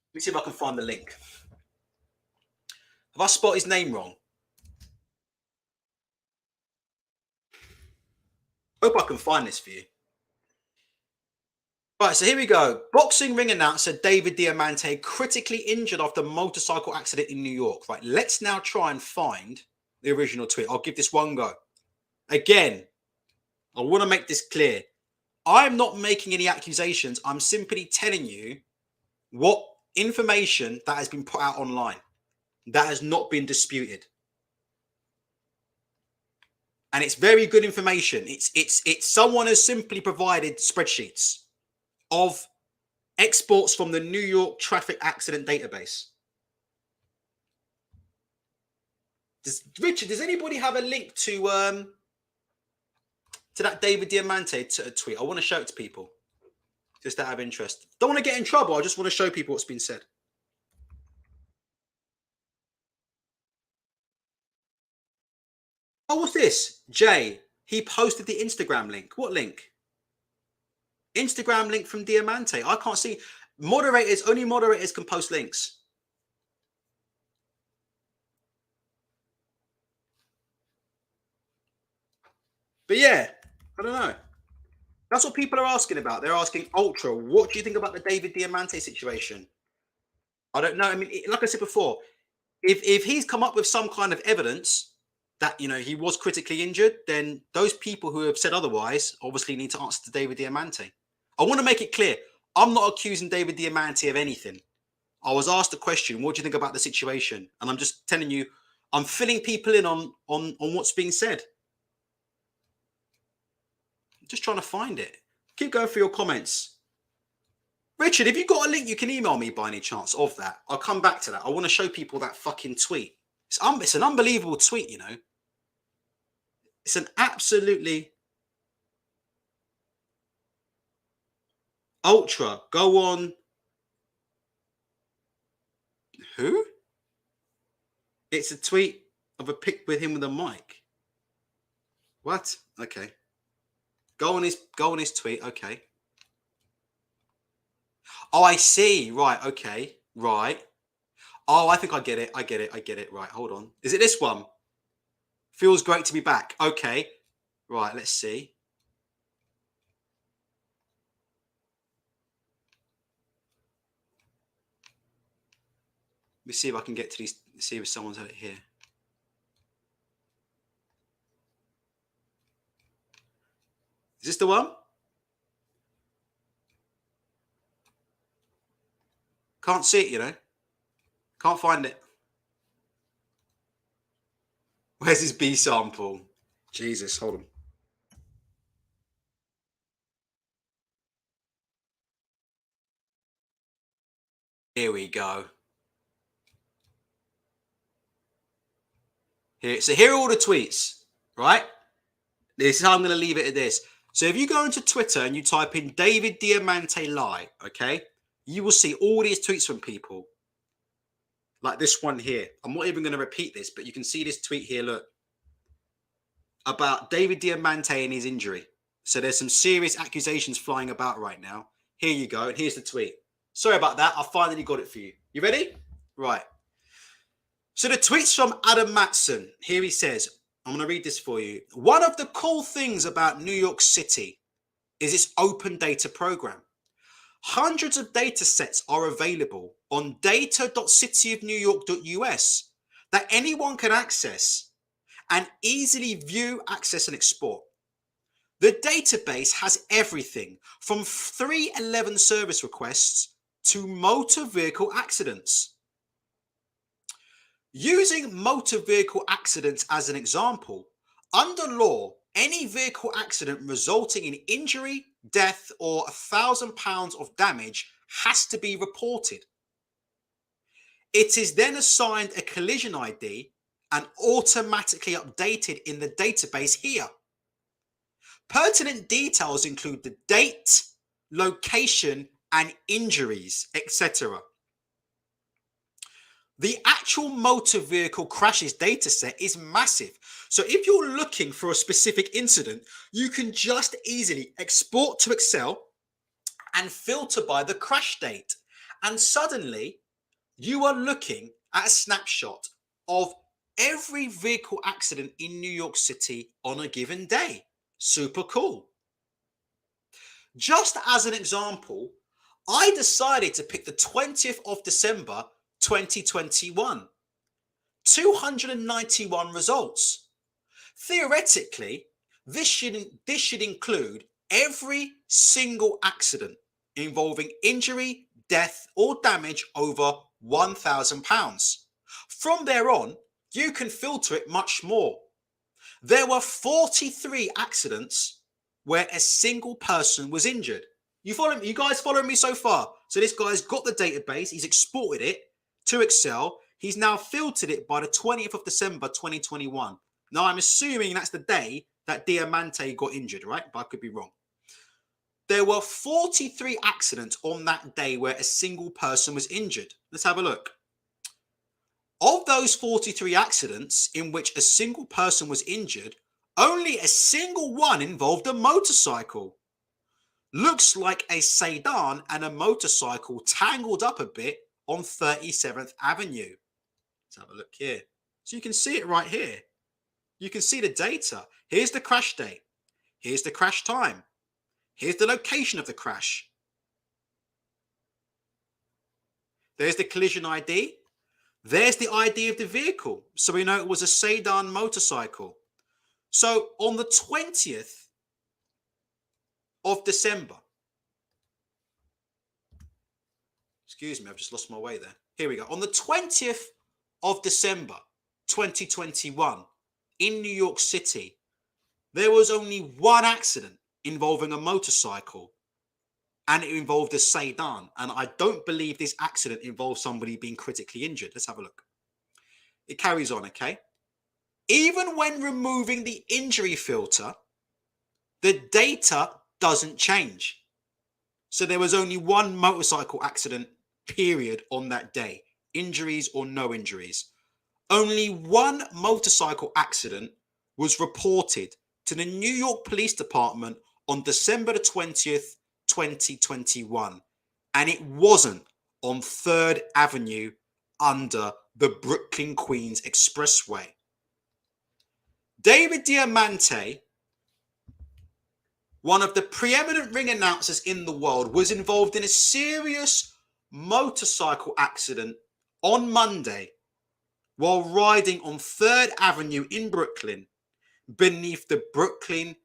Let me see if I can find the link. Have I spelled his name wrong? Hope I can find this for you. Right, so here we go. Boxing ring announcer David Diamante critically injured after motorcycle accident in New York. Right, let's now try and find the original tweet. I'll give this one go. Again, I want to make this clear. I'm not making any accusations. I'm simply telling you what information that has been put out online that has not been disputed. And it's very good information. It's someone has simply provided spreadsheets of exports from the New York traffic accident database. Richard, does anybody have a link to that David Diamante tweet? I want to show it to people, just out of interest. Don't want to get in trouble. I just want to show people what's been said. Oh, what's this? Jay, he posted the Instagram link. What link? Instagram link from Diamante. I can't see. Moderators, only moderators can post links. But yeah, I don't know. That's what people are asking about. They're asking Ultra, what do you think about the David Diamante situation? I don't know. I mean, like I said before, if he's come up with some kind of evidence that he was critically injured, then those people who have said otherwise obviously need to answer to David Diamante. I want to make it clear, I'm not accusing David Diamante of anything. I was asked a question, what do you think about the situation? And I'm just telling you, I'm filling people in on what's being said. I'm just trying to find it. Keep going through your comments. Richard, if you've got a link, you can email me by any chance of that. I'll come back to that. I want to show people that fucking tweet. It's an unbelievable tweet, It's an absolutely Ultra. Go on. Who? It's a tweet of a pic with him with a mic. What? Okay. Go on his tweet. Okay. Oh, I see. Right. Okay. Right. Oh, I think I get it. I get it. Right. Hold on. Is it this one? Feels great to be back. Okay. Right. Let's see. Let me see if I can get to these. See if someone's had it here. Is this the one? Can't see it, Can't find it. Where's his B sample? Jesus, hold on. Here we go. So here are all the tweets, right? This is how I'm going to leave it at this. So if you go into Twitter and you type in David Diamante lie, okay, you will see all these tweets from people. Like this one here. I'm not even going to repeat this, but you can see this tweet here, look. About David Diamante and his injury. So there's some serious accusations flying about right now. Here you go, and here's the tweet. Sorry about that. I finally got it for you. You ready? Right. So the tweet's from Adam Matson. Here he says, I'm going to read this for you. One of the cool things about New York City is its open data program. Hundreds of data sets are available on data.cityofnewyork.us that anyone can access and easily view, access, and export. The database has everything from 311 service requests to motor vehicle accidents. Using motor vehicle accidents as an example, under law, any vehicle accident resulting in injury, death, or £1,000 of damage has to be reported. It is then assigned a collision ID and automatically updated in the database here. Pertinent details include the date, location, and injuries, etc. The actual motor vehicle crashes dataset is massive. So if you're looking for a specific incident, you can just easily export to Excel and filter by the crash date. And suddenly you are looking at a snapshot of every vehicle accident in New York City on a given day. Super cool. Just as an example, I decided to pick the 20th of December 2021. 291 results. Theoretically, this should include every single accident involving injury, death, or damage over £1,000. From there on, you can filter it much more. There were 43 accidents where a single person was injured. You follow me? You guys following me so far? So this guy's got the database. He's exported it to Excel. He's now filtered it by the 20th of December 2021. Now, I'm assuming that's the day that Diamante got injured, right? But I could be wrong. There were 43 accidents on that day where a single person was injured. Let's have a look. Of those 43 accidents in which a single person was injured, only a single one involved a motorcycle. Looks like a sedan and a motorcycle tangled up a bit on 37th Avenue. Let's have a look here. So you can see it right here. You can see the data. Here's the crash date. Here's the crash time. Here's the location of the crash. There's the collision ID. There's the ID of the vehicle. So we know it was a sedan motorcycle. So on the 20th of December, excuse me, I've just lost my way there. Here we go. On the 20th of December, 2021, in New York City, there was only one accident involving a motorcycle, and it involved a sedan. And I don't believe this accident involved somebody being critically injured. Let's have a look. It carries on, okay? Even when removing the injury filter, the data doesn't change. So there was only one motorcycle accident, period, on that day. Injuries or no injuries. Only one motorcycle accident was reported to the New York Police Department on December the 20th, 2021. And it wasn't on 3rd Avenue under the Brooklyn Queens Expressway. David Diamante, one of the preeminent ring announcers in the world, was involved in a serious motorcycle accident on Monday while riding on 3rd Avenue in Brooklyn beneath the Brooklyn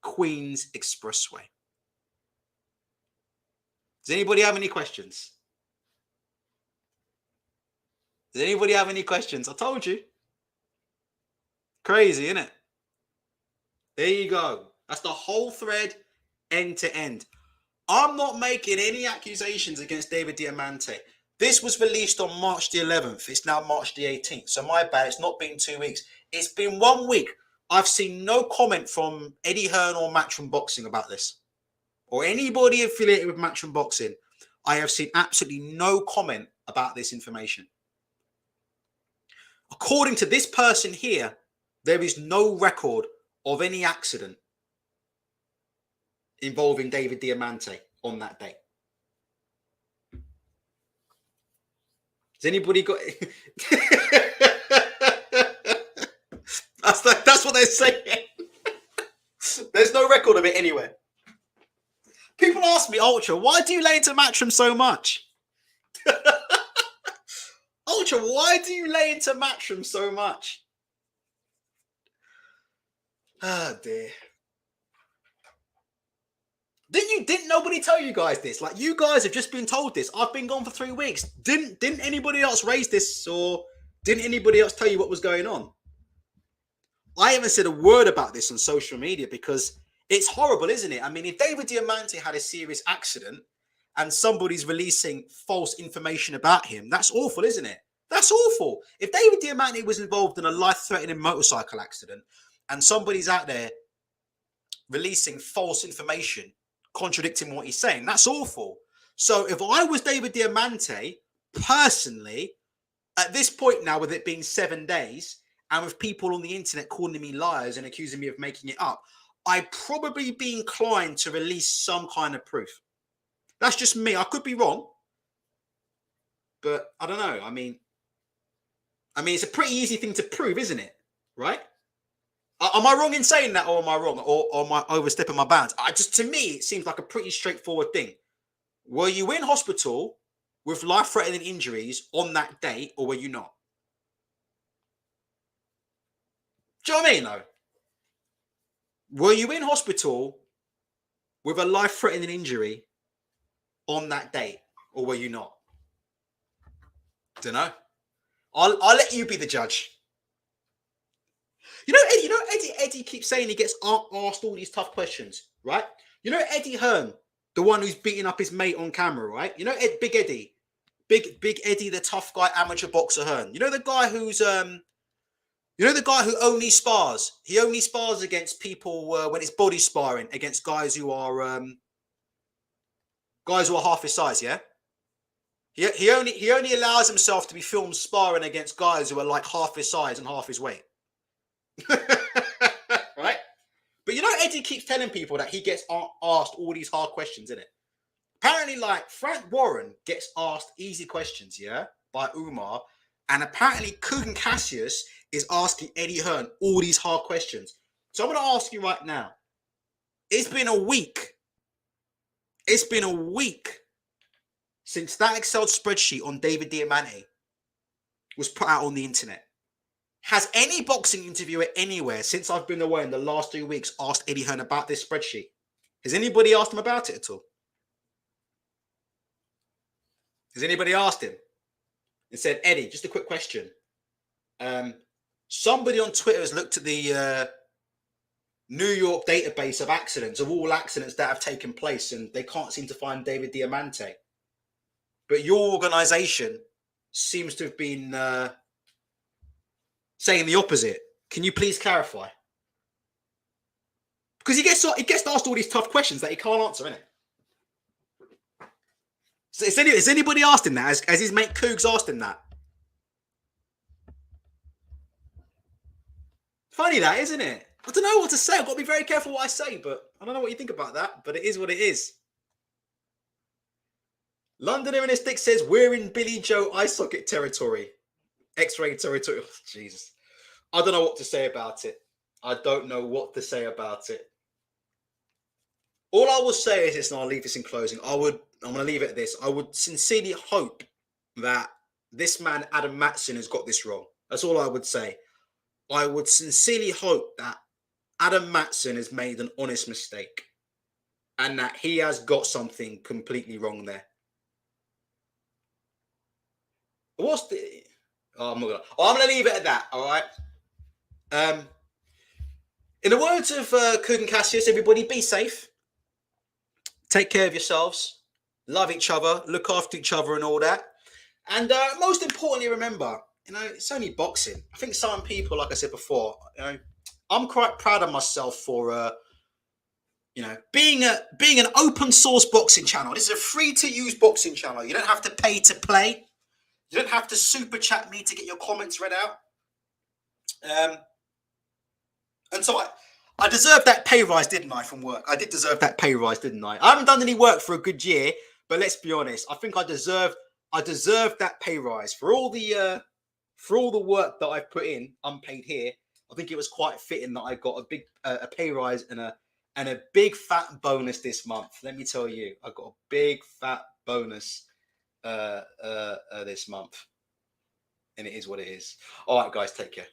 Queens Expressway. Does anybody have any questions? Does anybody have any questions? I told you. Crazy, isn't it? There you go. That's the whole thread, end to end. I'm not making any accusations against David Diamante. This was released on March the 11th. It's now March the 18th. So my bad. It's not been 2 weeks. It's been 1 week. I've seen no comment from Eddie Hearn or Matchroom Boxing about this, or anybody affiliated with Matchroom Boxing. I have seen absolutely no comment about this information. According to this person here, there is no record of any accident involving David Diamante on that day. Has anybody got... That's what they're saying. There's no record of it anywhere. People ask me, Ultra, why do you lay into Matchroom so much? Ultra, why do you lay into Matchroom so much? Oh dear. Didn't nobody tell you guys this? Like, you guys have just been told this. I've been gone for 3 weeks. Didn't anybody else raise this, or didn't anybody else tell you what was going on? I haven't said a word about this on social media because it's horrible, isn't it? I mean, if David Diamante had a serious accident and somebody's releasing false information about him, that's awful, isn't it? That's awful. If David Diamante was involved in a life-threatening motorcycle accident and somebody's out there releasing false information, contradicting what he's saying, that's awful. So if I was David Diamante, personally, at this point now, with it being 7 days, and with people on the internet calling me liars and accusing me of making it up, I'd probably be inclined to release some kind of proof. That's just me. I could be wrong, but I don't know. I mean, it's a pretty easy thing to prove, isn't it? Right? Am I wrong in saying that, or am I wrong, or am I overstepping my bounds? To me, it seems like a pretty straightforward thing. Were you in hospital with life-threatening injuries on that date, or were you not? Do you know what I mean, though? Were you in hospital with a life-threatening injury on that date, or were you not? Don't know. I'll let you be the judge. Eddie keeps saying he gets asked all these tough questions, right? You know Eddie Hearn, the one who's beating up his mate on camera, right? You know Big Eddie, Big Eddie, the tough guy, amateur boxer Hearn. You know the guy who's you know the guy who only spars. He only spars against people when it's body sparring against guys who are half his size. Yeah. He only allows himself to be filmed sparring against guys who are like half his size and half his weight. Right? But you know, Eddie keeps telling people that he gets asked all these hard questions, innit? Apparently, like, Frank Warren gets asked easy questions, yeah, by Umar. And apparently, Kugan Cassius is asking Eddie Hearn all these hard questions. So I'm going to ask you right now. It's been a week. It's been a week since that Excel spreadsheet on David Diamante was put out on the internet. Has any boxing interviewer anywhere since I've been away in the last 3 weeks asked Eddie Hearn about this spreadsheet? Has anybody asked him about it at all? Has anybody asked him and said, Eddie, just a quick question. Somebody on Twitter has looked at the New York database of accidents, of all accidents that have taken place, and they can't seem to find David Diamante. But your organization seems to have been saying the opposite. Can you please clarify? Because he gets asked all these tough questions that he can't answer, innit? So has anybody asked him that? Has his mate Cougs asked him that? Funny that, isn't it? I don't know what to say. I've got to be very careful what I say, but I don't know what you think about that, but it is what it is. Londoner in a Stick says, we're in Billy Joe eye socket territory. X-ray territory. Oh, Jesus. I don't know what to say about it. I don't know what to say about it. All I will say is this, and I'll leave this in closing. I'm going to leave it at this. I would sincerely hope that this man, Adam Matson, has got this wrong. That's all I would say. I would sincerely hope that Adam Matson has made an honest mistake and that he has got something completely wrong there. What's the... Oh, I'm going to leave it at that, all right? In the words of Kugan Cassius, everybody be safe. Take care of yourselves. Love each other. Look after each other and all that. And most importantly, remember, it's only boxing. I think some people, like I said before, I'm quite proud of myself for, being an open source boxing channel. This is a free to use boxing channel. You don't have to pay to play. You don't have to super chat me to get your comments read out. And so I deserved that pay rise, didn't I, from work? I did deserve that pay rise, didn't I? I haven't done any work for a good year, but let's be honest. I think I deserved that pay rise for all the work that I've put in, unpaid here. I think it was quite fitting that I got a big a pay rise and a big fat bonus this month. Let me tell you, I got a big fat bonus this month, and it is what it is. All right, guys, take care.